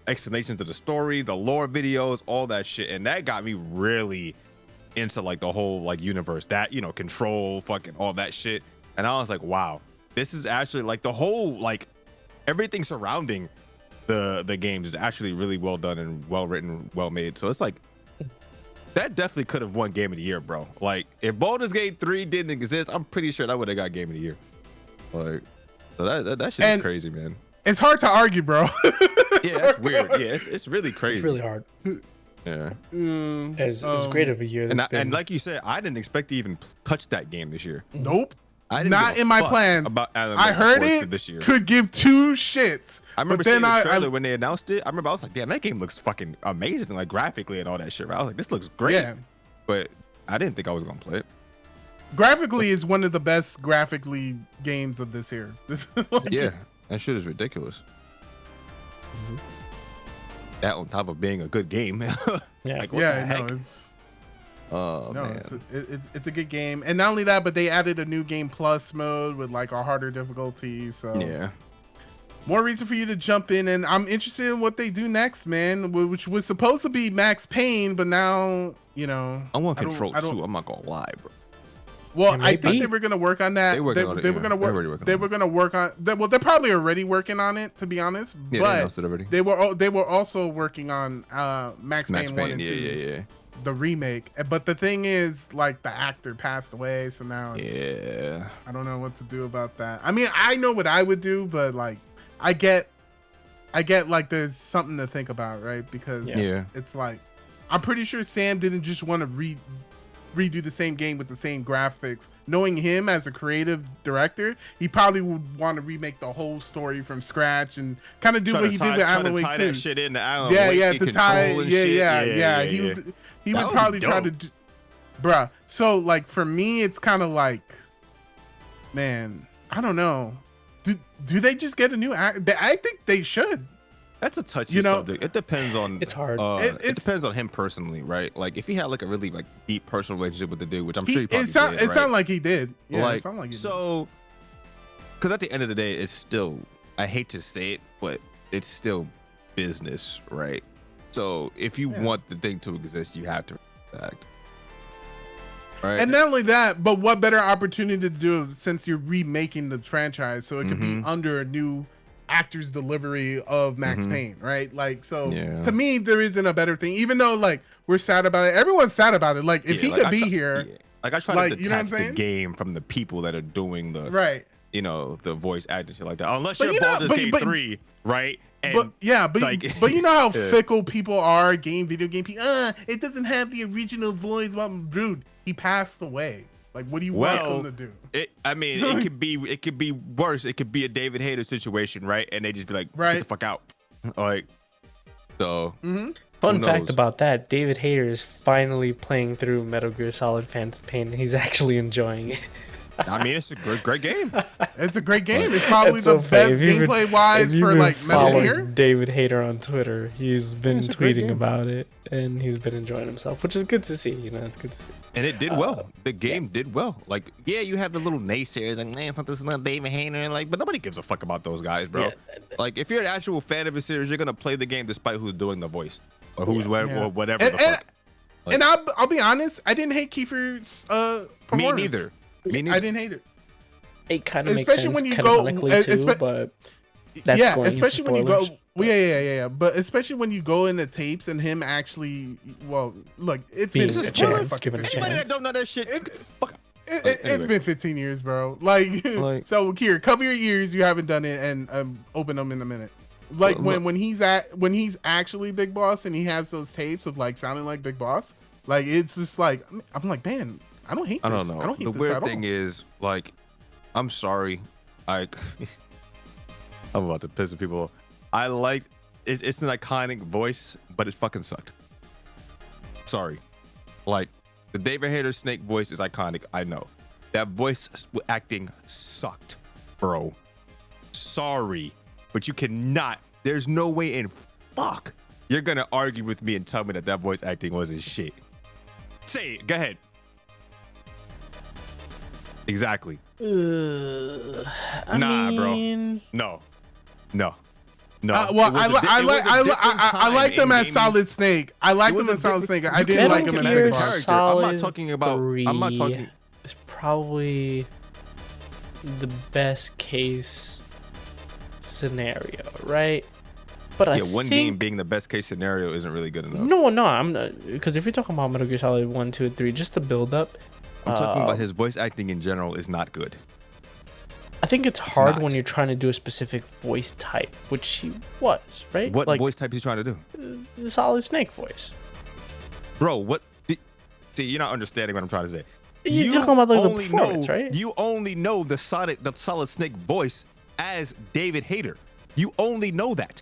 S2: explanations of the story, the lore videos, all that shit, and that got me really into like the whole like universe, that, you know, Control, fucking all that shit. And I was like, wow, this is actually like the whole, like, everything surrounding the games is actually really well done and well written, well made. So it's like, that definitely could have won Game of the Year, bro. Like, if Baldur's Gate 3 didn't exist, I'm pretty sure that would have got Game of the Year. Like, so that shit is crazy, man.
S3: It's hard to argue, bro.
S2: Yeah, that's weird. Yeah, it's really crazy.
S1: It's really hard.
S2: Yeah.
S1: As great of a year.
S2: And like you said, I didn't expect to even touch that game this year.
S3: Nope.
S2: I didn't
S3: not
S2: give a
S3: in my
S2: fuck
S3: plans.
S2: about Alan
S3: I
S2: Wake
S3: heard
S2: before
S3: it
S2: this year.
S3: could give two shits.
S2: I remember
S3: but then
S2: seeing the trailer
S3: I
S2: when they announced it. I remember I was like, damn, that game looks fucking amazing, like graphically and all that shit. Right? I was like, this looks great.
S3: yeah,
S2: But I didn't think I was gonna play it.
S3: graphically is one of the best graphically games of this year. Like,
S2: Yeah, that shit is ridiculous. That on top of being a good game.
S1: Yeah.
S2: Like, what
S3: yeah,
S2: the heck?
S3: no, it's
S2: Oh
S3: no,
S2: man.
S3: it's a good game, and not only that, but they added a new game plus mode with like a harder difficulty. So
S2: Yeah.
S3: more reason for you to jump in, and I'm interested in what they do next, man. Which was supposed to be Max Payne, but now you know
S2: I want
S3: I don't-
S2: Control
S3: I don't-
S2: too. I'm not gonna lie, bro.
S3: Well,
S1: It
S3: I
S1: might
S3: think
S1: be.
S3: they were gonna work on that.
S2: They working on it,
S3: They were
S2: yeah.
S3: gonna
S2: They're
S3: work.
S2: already working
S3: They
S2: on
S3: were
S2: it.
S3: gonna work on. Well, they're probably already working on it, to be honest.
S2: Yeah, they
S3: but
S2: announced it already.
S3: they were also working on Max
S2: Max
S3: Payne 1
S2: Payne,
S3: and 2,
S2: yeah.
S3: the remake. But the thing is, like, the actor passed away, so now it's,
S2: Yeah.
S3: I don't know what to do about that. I mean, I know what I would do, but like, I get like there's something to think about, right? Because
S2: Yeah.
S3: it's like, I'm pretty sure Sam didn't just want to redo the same game with the same graphics. Knowing him as a creative director, he probably would want to remake the whole story from scratch and kind of do what he did with Alan Wake 2.
S2: That shit into Alan
S3: Yeah,
S2: Wake
S3: yeah,
S2: and
S3: to tie,
S2: Control and
S3: yeah,
S2: shit.
S3: yeah. He
S2: yeah.
S3: would, he
S2: That
S3: would
S2: would be
S3: probably try to,
S2: dope.
S3: bruh. So like for me, it's kind of like, man, I don't know. Do they just get a new act? I think they should.
S2: That's a touchy
S3: You know,
S2: subject. It depends on.
S1: It's hard.
S2: It depends on him personally, right? Like if he had like a really like deep personal relationship with the dude, which I'm sure he probably
S3: It sounded
S2: did, right?
S3: like he did. Yeah,
S2: like,
S3: it sounded like he did.
S2: so, because at the end of the day, it's still. I hate to say it, but it's still business, right? So if you
S3: Yeah.
S2: want the thing to exist, you have to act. Right?
S3: And not only that, but what better opportunity to do since you're remaking the franchise, so it could be under a new actor's delivery of Max Payne, right? Like, so
S2: Yeah.
S3: to me, there isn't a better thing. Even though like we're sad about it, everyone's sad about it. Like if
S2: Yeah,
S3: he
S2: like,
S3: could
S2: I
S3: be
S2: try-
S3: here,
S2: yeah. Like I try
S3: like,
S2: to
S3: you know what I'm
S2: detach the
S3: saying?
S2: game from the people that are doing the
S3: right?
S2: you know, the voice acting shit like that. Unless
S3: But
S2: you're
S3: you know-
S2: Baldur's
S3: but-
S2: Gate
S3: but-
S2: 3, right? And
S3: But yeah, but
S2: like-
S3: but you know how
S2: Yeah.
S3: fickle people are. Video game people. It doesn't have the original voice. Well, dude, he passed away. Like, what do you want
S2: Well,
S3: him to do?
S2: I mean, it could be worse. It could be a David Hayter situation, right? And they just be like,
S3: Right.
S2: get the fuck out. Like, so
S1: Fun
S2: Who
S1: fact
S2: knows?
S1: about that: David Hayter is finally playing through Metal Gear Solid Phantom Pain. He's actually enjoying it.
S2: I mean, it's a great game.
S3: It's a great game. It's probably
S1: It's
S3: the
S1: so funny.
S3: best
S1: If you've been-
S3: gameplay wise
S1: if you've
S3: for
S1: been
S3: like Metal
S1: following
S3: Gear.
S1: David Hayter on Twitter, he's been
S3: It's a great
S1: tweeting
S3: game.
S1: about it, and he's been enjoying himself, which is good to see. You know, it's good to see.
S2: And it did well. The game did well. Like, yeah, you have the little naysayers, like, man, this is not David Hayter, and like, but nobody gives a fuck about those guys, bro.
S1: Yeah.
S2: Like, if you're an actual fan of a series, you're gonna play the game despite who's doing the voice or who's where
S3: Yeah.
S2: or whatever
S3: And,
S2: the fuck.
S3: and I'll be honest, I didn't hate Kiefer's
S2: Me
S3: performance.
S2: neither.
S3: I didn't hate it.
S1: It kind of makes
S3: Especially
S1: sense
S3: when you go-
S1: canonically
S3: espe-
S1: too, but that's
S3: Yeah,
S1: going into
S3: especially when you go.
S1: spoilers.
S3: Well, yeah. But especially when you go in the tapes and him actually, well, look, it's
S1: Being
S3: been
S1: a
S3: it's
S1: chance,
S3: been fucking
S1: given a
S3: 15
S2: Anybody
S1: chance.
S2: that don't know that shit, fuck.
S3: It's
S2: Anyway.
S3: been 15 years, bro. Like,
S2: Like-
S3: so here, cover your ears. You haven't done it, and open them in a minute. Like
S2: Well,
S3: when he's actually Big Boss and he has those tapes of like sounding like Big Boss. Like it's just like I'm like, man, I don't hate
S2: I
S3: this.
S2: don't know.
S3: I don't hate
S2: The
S3: this
S2: weird
S3: at
S2: thing
S3: all.
S2: is, like, I'm sorry, like, I'm about to piss people off. I like it's an iconic voice, but it fucking sucked. Sorry, like the David Hayter Snake voice is iconic. I know that voice acting sucked, bro. Sorry, but you cannot. There's no way in fuck you're gonna argue with me and tell me that voice acting wasn't shit. Say it. Go ahead. Exactly.
S1: I
S2: Nah, bro.
S1: mean,
S2: No.
S3: Well,
S2: It
S3: I
S2: was a
S3: like
S2: di-
S3: I
S2: it was
S3: like
S2: a
S3: I
S2: different
S3: like
S2: time
S3: them
S2: in
S3: as
S2: gaming.
S3: Solid Snake. I like
S2: It
S3: them
S2: was
S3: as
S2: a
S3: Solid
S2: different-
S3: Snake. I
S2: you
S3: didn't
S2: can't
S3: like
S2: look
S3: them
S2: at
S3: as
S2: it
S3: Big
S2: as
S3: Boss.
S2: character. I'm not
S1: Solid
S2: talking about. I'm not talking.
S1: 3 is probably the best case scenario, right? But I
S2: Yeah, one
S1: think
S2: game being the best case scenario isn't really good enough.
S1: no, I'm not, because if you're talking about Metal Gear Solid 1, 2, and 3, just the build up.
S2: I'm talking about his voice acting in general is not good.
S1: I think it's hard
S2: not.
S1: when you're trying to do a specific voice type, which he was, right?
S2: What
S1: like
S2: voice type is he trying to do,
S1: the Solid Snake voice.
S2: bro? See, you're not understanding what I'm trying to say.
S1: You're talking about like the
S2: only
S1: performance,
S2: know,
S1: right?
S2: You only know the Solid Snake voice as David Hayter. You only know that.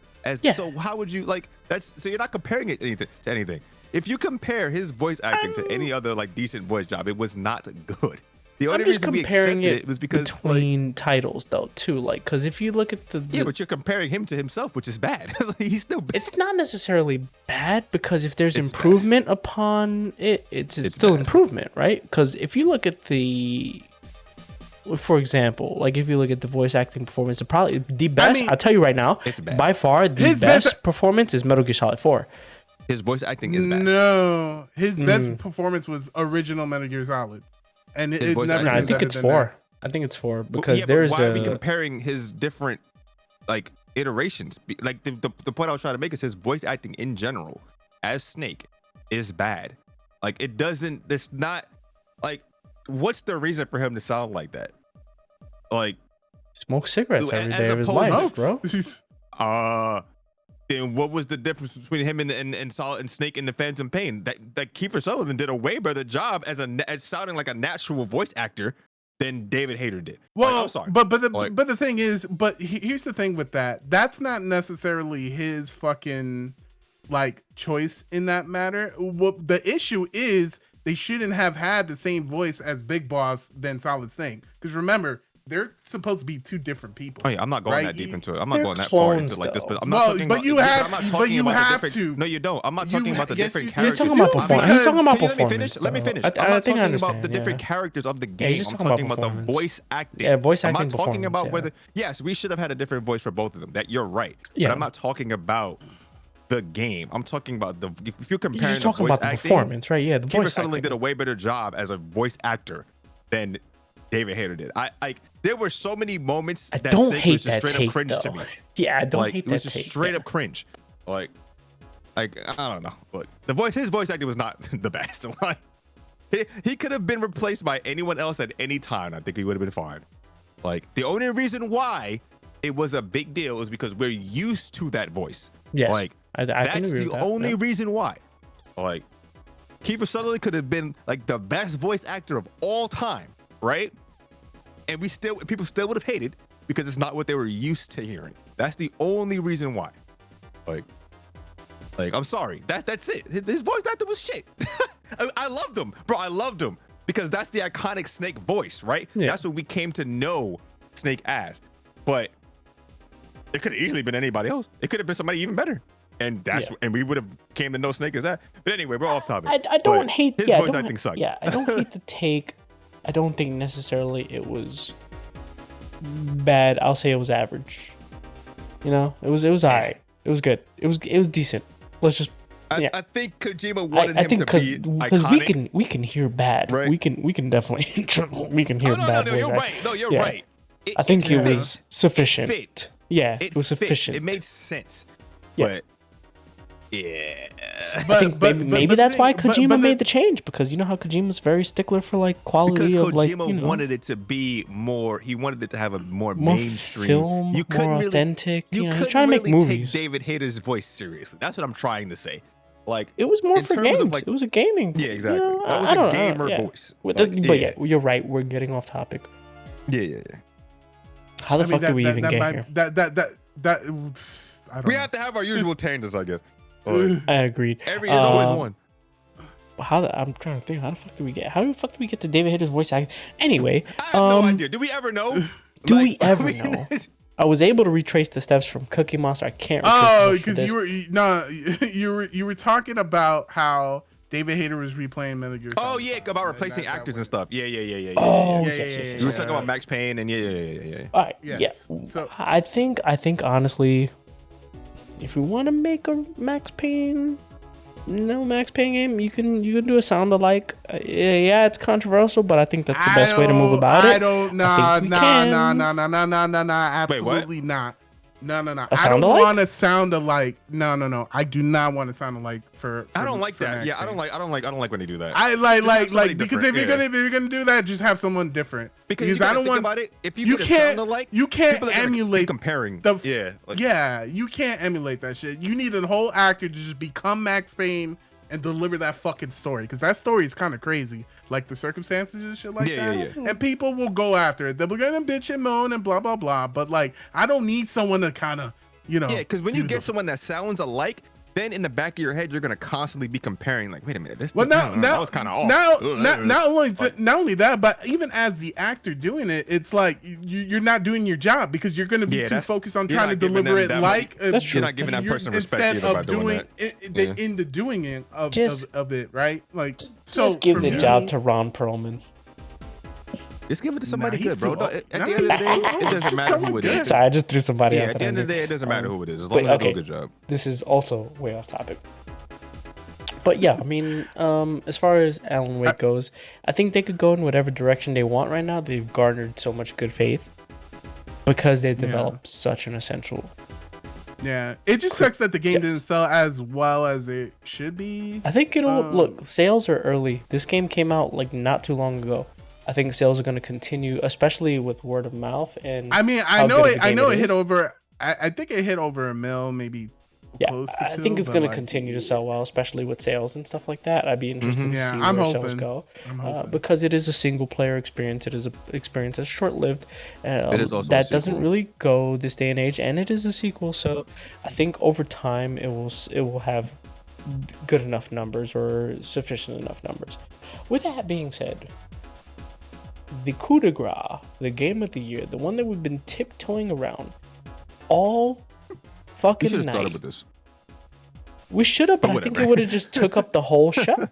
S2: So how would you like? So you're not comparing it to anything. If you compare his voice acting to any other like decent voice job, it was not good. The only
S1: I'm just
S2: reason we
S1: comparing
S2: accepted it was because
S1: between titles though too, like because if you look at the
S2: but you're comparing him to himself, which is bad. He's still bad.
S1: it's not necessarily bad because if there's
S2: It's
S1: improvement upon it, it's still
S2: bad.
S1: improvement, right? Because if you look at for example, like if you look at the voice acting performance, probably the best. I'll tell you right now,
S2: it's bad.
S1: By far the best performance is Metal Gear Solid 4.
S2: His voice acting is bad.
S3: No, his best performance was original Metal Gear Solid, and it never been
S1: I think
S3: better
S1: it's
S3: than
S1: 4.
S3: that.
S1: I think it's 4 because
S2: but
S1: there's
S2: why are we comparing his different like iterations? Like the point I was trying to make is his voice acting in general as Snake is bad. Like it doesn't. It's not like. What's the reason for him to sound like that? Like
S1: smoke cigarettes every
S2: as
S1: day of his
S2: opposed
S1: life,
S2: to-
S1: bro.
S2: Then what was the difference between him and Solid and Snake in the Phantom Pain? That Kiefer Sutherland did a way better job as sounding like a natural voice actor than David Hayter did.
S3: Well,
S2: I'm sorry,
S3: but the thing is, here's the thing with that. That's not necessarily his fucking like choice in that matter. What the issue is, they shouldn't have had the same voice as Big Boss than Solid Snake. Because remember, they're supposed to be two different people.
S2: Oh yeah, I'm not going that deep into it. I'm not
S1: They're
S2: going that far
S1: clones,
S2: into like this.
S1: though.
S2: But I'm not talking about.
S3: you
S2: I'm not
S3: have,
S2: talking about the
S3: have
S2: different-
S3: to.
S2: No, you don't. I'm not talking about the
S3: yes,
S2: different
S3: you
S2: characters.
S1: He's talking about performance. He's talking about
S2: Can you
S1: performance.
S2: Let me finish.
S1: though.
S2: I'm not
S1: think I
S2: talking about the
S1: understand,
S2: different
S1: yeah.
S2: characters of the
S1: Yeah, he's
S2: game.
S1: just
S2: I'm
S1: talking
S2: talking
S1: about
S2: about the
S1: performance.
S2: voice acting.
S1: Yeah, voice
S2: I'm
S1: acting
S2: not talking about
S1: performance,
S2: whether. Yes, we should have had a different voice for both of them. That you're right.
S1: Yeah.
S2: But I'm not talking about the game. I'm talking about the. If you're comparing
S1: You're just talking about the performance, right? Yeah, the
S2: Kiefer
S1: voice
S2: Sutherland
S1: acting.
S2: did a way better job as a voice actor than David Hayter did. There were so many moments
S1: I
S2: that
S1: don't
S2: Snake
S1: hate
S2: was just
S1: that
S2: straight
S1: take,
S2: up cringe
S1: though.
S2: to me.
S1: Yeah, I don't
S2: Like
S1: hate
S2: it was
S1: that
S2: just
S1: take.
S2: straight
S1: yeah.
S2: up cringe. Like I don't know. Look, his voice acting was not the best. Like he could have been replaced by anyone else at any time. I think he would have been fine. Like the only reason why it was a big deal is because we're used to that voice.
S1: Yes,
S2: Like
S1: I can
S2: that's
S1: agree
S2: the
S1: with that.
S2: only
S1: yeah.
S2: reason why. Like Kiefer Sutherland could have been like the best voice actor of all time, right? And people still would have hated because it's not what they were used to hearing. That's the only reason why. Like I'm sorry. That's it. His voice actor was shit. I loved him, bro. I loved him because that's the iconic Snake voice, right?
S1: Yeah.
S2: That's what we came to know Snake as. But it could have easily been anybody else. It could have been somebody even better. And and we would have came to know Snake as that. But anyway, we're off topic.
S1: I don't
S2: But
S1: hate
S2: his
S1: yeah,
S2: voice
S1: I don't-
S2: acting sucked.
S1: Yeah, I don't hate the take. I don't think necessarily it was bad. I'll say it was average. You know, it was alright. It was good. It was decent. Let's just yeah.
S2: I think Kojima wanted
S1: I
S2: him
S1: think
S2: to be
S1: because
S2: iconic.
S1: we can hear bad.
S2: Right.
S1: We can definitely we can hear
S2: Oh, no,
S1: bad.
S2: no,
S1: voice
S2: you're
S1: act.
S2: right. No, you're
S1: Yeah.
S2: right.
S1: I think it
S2: fit.
S1: was sufficient.
S2: It fit.
S1: Yeah,
S2: It
S1: it was
S2: fit.
S1: sufficient.
S2: It made sense.
S1: Yeah.
S2: But yeah.
S1: I think maybe
S3: the
S1: that's why
S3: thing-
S1: Kojima
S3: but
S1: made the change because you know how Kojima's very stickler for like quality
S2: Because
S1: of
S2: Kojima
S1: like you know,
S2: wanted it to be more. He wanted it to have a more
S1: more
S2: mainstream,
S1: film,
S2: you couldn't
S1: more
S2: really,
S1: authentic. You know,
S2: couldn't
S1: he's trying to make
S2: really
S1: movies.
S2: take David Hayter's voice seriously. That's what I'm trying to say. Like
S1: It was more
S2: in
S1: for
S2: terms of,
S1: games.
S2: like-
S1: It was a gaming.
S2: Yeah, exactly.
S1: You know,
S2: That was
S1: I
S2: a
S1: don't know,
S2: gamer
S1: yeah.
S2: voice.
S1: But,
S2: Like,
S1: but yeah, you're right. We're getting off topic.
S2: yeah.
S1: How the fuck do we even get
S3: might,
S1: here?
S3: That I don't
S2: We
S3: know.
S2: have to have our usual tangents, I guess. Like,
S1: I agreed.
S2: every is always one.
S1: I'm trying to think. How the fuck do we get to David Hayter's voice acting? Anyway,
S2: I have no idea. Do we ever know?
S1: do
S2: Like,
S1: we ever
S2: I mean,
S1: know? I was able to retrace the steps from Cookie Monster. I can't.
S3: Oh,
S1: retrace the steps for
S3: because
S1: this.
S3: you were talking about how David Hayter was replaying Metal Gear.
S2: Oh
S3: Solid
S2: yeah,
S3: 5,
S2: about
S3: and
S2: replacing
S3: that
S2: actors and
S3: was-
S2: stuff. Yeah.
S1: Oh,
S3: Yeah,
S1: yes.
S2: We were talking
S3: yeah.
S2: about Max Payne and yeah.
S1: All right.
S3: Yes.
S1: Yeah.
S3: So-
S1: I think honestly, if we want to make a Max Payne game, you can do a sound alike. Yeah, it's controversial, but I think that's the best way to move about it.
S3: I don't.
S1: I think we can.
S3: Nah.
S2: Wait, what?
S3: Absolutely not. No. I
S1: sound
S3: don't
S1: alike?
S3: want to sound alike. No. I do not want to sound alike for
S2: I don't like
S3: for
S2: that.
S3: Max
S2: Yeah, I
S3: Payne.
S2: don't like when they do that.
S3: I
S2: Just have somebody
S3: because
S2: different,
S3: if you're gonna do that, just have someone different.
S2: because you
S3: I
S2: gotta
S3: don't
S2: think
S3: want
S2: about it. If you
S3: you
S2: get a
S3: can't-
S2: sound alike,
S3: you can't
S2: people are gonna keep
S3: emulate
S2: comparing.
S3: the
S2: yeah, like,
S3: yeah, you can't emulate that shit. You need a whole actor to just become Max Payne and deliver that fucking story, because that story is kind of crazy, like the circumstances and shit like that.
S2: Yeah.
S3: And people will go after it. They'll be gonna bitch and moan and blah blah blah. But like, I don't need someone to kind of, you know.
S2: Yeah, because when
S3: do
S2: you get
S3: the-
S2: someone that sounds alike, then in the back of your head you're gonna constantly be comparing. Like, wait a minute, this.
S3: Well,
S2: that was kind of off.
S3: Not only that, but even as the actor doing it, it's like you're not doing your job because you're going to be too focused on
S2: you're
S3: trying to
S2: not giving
S3: deliver it
S2: them that
S3: like
S1: That's true.
S2: You're not giving that person respect
S3: instead
S2: either by
S3: of
S2: doing that.
S3: in the doing it
S1: Just-
S3: of it, right? Like, so
S1: Just give
S3: for
S1: the
S3: me-
S1: job to Ron Perlman.
S2: Just give it to somebody
S3: he's
S2: good, bro.
S3: too
S2: No,
S3: old.
S2: at the
S3: Nah,
S2: end of the day,
S3: he's
S2: it
S3: old.
S2: doesn't
S3: Just
S2: matter who
S3: someone
S2: it
S3: good.
S2: is.
S1: Sorry, I just threw somebody
S2: Yeah,
S1: out
S2: at
S1: that
S2: the
S1: I
S2: end of
S1: knew.
S2: the day, it doesn't matter who it is, as long as they do a good job.
S1: This is also way off topic. But yeah, I mean, as far as Alan Wake goes, I think they could go in whatever direction they want right now. They've garnered so much good faith because they've developed such an essential.
S3: Yeah, it just sucks that the game didn't sell as well as it should be.
S1: I think it'll look. Sales are early. This game came out like not too long ago. I think sales are going to continue, especially with word of mouth. And
S3: I mean, I
S1: how
S3: know
S1: good
S3: it.
S1: of a
S3: I
S1: game
S3: know it
S1: is.
S3: hit over. I think it hit over $1 million, maybe.
S1: Yeah,
S3: Close to
S1: I
S3: two,
S1: think it's
S3: but,
S1: going to
S3: like,
S1: continue to sell well, especially with sales and stuff like that. I'd be interested to
S3: Yeah,
S1: see
S3: I'm
S1: where
S3: hoping.
S1: sales go,
S3: I'm hoping.
S1: because it is a single player experience. It is an experience that's short lived.
S2: It is also a
S1: that doesn't
S2: sequel.
S1: really go this day and age, and it is a sequel. So I think over time it will have good enough numbers or sufficient enough numbers. With that being said, the coup de grace, the game of the year, the one that we've been tiptoeing around all
S2: You
S1: fucking
S2: should have
S1: night.
S2: started with this.
S1: We should have, but I think
S2: whatever.
S1: it would have just took up the whole show.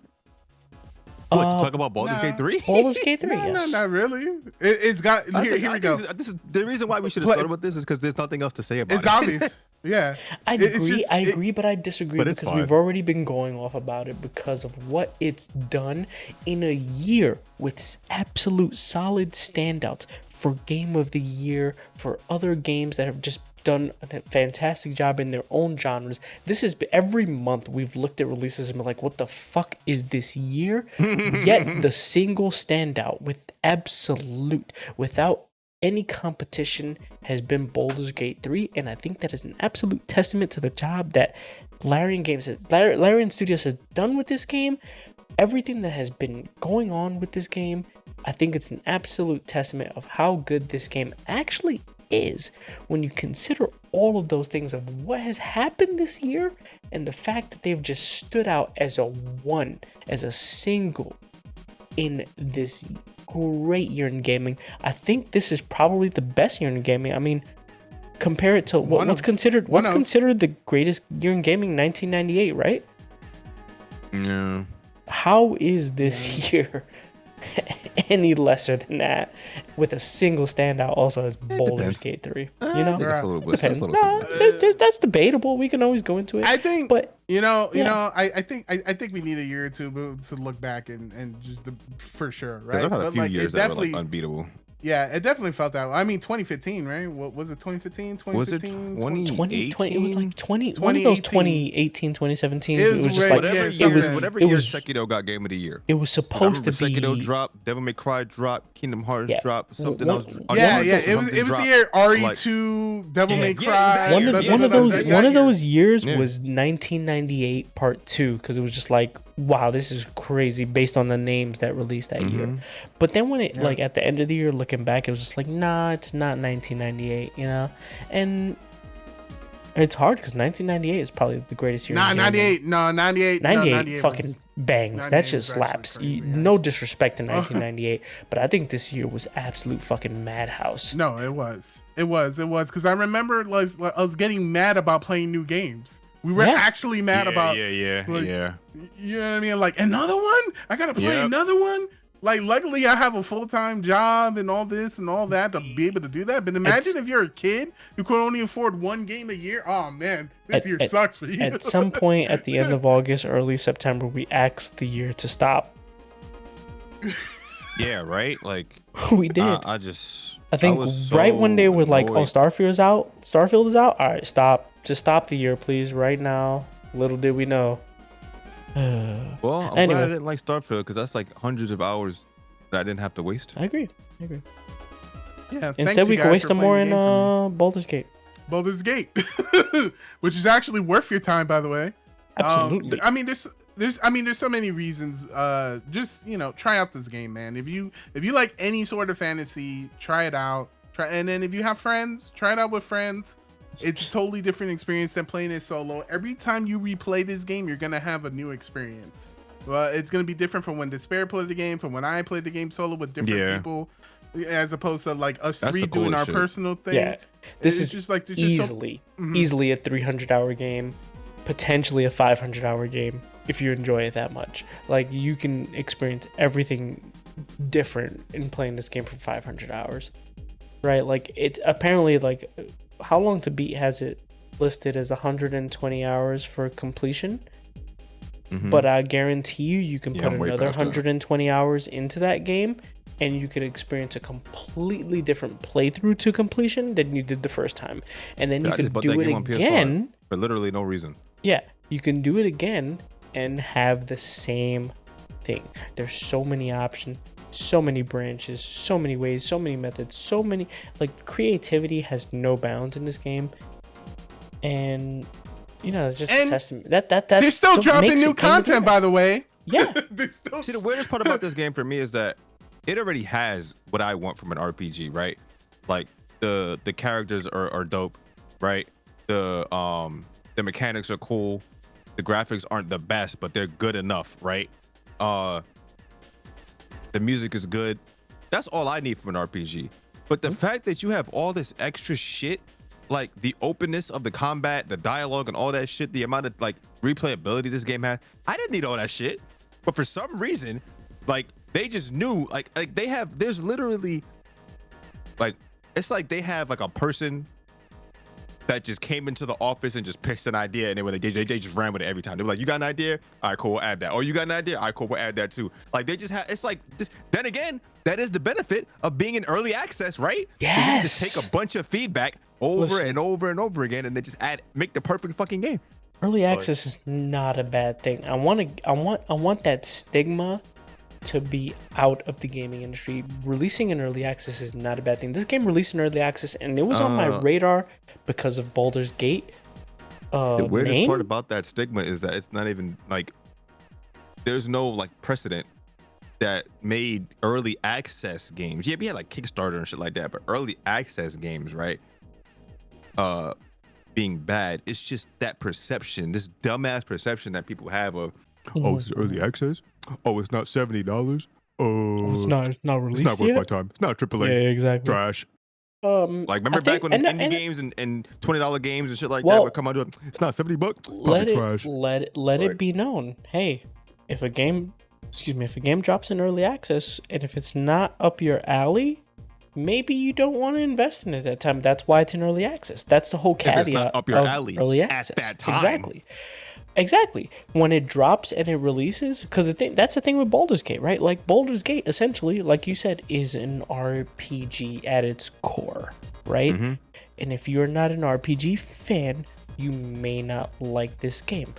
S2: What, to talk about Baldur's
S3: nah.
S2: Gate 3?
S1: Baldur's Gate 3,
S3: No,
S1: yes.
S3: not really. It's got here we go.
S2: This is, the reason why we should have
S3: Play-
S2: started with this is because there's nothing else to say about
S3: It's
S2: it.
S3: obvious. Yeah.
S1: I
S3: It's
S1: agree,
S3: just-
S1: I agree, but I disagree
S2: But it's
S1: because
S2: fine.
S1: we've already been going off about it because of what it's done in a year with absolute solid standouts for Game of the Year, for other games that have just done a fantastic job in their own genres. This is every month we've looked at releases and been like, what the fuck is this year? Yet the single standout with absolute, without any competition, has been Baldur's Gate 3, and I think that is an absolute testament to the job that Larian Studios has done with this game. Everything that has been going on with this game, I think it's an absolute testament of how good this game actually is when you consider all of those things of what has happened this year and the fact that they've just stood out as a single in this great year in gaming. I think this is probably the best year in gaming. I mean, compare it to what's considered the greatest year in gaming, 1998, right?
S2: Yeah.
S1: How is this year any lesser than that with a single standout also as Baldur's
S2: depends.
S1: Gate 3?
S2: I
S1: You know?
S2: think it's a little bit.
S1: Depends.
S2: That's a little
S1: No,
S2: subjective.
S1: that's debatable. We can always go into it.
S3: I think,
S1: but
S3: I think we need a year or two to look back and just for sure, right?
S2: Because I've had a
S3: But,
S2: few
S3: like,
S2: years
S3: it
S2: that were like
S3: definitely,
S2: unbeatable.
S3: yeah, it definitely felt that way. I mean, 2015, right? What was it? 2015,
S2: Was it
S3: 2015,
S1: 2020, it was like 20, one of those 2018, 2017.
S3: It
S1: It
S3: was
S1: was just
S3: right-
S1: like,
S3: yeah,
S1: it was,
S3: something.
S2: whatever
S1: it
S2: year
S1: was,
S2: Sekiro got Game of the Year.
S1: it was supposed to
S2: I remember
S1: be.
S2: Sekiro dropped, Devil May Cry dropped, Kingdom Hearts
S1: Yeah.
S2: dropped, something
S1: One-
S2: else.
S3: Yeah,
S2: Uncharted
S3: yeah. It
S2: something
S3: was
S2: dropped.
S3: the year
S2: Like,
S3: RE2, Devil May
S2: yeah,
S3: Cry.
S2: yeah,
S1: One of those years
S2: Yeah.
S1: was 1998 Part 2 because it was just like, wow, this is crazy based on the names that released that year. But then when it like at the end of the year looking back, it was just like, nah, it's not 1998, you know? And it's hard because 1998 is probably the greatest year.
S3: Nah,
S1: in gaming.
S3: 98. No, 98.
S1: 98,
S3: 98
S1: fucking
S3: was,
S1: bangs.
S3: 98
S1: That just
S3: was actually
S1: slaps.
S3: crazy,
S1: No disrespect to 1998, but I think this year was absolute fucking madhouse.
S3: No, it was because I remember like I was getting mad about playing new games. We were
S1: Yeah.
S3: actually mad about.
S2: Yeah.
S3: like, You know what I mean? Like another one? I gotta play
S2: Yep.
S3: another one? Like luckily I have a full-time job and all this and all that to be able to do that. But imagine if you're a kid who could only afford one game a year. Oh man, this year sucks for you.
S1: At some point at the end of August, early September, we asked the year to stop.
S2: Yeah, right? Like,
S1: We did.
S2: I
S1: think
S2: was
S1: right one day
S2: so
S1: we're like, oh,
S2: annoyed.
S1: Starfield is out. All right, stop. Just stop the year, please, right now. Little did we know.
S2: Well, I'm
S1: Anyway.
S2: glad I didn't like Starfield because that's like hundreds of hours that I didn't have to waste.
S1: I agree.
S3: Yeah, thanks
S1: Instead,
S3: you
S1: we
S3: guys
S1: can waste
S3: for
S1: them more
S3: playing
S1: in
S3: the game for me.
S1: Baldur's Gate.
S3: Baldur's Gate, which is actually worth your time, by the way.
S1: Absolutely.
S3: I mean, there's there's so many reasons. Just try out this game, man. If you like any sort of fantasy, try it out. And then if you have friends, try it out with friends. It's a totally different experience than playing it solo. Every time you replay this game, you're gonna have a new experience. Well, it's gonna be different from when Despair played the game, from when I played the game solo with different people, as opposed to like us three doing our personal thing.
S1: Yeah, this is
S3: just like
S1: easily a 300-hour game, potentially a 500-hour game if you enjoy it that much. Like, you can experience everything different in playing this game for 500 hours, right? Like, it's apparently, like, how long to beat has it listed as 120 hours for completion? But I guarantee you can put another 120 hours into that game and you could experience a completely different playthrough to completion than you did the first time. And then you can do it again
S2: for literally no reason.
S1: Yeah, you can do it again and have the same thing. There's so many options, so many branches, so many ways, so many methods, so many, like, creativity has no bounds in this game. And it's just a testament that
S3: they're still dropping new content, by the way.
S1: Yeah.
S2: See, the weirdest part about this game for me is that it already has what I want from an RPG, right? Like, the characters are dope, right? The mechanics are cool. The graphics aren't the best, but they're good enough, right? The music is good. That's all I need from an RPG. But the fact that you have all this extra shit, like the openness of the combat, the dialogue, and all that shit, the amount of like replayability this game has, I didn't need all that shit. But for some reason, like, they just knew, like there's literally, like, it's like they have like a person that just came into the office and just pitched an idea, and they just ran with it every time. They were like, "You got an idea? All right, cool, we'll add that. Oh, you got an idea? All right, cool, we'll add that too." Like, they just have, it's like this. Then again, that is the benefit of being in early access, right?
S1: Yes.
S2: You just take a bunch of feedback over and over and over again, and they just make the perfect fucking game.
S1: Early access is not a bad thing. I want that stigma to be out of the gaming industry. Releasing in early access is not a bad thing. This game released in early access, and it was on my radar because of Baldur's Gate.
S2: The weirdest part about that stigma is that it's not even like, there's no like precedent that made early access games. Yeah, we had like Kickstarter and shit like that, but early access games, right? Being bad. It's just that perception, this dumbass perception that people have of, oh, it's early access. Oh, it's not $70. Oh,
S1: it's not released.
S2: It's not worth
S1: yet?
S2: my time. It's not AAA.
S1: Yeah, exactly.
S2: Trash. Like, remember back when indie games and $20 games and shit like that would come out? It's not $70. Probably trash.
S1: Let it be known. Hey, if a game drops in early access and if it's not up your alley, maybe you don't want to invest in it at that time. That's why it's in early access. That's the whole caveat.
S2: If it's not up your alley
S1: early access
S2: at that time.
S1: Exactly. When it drops and it releases, because that's the thing with Baldur's Gate, right? Like, Baldur's Gate, essentially, like you said, is an RPG at its core, right?
S2: Mm-hmm.
S1: And if you're not an RPG fan, you may not like this game.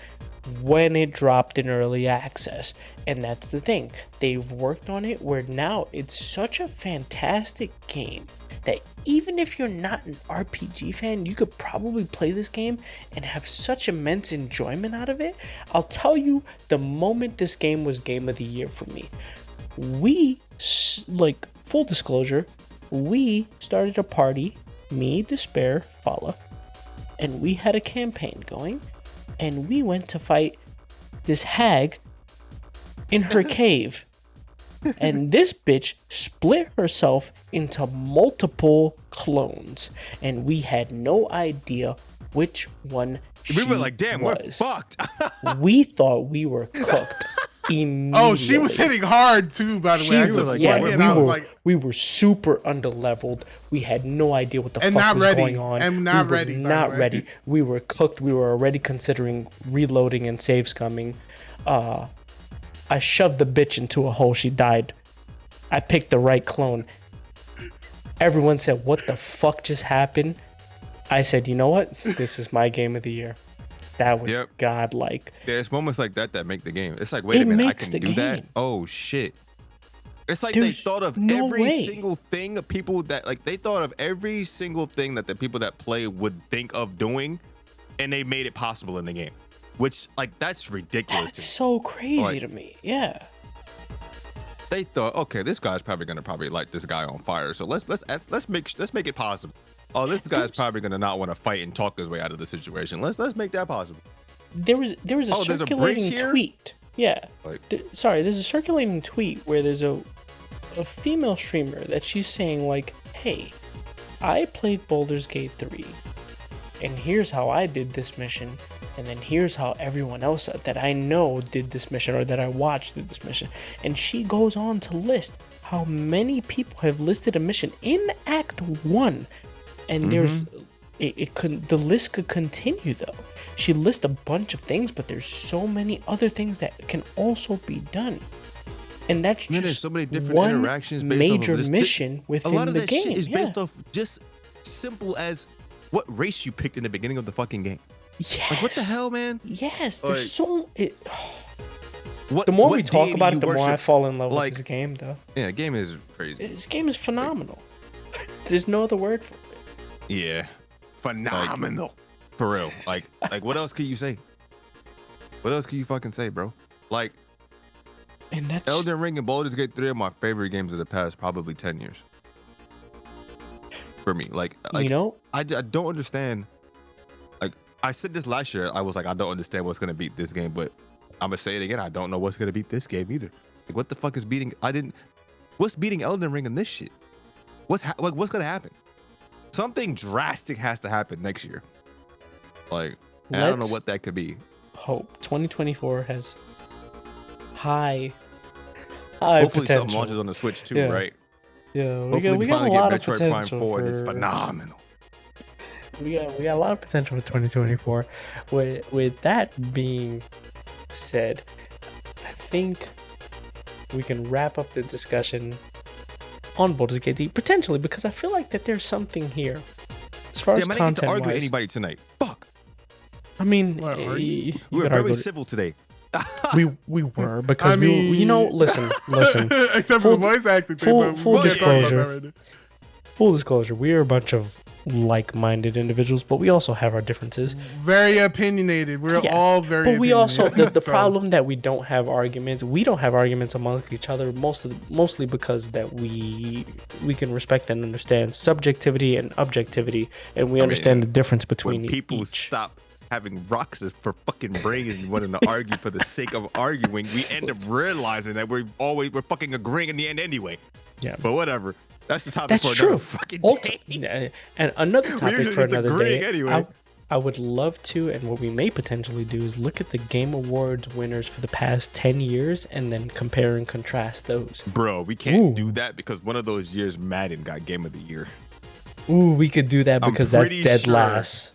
S1: When it dropped in early access, and that's the thing, they've worked on it where now it's such a fantastic game that even if you're not an RPG fan, you could probably play this game and have such immense enjoyment out of it. I'll tell you, the moment this game was Game of the Year for me, like, full disclosure, we started a party, me, Despair, Fala, and we had a campaign going, and we went to fight this hag in her cave. And this bitch split herself into multiple clones, and we had no idea which one
S2: we were like, damn, we're fucked.
S1: We thought we were cooked immediately.
S3: Oh, she was hitting hard too, by the way.
S1: We were super underleveled. We had no idea what the fuck was going on.
S3: And not ready.
S1: Not ready. We were cooked. We were already considering reloading and save scumming. I shoved the bitch into a hole. She died. I picked the right clone. Everyone said, what the fuck just happened? I said, you know what? This is my Game of the Year. That was godlike.
S2: Yeah, it's moments like that make the game. It's like, wait a minute, I can do that? Oh, shit. It's like they thought of every single thing of people that, like, they thought of every single thing that the people that play would think of doing, and they made it possible in the game. which like that's ridiculous.
S1: That's so crazy
S2: Like,
S1: to me. Yeah.
S2: they thought, okay, this guy's probably gonna light this guy on fire. So let's make it possible. Oh, this guy's probably gonna not want to fight and talk his way out of the situation. Let's make that possible.
S1: There was a
S2: Oh, there's a
S1: circulating
S2: bridge here?
S1: tweet. Yeah.
S2: Like,
S1: There's a circulating tweet where there's a female streamer that she's saying like, "Hey, I played Baldur's Gate 3, and here's how I did this mission, and then here's how everyone else that I know did this mission or that I watched did this mission." And she goes on to list how many people have listed a mission in Act 1, and the list could continue though. She lists a bunch of things, but there's so many other things that can also be done. And that's just
S2: there's so many different
S1: one
S2: interactions based
S1: major
S2: off of
S1: mission
S2: a
S1: within
S2: lot of
S1: the
S2: that
S1: game.
S2: shit is
S1: yeah.
S2: based off just simple as what race you picked in the beginning of the fucking game.
S1: Yes.
S2: Like, what the hell, man?
S1: Yes,
S2: Like,
S1: there's so.
S2: What,
S1: The more
S2: what
S1: we talk
S2: deity
S1: about
S2: you
S1: it, the more I
S2: worship?
S1: fall in love
S2: Like,
S1: with this game, though.
S2: Yeah, game is crazy.
S1: This game is phenomenal. There's no other word for it.
S2: Yeah, phenomenal. For real. Like what else can you say? What else can you fucking say, bro? Like,
S1: And that's
S2: Elden Ring and Baldur's Gate 3 are my favorite games of the past probably 10 years. For me, like
S1: you know,
S2: I don't understand. Like, I said this last year, I was like, I don't understand what's gonna beat this game, but I'm gonna say it again. I don't know what's gonna beat this game either. Like, what the fuck is beating? What's beating Elden Ring in this shit? What's gonna happen? Something drastic has to happen next year. Like, and I don't know
S1: Let's
S2: what that could be.
S1: hope 2024 has high
S2: Hopefully,
S1: potential.
S2: something launches on the Switch too,
S1: Yeah.
S2: right?
S1: Yeah, we
S2: Hopefully, we
S1: got a
S2: finally
S1: lot
S2: get
S1: of
S2: Metroid Prime
S1: potential
S2: 4, and it's
S1: for-
S2: phenomenal.
S1: We got a lot of potential for 2024. With that being said, I think we can wrap up the discussion on Baldur's Gate 3, potentially, because I feel like that there's something here as far as
S2: Damn, I didn't get to
S1: content
S2: argue with
S1: wise.
S2: anybody tonight. Fuck.
S1: I mean,
S3: What, are
S1: you
S3: you-
S2: We were
S1: could
S2: very
S1: argue-
S2: civil today.
S1: we were because
S3: I mean-
S1: you know, listen.
S3: Except for the voice acting thing, but
S1: full
S3: we can't talk about
S1: disclosure.
S3: that right now.
S1: Full disclosure, we are a bunch of like-minded individuals, but we also have our differences.
S3: Very opinionated. We're
S1: Yeah,
S3: all very.
S1: But we also
S3: opinionated,
S1: the
S3: so-
S1: problem that we don't have arguments. We don't have arguments amongst each other. Mostly because that we can respect and understand subjectivity and objectivity, and we understand the difference between
S2: When people
S1: each.
S2: stop having rocks for fucking brains and wanting to argue for the sake of arguing, we end up realizing that we're fucking agreeing in the end anyway.
S1: Yeah,
S2: But whatever. That's the topic
S1: that's
S2: for
S1: true.
S2: another fucking day.
S1: Yeah, and another topic
S2: usually
S1: for
S2: just
S1: another
S2: agreeing
S1: day.
S2: anyway.
S1: I would love to, and what we may potentially do is look at the Game Awards winners for the past 10 years and then compare and contrast those.
S2: Bro, we can't
S1: Ooh.
S2: do that because one of those years Madden got Game of the Year.
S1: Ooh, we could do that
S2: I'm
S1: because that's
S2: pretty
S1: dead
S2: sure-
S1: last.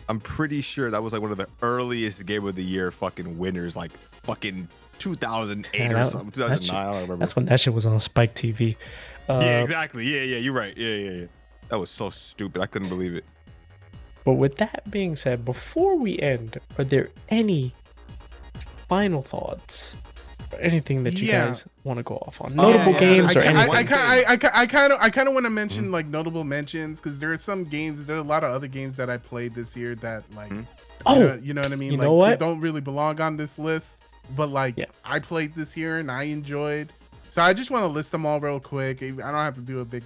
S2: I'm pretty sure that was like one of the earliest Game of the Year fucking winners, like fucking 2008
S1: Yeah,
S2: or
S1: that-
S2: something.
S1: that
S2: 2009,
S1: shit-
S2: I don't remember.
S1: That's when that shit was on Spike TV.
S2: Yeah, exactly. Yeah, you're right. Yeah. That was so stupid. I couldn't believe it.
S1: But with that being said, before we end, are there any final thoughts or anything that you
S3: Yeah.
S1: guys want to go off on? Notable games or
S2: I-
S1: anything?
S3: I kind of want to mention like notable mentions because there are some games. There are a lot of other games that I played this year that like,
S1: Oh,
S3: you know what I mean.
S1: you
S3: Like,
S1: know what?
S3: They don't really belong on this list, but like
S1: Yeah.
S3: I played this year and I enjoyed. So I just want to list them all real quick. I don't have to do a big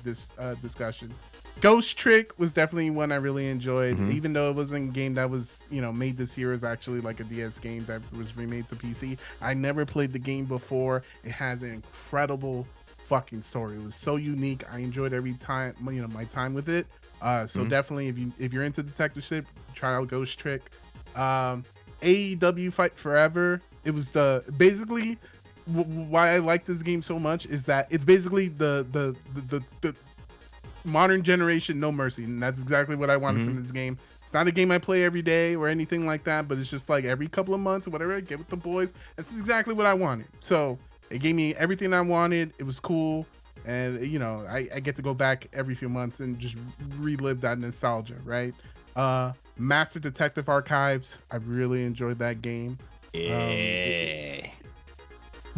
S3: discussion. Ghost Trick was definitely one I really enjoyed, even though it wasn't a game that was, made this year. It was actually like a DS game that was remade to PC. I never played the game before. It has an incredible fucking story. It was so unique. I enjoyed every time, my time with it. So definitely, if you're into detectiveship, try out Ghost Trick. AEW Fight Forever. It was basically why I like this game so much is that it's basically the modern generation No Mercy, and that's exactly what I wanted from this game. It's not a game I play every day or anything like that, but it's just like every couple of months or whatever I get with the boys. This is exactly what I wanted. So it gave me everything I wanted. It was cool, and I get to go back every few months and just relive that nostalgia, right? Master Detective Archives. I really enjoyed that game.
S2: Yeah.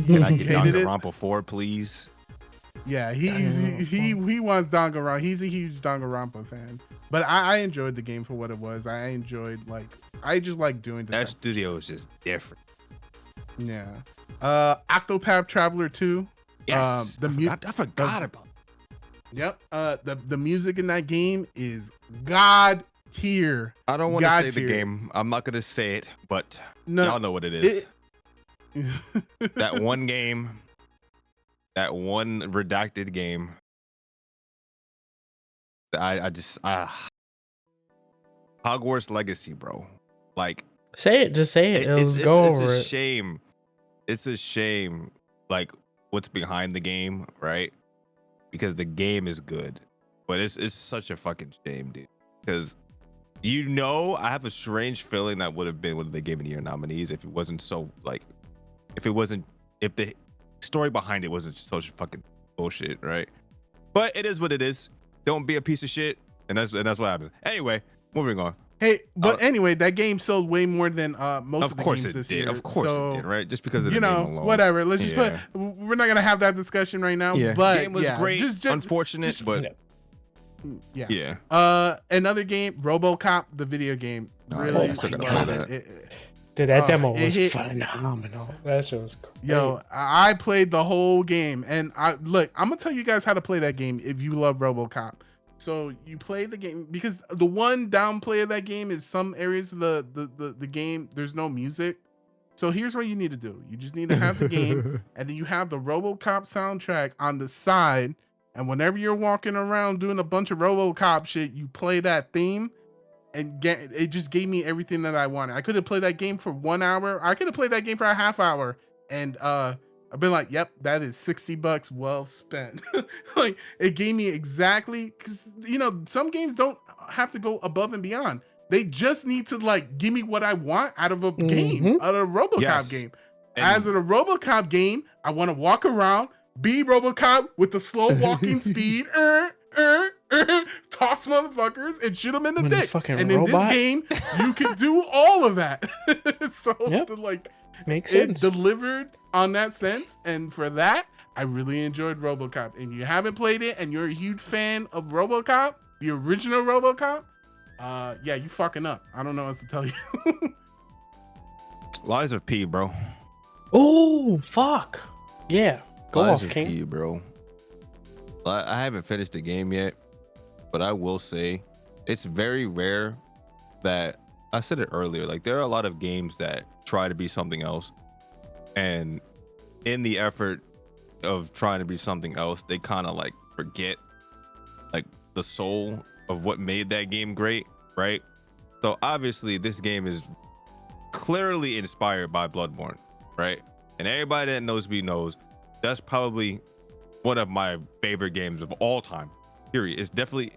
S2: Can I get
S3: hated it?
S2: Danganronpa 4, please?
S3: Yeah, he wants Danganronpa. He's a huge Danganronpa fan. But I enjoyed the game for what it was. I just like doing the
S2: That studio is just different.
S3: Yeah. Octopath Traveler 2.
S2: Yes. I forgot about.
S3: Yep. The music in that game is god tier.
S2: I don't want to say the game. I'm not gonna say it, but y'all know what it is. That one game, that one redacted game. I just Hogwarts Legacy, bro. Like,
S1: say it, just say it. Let's go over it.
S2: It's a shame. It's a shame, like what's behind the game, right? Because the game is good, but it's such a fucking shame, dude. Because I have a strange feeling that would have been one of the Game of the Year nominees if it wasn't so like, if the story behind it wasn't such fucking bullshit, right? But it is what it is. Don't be a piece of shit, and that's what happened. Anyway, moving on.
S3: Hey, but anyway, that game sold way more than most of the games this year.
S2: Of course it did, right? Just because of the name alone.
S3: Whatever. Let's just put. We're not gonna have that discussion right now.
S2: Yeah.
S3: But
S2: the game was great. Just unfortunate, but
S3: yeah. Another game, RoboCop, the video game. Really,
S2: still gonna play that.
S1: Dude, that demo was phenomenal. That shit was crazy.
S3: Yo, I played the whole game, and I'm gonna tell you guys how to play that game if you love RoboCop. So you play the game, because the one downplay of that game is some areas of the game there's no music. So here's what you need to do. You just need to have the game, and then you have the RoboCop soundtrack on the side, and whenever you're walking around doing a bunch of RoboCop shit, you play that theme, and it just gave me everything that I wanted. I could have played that game for 1 hour. I could have played that game for a half hour, and I've been like, yep, that is $60 well spent. Like, it gave me exactly, because some games don't have to go above and beyond. They just need to like give me what I want out of a game, out of a RoboCop game. As in a RoboCop game, I want to walk around, be RoboCop with the slow walking speed, toss motherfuckers and shoot them in the dick. And in this game, you can do all of that. So
S1: makes sense.
S3: It delivered on that sense, and for that, I really enjoyed RoboCop. And you haven't played it, and you're a huge fan of RoboCop, the original RoboCop, yeah, you fucking up. I don't know what else to tell you.
S2: Lies of P, bro.
S1: Oh, fuck. Yeah, go
S2: Lies
S1: off,
S2: of
S1: King.
S2: P, bro. I haven't finished the game yet, but I will say it's very rare that, I said it earlier, like there are a lot of games that try to be something else, and in the effort of trying to be something else, they kind of like forget like the soul of what made that game great, right? So obviously this game is clearly inspired by Bloodborne, right? And everybody that knows me knows that's probably one of my favorite games of all time, period. It's definitely,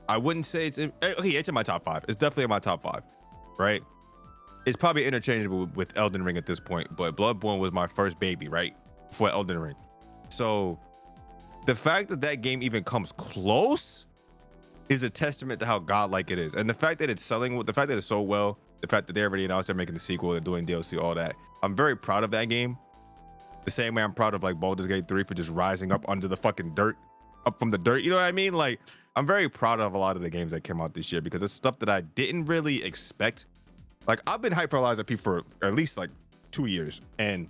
S2: I wouldn't say it's in my top 5. It's definitely in my top 5, right? It's probably interchangeable with Elden Ring at this point, but Bloodborne was my first baby, right? For Elden Ring. So the fact that that game even comes close is a testament to how godlike it is. And the fact that it's so well, the fact that they already announced they're making the sequel, they're doing DLC, all that. I'm very proud of that game. The same way I'm proud of like Baldur's Gate 3 for just rising up under the fucking dirt, up from the dirt. You know what I mean? Like, I'm very proud of a lot of the games that came out this year because it's stuff that I didn't really expect. Like, I've been hyped for Lies of P for at least like 2 years. And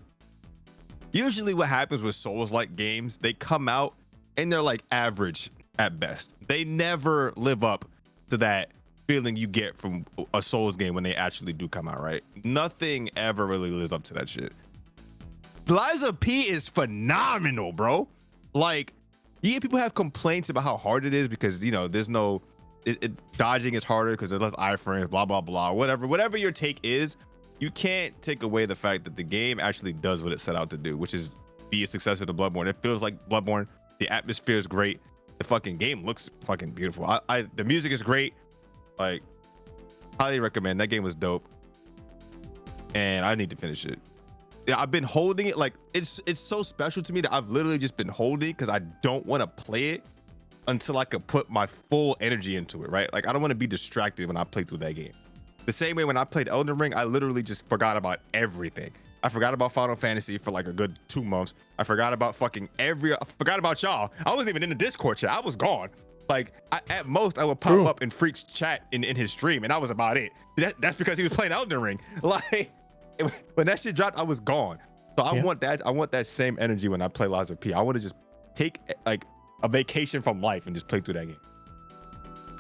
S2: usually what happens with Souls-like games, they come out and they're like average at best. They never live up to that feeling you get from a Souls game when they actually do come out, right? Nothing ever really lives up to that shit. Lies of P is phenomenal, bro. Like, yeah, people have complaints about how hard it is because, there's no, dodging is harder because there's less iframes, blah, blah, blah, whatever your take is, you can't take away the fact that the game actually does what it set out to do, which is be a successor to Bloodborne. It feels like Bloodborne. The atmosphere is great. The fucking game looks fucking beautiful. The music is great. Like, highly recommend. That game was dope. And I need to finish it. Yeah, I've been holding it. Like, it's so special to me that I've literally just been holding because I don't want to play it until I could put my full energy into it, right? Like, I don't want to be distracted when I play through that game. The same way when I played Elden Ring, I literally just forgot about everything. I forgot about Final Fantasy for like a good 2 months. I forgot about I forgot about y'all. I wasn't even in the Discord chat. I was gone. Like at most, I would pop
S1: True.
S2: up in Freak's chat in his stream, and that was about it. That's because he was playing Elden Ring. Like when that shit dropped, I was gone. So I want that. I want that same energy when I play Lies of P. I want to just take like a vacation from life and just play through that game.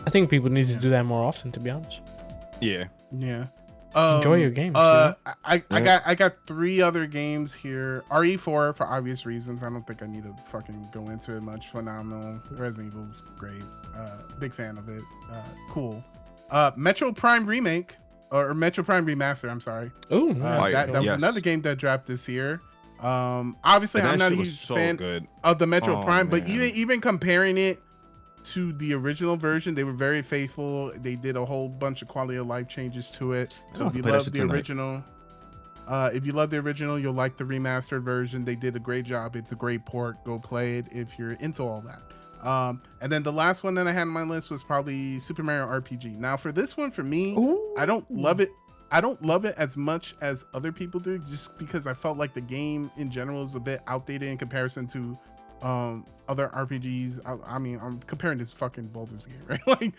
S1: I think people need to do that more often, to be honest.
S2: Yeah.
S3: Yeah.
S1: Enjoy your games. You know?
S3: I got 3 other games here. RE4 for obvious reasons. I don't think I need to fucking go into it much. Phenomenal. Resident Evil's great. Big fan of it. Cool. Metro Prime remake or Metro Prime remaster. I'm sorry.
S1: Oh,
S3: that was another game that dropped this year. Obviously, I'm not a huge fan of the Metro Prime, but even comparing it to the original version, they were very faithful. They did a whole bunch of quality of life changes to it. So if you love the original, you'll like the remastered version. They did a great job. It's a great port. Go play it if you're into all that. And then the last one that I had on my list was probably Super Mario RPG. Now for this one, for me, I don't love it. I don't love it as much as other people do, just because I felt like the game in general is a bit outdated in comparison to other RPGs. I mean, I'm comparing this fucking Baldur's Gate, right? Like,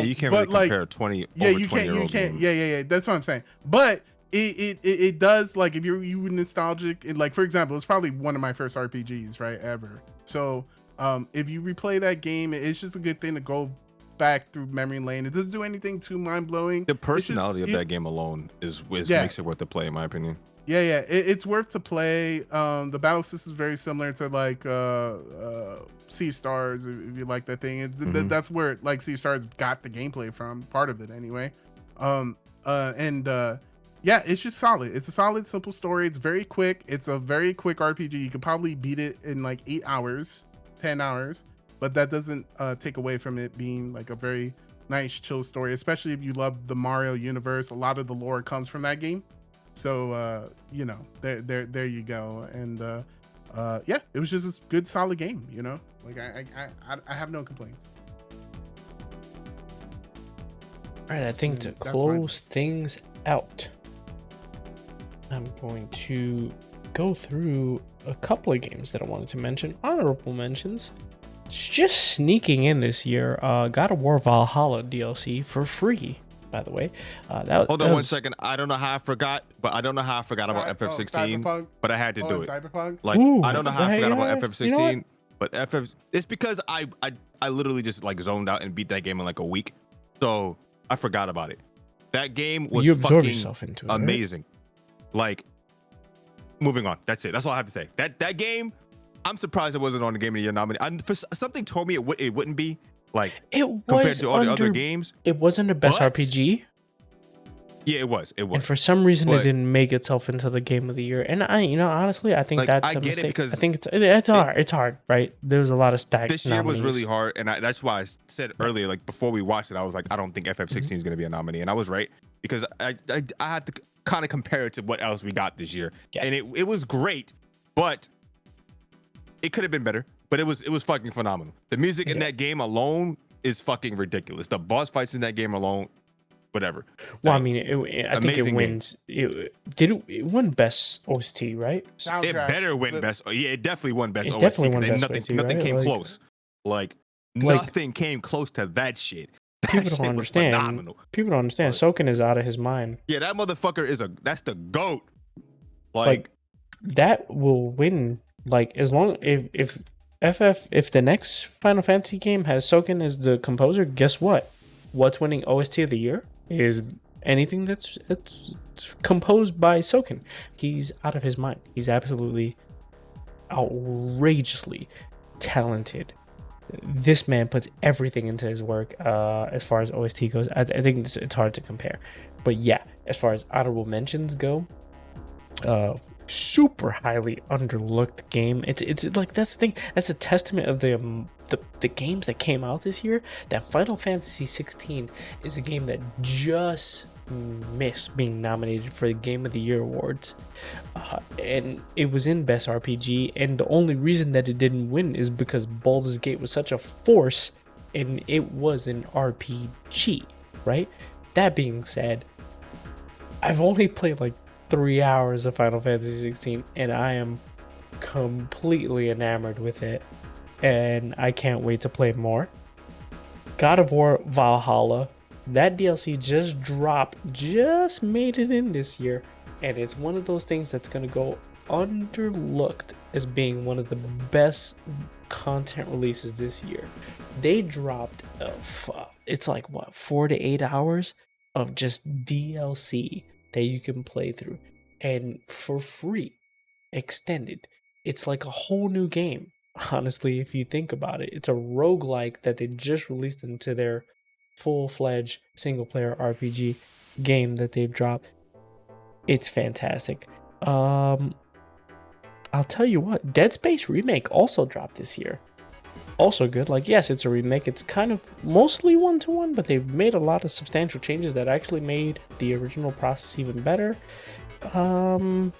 S2: you can't really compare 20.
S3: Yeah, you can't. Yeah. That's what I'm saying. But it does, like, if you nostalgic, and like, for example, it's probably one of my first RPGs, right, ever. So if you replay that game, it's just a good thing to go back through memory lane. It doesn't do anything too mind-blowing.
S2: The personality of that game alone makes it worth the play, in my opinion.
S3: Yeah, it's worth to play. The battle system is very similar to like Sea of Stars, if you like that thing. That's where like Sea of Stars got the gameplay from, part of it anyway. Yeah, it's just solid. It's a solid, simple story. It's very quick. It's a very quick RPG. You could probably beat it in like 8 hours, 10 hours, but that doesn't take away from it being like a very nice, chill story, especially if you love the Mario universe. A lot of the lore comes from that game. So you know, there you go. And yeah, it was just a good, solid game. You know, like I have no complaints.
S1: All right, I think to close things out, I'm going to go through a couple of games that I wanted to mention. Honorable mentions. Just sneaking in this year, God of War Valhalla DLC for free. By the way,
S2: hold on 1 second. I don't know how I forgot about FF16, but I had to do it.
S3: Cyberpunk.
S2: Like, I don't know how I forgot about FF16, you know, but it's because I literally just like zoned out and beat that game in like a week, so I forgot about it. That game was
S1: yourself into it,
S2: amazing. Right? Like, moving on. That's it. That's all I have to say. That game, I'm surprised it wasn't on the Game of the Year nominee. Something told me it wouldn't be. Like,
S1: it was compared
S2: to all the other games,
S1: it wasn't the best RPG.
S2: Yeah, it was.
S1: And for some reason, it didn't make itself into the Game of the Year. And honestly, I think that's a mistake. I think it's hard, right? There was a lot of stacked.
S2: This year was really hard, and that's why I said earlier, like before we watched it, I was like, I don't think FF16 is going to be a nominee, and I was right because I had to kind of compare it to what else we got this year, and it was great, but it could have been better. But it was fucking phenomenal. The music in that game alone is fucking ridiculous. The boss fights in that game alone, whatever.
S1: Well, I mean, I think it wins. It won best OST, right?
S2: It better win best. Yeah, it definitely won best OST.
S1: Definitely won best OST,
S2: nothing came close. Like nothing came close to that shit.
S1: People don't understand. People don't understand. Soken is out of his mind.
S2: Yeah, that motherfucker that's the GOAT.
S1: Like that will win. Like as long if the next Final Fantasy game has Soken as the composer, guess what? What's winning OST of the year is anything that's composed by Soken. He's out of his mind. He's absolutely outrageously talented. This man puts everything into his work as far as OST goes. I think it's hard to compare. But yeah, as far as honorable mentions go, super highly underlooked game. It's like that's the thing. That's a testament of the games that came out this year. That Final Fantasy 16 is a game that just missed being nominated for the Game of the Year awards, and it was in Best RPG. And the only reason that it didn't win is because Baldur's Gate was such a force, and it was an RPG, right? That being said, I've only played like 3 hours of Final Fantasy 16 and I am completely enamored with it, and I can't wait to play more. God of War Valhalla. That DLC just dropped, just made it in this year, and it's one of those things that's gonna go underlooked as being one of the best content releases this year. They dropped it's like what, 4 to 8 hours of just DLC that you can play through, and for free, extended. It's like a whole new game. Honestly, if you think about it, it's a roguelike that they just released into their full-fledged single-player RPG game that they've dropped. It's fantastic. I'll tell you what, Dead Space Remake also dropped this year. Also good. Like, yes, it's a remake. It's kind of mostly one-to-one, but they've made a lot of substantial changes that actually made the original process even better.
S2: I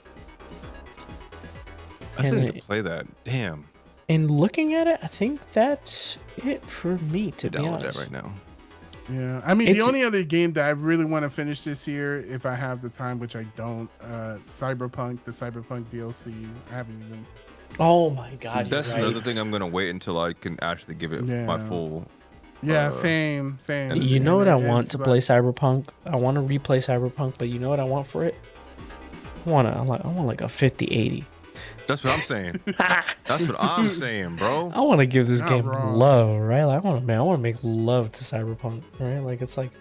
S2: still need to play that. Damn.
S1: And looking at it, I think that's it for me, to be
S2: Download
S1: honest.
S2: that right now.
S3: Yeah, I mean, the
S1: It's-
S3: only other game that I really want to finish this year, if I have the time, which I don't, Cyberpunk, the Cyberpunk DLC. I haven't even.
S1: Oh my god,
S2: That's
S1: you're right.
S2: another thing I'm gonna wait until I can actually give it my
S3: Yeah.
S2: full.
S3: Yeah, same.
S1: You know what I
S3: And
S1: want
S3: it's
S1: to
S3: like-
S1: play Cyberpunk? I want to replay Cyberpunk, but you know what I want for it? I want like a 50-80.
S2: That's what I'm saying. That's what I'm saying, bro.
S1: I want to give this
S3: Not
S1: game
S3: wrong.
S1: love, right? Like, I want to make love to Cyberpunk, right? Like, it's like,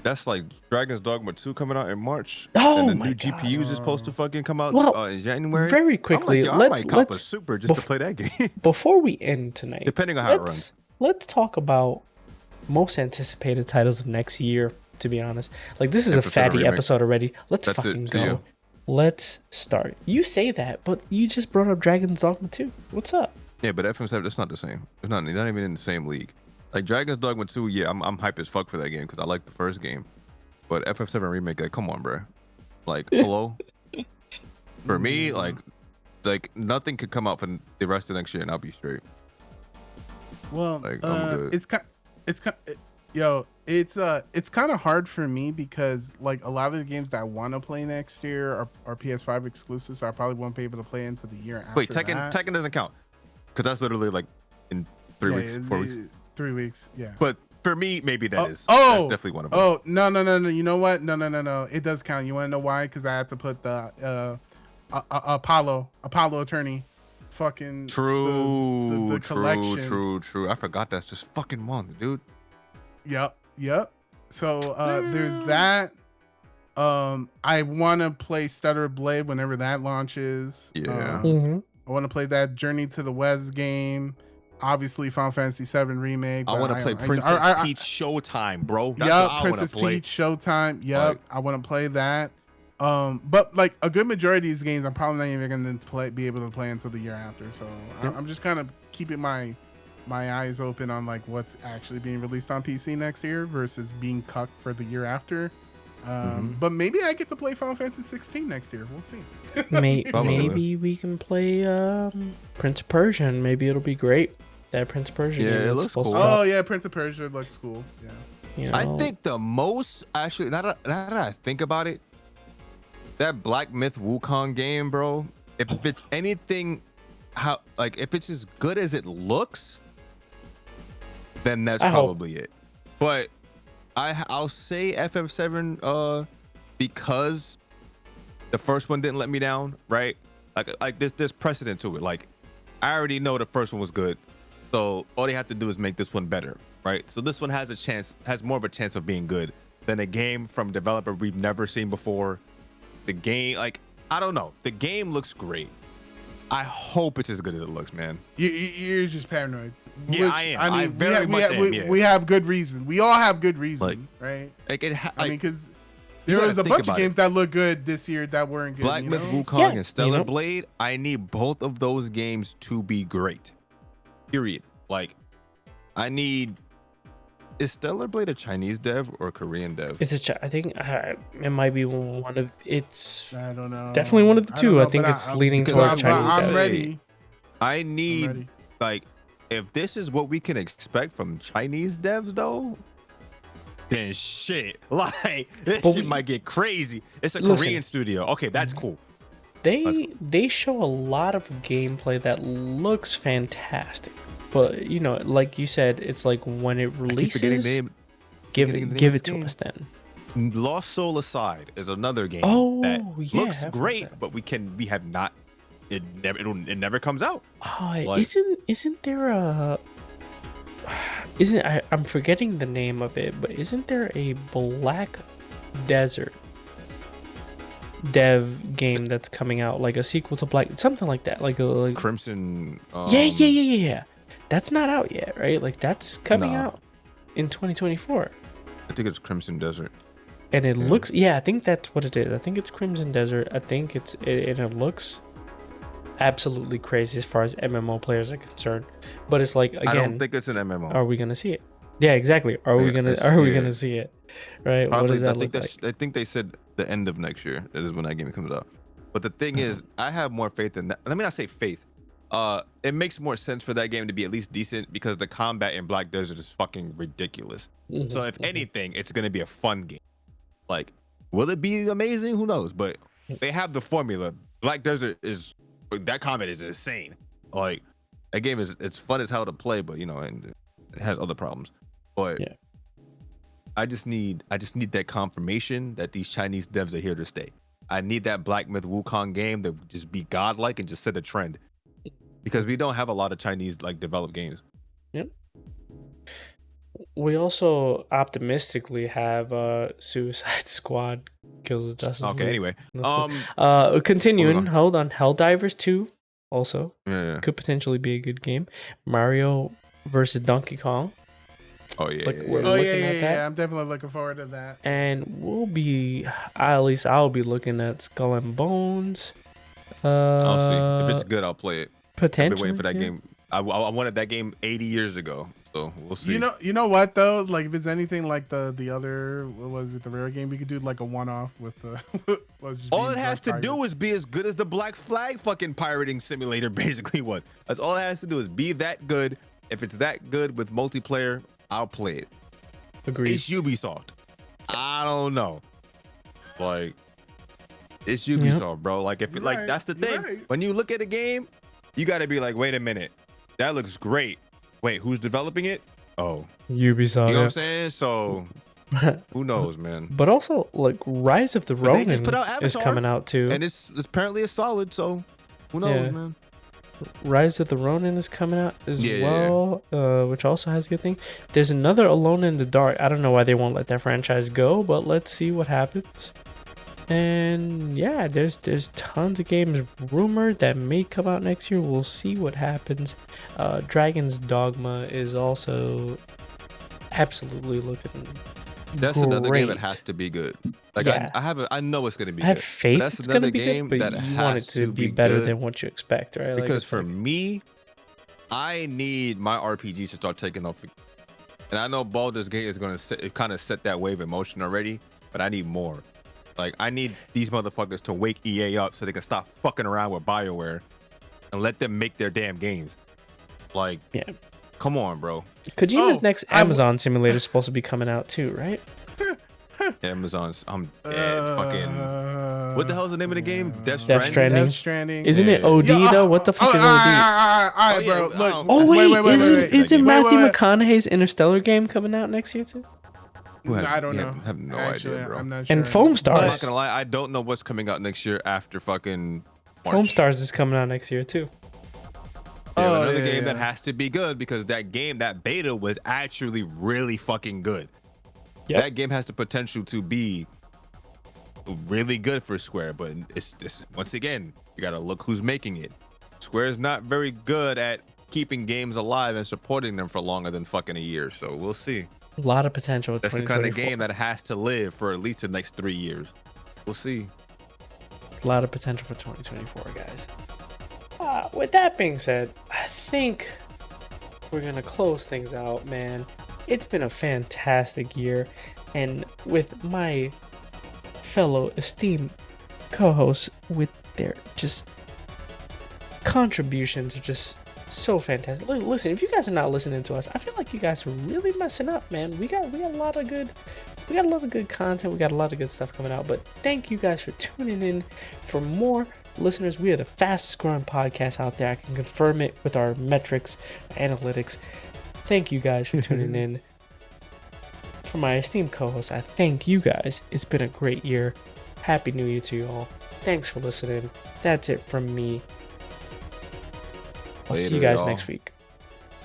S2: That's like Dragon's Dogma 2 coming out in March.
S1: Oh
S2: and the
S1: my
S2: new
S1: God.
S2: GPUs is supposed to fucking come out
S1: Well,
S2: in January.
S1: very
S2: I'm
S1: quickly,
S2: like, yo, I
S1: let's
S2: might cop a super just to play that game.
S1: before we end tonight,
S2: Depending on how it runs.
S1: let's talk about most anticipated titles of next year. To be honest, like, this is a
S2: Episode
S1: fatty
S2: remake.
S1: episode already. Let's
S2: That's it.
S1: fucking
S2: See
S1: go.
S2: ya.
S1: Let's start. You say that, but you just brought up Dragon's Dogma 2. What's up?
S2: Yeah, but FM7, that's not the same. It's not even in the same league. Like Dragon's Dogma 2, yeah, I'm hype as fuck for that game because I like the first game. But FF7 remake, like, come on, bro. Like, hello. For me, like nothing could come out for the rest of next year, and I'll be straight.
S3: Well,
S2: Like, I'm good.
S3: it's kind of hard for me because like a lot of the games that I want to play next year are PS5 exclusives. So I probably won't be able to play into the year after.
S2: Wait, Tekken doesn't count because that's literally like in 3 weeks, 4 weeks.
S3: 3 weeks, yeah.
S2: But for me, maybe that is.
S3: Oh,
S2: That's definitely one of them.
S3: Oh, no. You know what? No. It does count. You want to know why? Because I had to put the Apollo Attorney fucking
S2: True,
S3: the collection.
S2: true. I forgot that's just fucking month, dude.
S3: Yep. So there's that. I want to play Stellar Blade whenever that launches.
S2: Yeah.
S3: I want to play that Journey to the West game. Obviously, Final Fantasy VII Remake.
S2: I want to play Princess Peach Showtime, bro. That's
S3: Yep,
S2: what I
S3: Princess
S2: wanna play.
S3: Peach Showtime. Yep,
S2: Like-
S3: I want to play that. But like a good majority of these games, I'm probably not even going to be able to play until the year after. So I'm just kind of keeping my eyes open on like what's actually being released on PC next year versus being cucked for the year after. But maybe I get to play Final Fantasy 16 next year. We'll see.
S2: Probably.
S1: Maybe we can play Prince of Persia, and maybe it'll be great. That Prince of Persia
S2: Yeah,
S1: game
S2: it
S1: is
S2: looks
S1: supposed
S2: cool.
S1: to drop,
S3: Oh yeah, Prince of Persia looks cool. Yeah.
S1: you know.
S2: I think the most, actually, now that I think about it, that Black Myth Wukong game, bro, if it's anything, if it's as good as it looks, then that's
S1: I hope.
S2: probably it. But I'll say FF7 because the first one didn't let me down, right? Like there's precedent to it. Like, I already know the first one was good, so all they have to do is make this one better, right? So this one has more of a chance of being good than a game from a developer we've never seen before. The game, like, I don't know, the game looks great. I hope it's as good as it looks, man.
S3: You're just paranoid.
S2: Yeah, I am. I very much am, yeah.
S3: We have good reason. We all have good reason,
S2: Like,
S3: right?
S2: Like
S3: I mean, because
S2: you
S3: there
S2: gotta
S3: was a
S2: think
S3: bunch of
S2: about
S3: games that look good this year that weren't good.
S2: Black
S3: you
S2: Myth
S3: know?
S2: Wukong
S1: Yeah,
S2: and Stellar
S1: you know.
S2: Blade, I need both of those games to be great. Period. Like, I need. Is Stellar Blade a Chinese dev or a Korean dev?
S1: It's I think it might be one of it's
S3: I don't know.
S1: definitely one of the
S3: I don't
S1: two.
S3: know,
S1: I think
S3: but
S1: it's leaning
S2: because
S1: toward
S2: I'm-
S1: Chinese.
S3: I'm
S1: dev.
S3: ready.
S2: I
S3: I'm
S2: need,
S3: ready.
S2: like, if this is what we can expect from Chinese devs, though, then shit. Like, this
S1: But
S2: shit
S1: we-
S2: might get crazy. It's a
S1: Listen.
S2: Korean studio. Okay, that's cool.
S1: They show a lot of gameplay that looks fantastic. But you know, like you said, it's like when it releases, give it to us then.
S2: Lost Soul Aside is another game that
S1: Yeah,
S2: looks great, but we have not. It never comes out.
S1: Isn't there a? I'm forgetting the name of it, but isn't there a Black Desert dev game that's coming out, like a sequel to Black, something like that, like
S2: Crimson?
S1: Yeah. That's not out yet, right? Like that's coming out in 2024.
S2: I think it's Crimson Desert.
S1: And it looks, I think that's what it is. I think it's Crimson Desert. I think and it looks absolutely crazy as far as MMO players are concerned. But it's like, again,
S2: I don't think it's an MMO.
S1: Are we gonna see it? Yeah, exactly. Are we gonna see it? Right?
S2: Probably,
S1: what does that look like?
S2: I think they said the end of next year is when that game comes out. But the thing is, I have more faith in that. Let me not say faith. It makes more sense for that game to be at least decent because the combat in Black Desert is fucking ridiculous. So if anything, it's gonna be a fun game. Like, will it be amazing? Who knows? But they have the formula. Black Desert that combat is insane. Like, that game it's fun as hell to play, but you know, and it has other problems. But I just need that confirmation that these Chinese devs are here to stay. I need that Black Myth Wukong game to just be godlike and just set a trend, because we don't have a lot of Chinese like developed games.
S1: Yep. We also optimistically have Suicide Squad Kills the Justice League.
S2: Okay, anyway.
S1: Continuing, hold on. Helldivers 2 also
S2: Yeah.
S1: could potentially be a good game. Mario versus Donkey Kong.
S2: Oh yeah.
S1: We're looking at that.
S3: I'm definitely looking forward to that.
S1: And I'll be looking at Skull and Bones.
S2: I'll see. If it's good, I'll play it.
S1: Potentially.
S2: I've been waiting for that game. I wanted that game 80 years ago. So we'll see.
S3: You know what though? Like if it's anything like the other, what was it, the rare game, we could do like a one-off with the.
S2: All it has to do is be as good as the Black Flag fucking pirating simulator basically was. That's all it has to do is be that good. If it's that good with multiplayer, I'll play it.
S1: Agreed.
S2: It's Ubisoft. I don't know. Like, it's Ubisoft, bro. Like if that's the thing.
S3: Right.
S2: When you look at a game, you got to be like, wait a minute, that looks great. Wait, who's developing it? Oh,
S1: Ubisoft.
S2: You know what I'm saying? So who knows, man?
S1: But also, like Rise of the Ronin is
S2: Avatar,
S1: coming out too,
S2: and it's apparently a solid. So who knows, man?
S1: Rise of the Ronin is coming out as well, which also has a good thing. There's another Alone in the Dark. I don't know why they won't let that franchise go, but let's see what happens. And yeah, there's tons of games rumored that may come out next year. We'll see what happens. Dragon's Dogma is also absolutely looking.
S2: That's another game that has to be good. Like I know it's gonna be.
S1: I have
S2: good.
S1: faith
S2: That's
S1: it's
S2: another
S1: gonna be
S2: game
S1: good, but
S2: that
S1: you
S2: has
S1: want it to be better than what you expect, right?
S2: Because for me, I need my RPGs to start taking off. And I know Baldur's Gate is gonna kind of set that wave in motion already, but I need more. Like, I need these motherfuckers to wake EA up so they can stop fucking around with BioWare and let them make their damn games. Like, come on, bro.
S1: Kojima's next Amazon simulator is supposed to be coming out too, right?
S2: Amazon's, I'm dead. Fucking, what the hell is the name of the game? Death
S3: Stranding.
S1: Isn't it OD though? What the fuck is OD?
S3: All right, bro. Look.
S1: Wait, isn't Matthew McConaughey's Interstellar game coming out next year too?
S3: I don't know.
S2: I have no idea, bro.
S3: I'm not sure.
S1: And Foam Stars.
S2: I'm not gonna lie, I don't know what's coming out next year after fucking March.
S1: Foam Stars is coming out next year too.
S2: Another game that has to be good because that beta was actually really fucking good. Yep. That game has the potential to be really good for Square, but it's once again, you gotta look who's making it. Square is not very good at keeping games alive and supporting them for longer than fucking a year, so we'll see.
S1: A lot of potential.
S2: That's the kind of game that has to live for at least the next 3 years. We'll see.
S1: A lot of potential for 2024, guys. With that being said, I think we're gonna close things out, man. It's been a fantastic year, and with my fellow esteemed co-hosts, with their just contributions, are just so fantastic. Listen, if you guys are not listening to us, I feel like you guys are really messing up, man. We got a lot of good content. We got a lot of good stuff coming out. But thank you guys for tuning in for more Listeners, we are the fastest growing podcast out there. I can confirm it with our metrics, analytics. Thank you guys for tuning in. For my esteemed co-host, I thank you guys. It's been a great year. Happy New Year to you all. Thanks for listening. That's it from me. I'll see you
S2: Later,
S1: guys
S2: y'all.
S1: next week.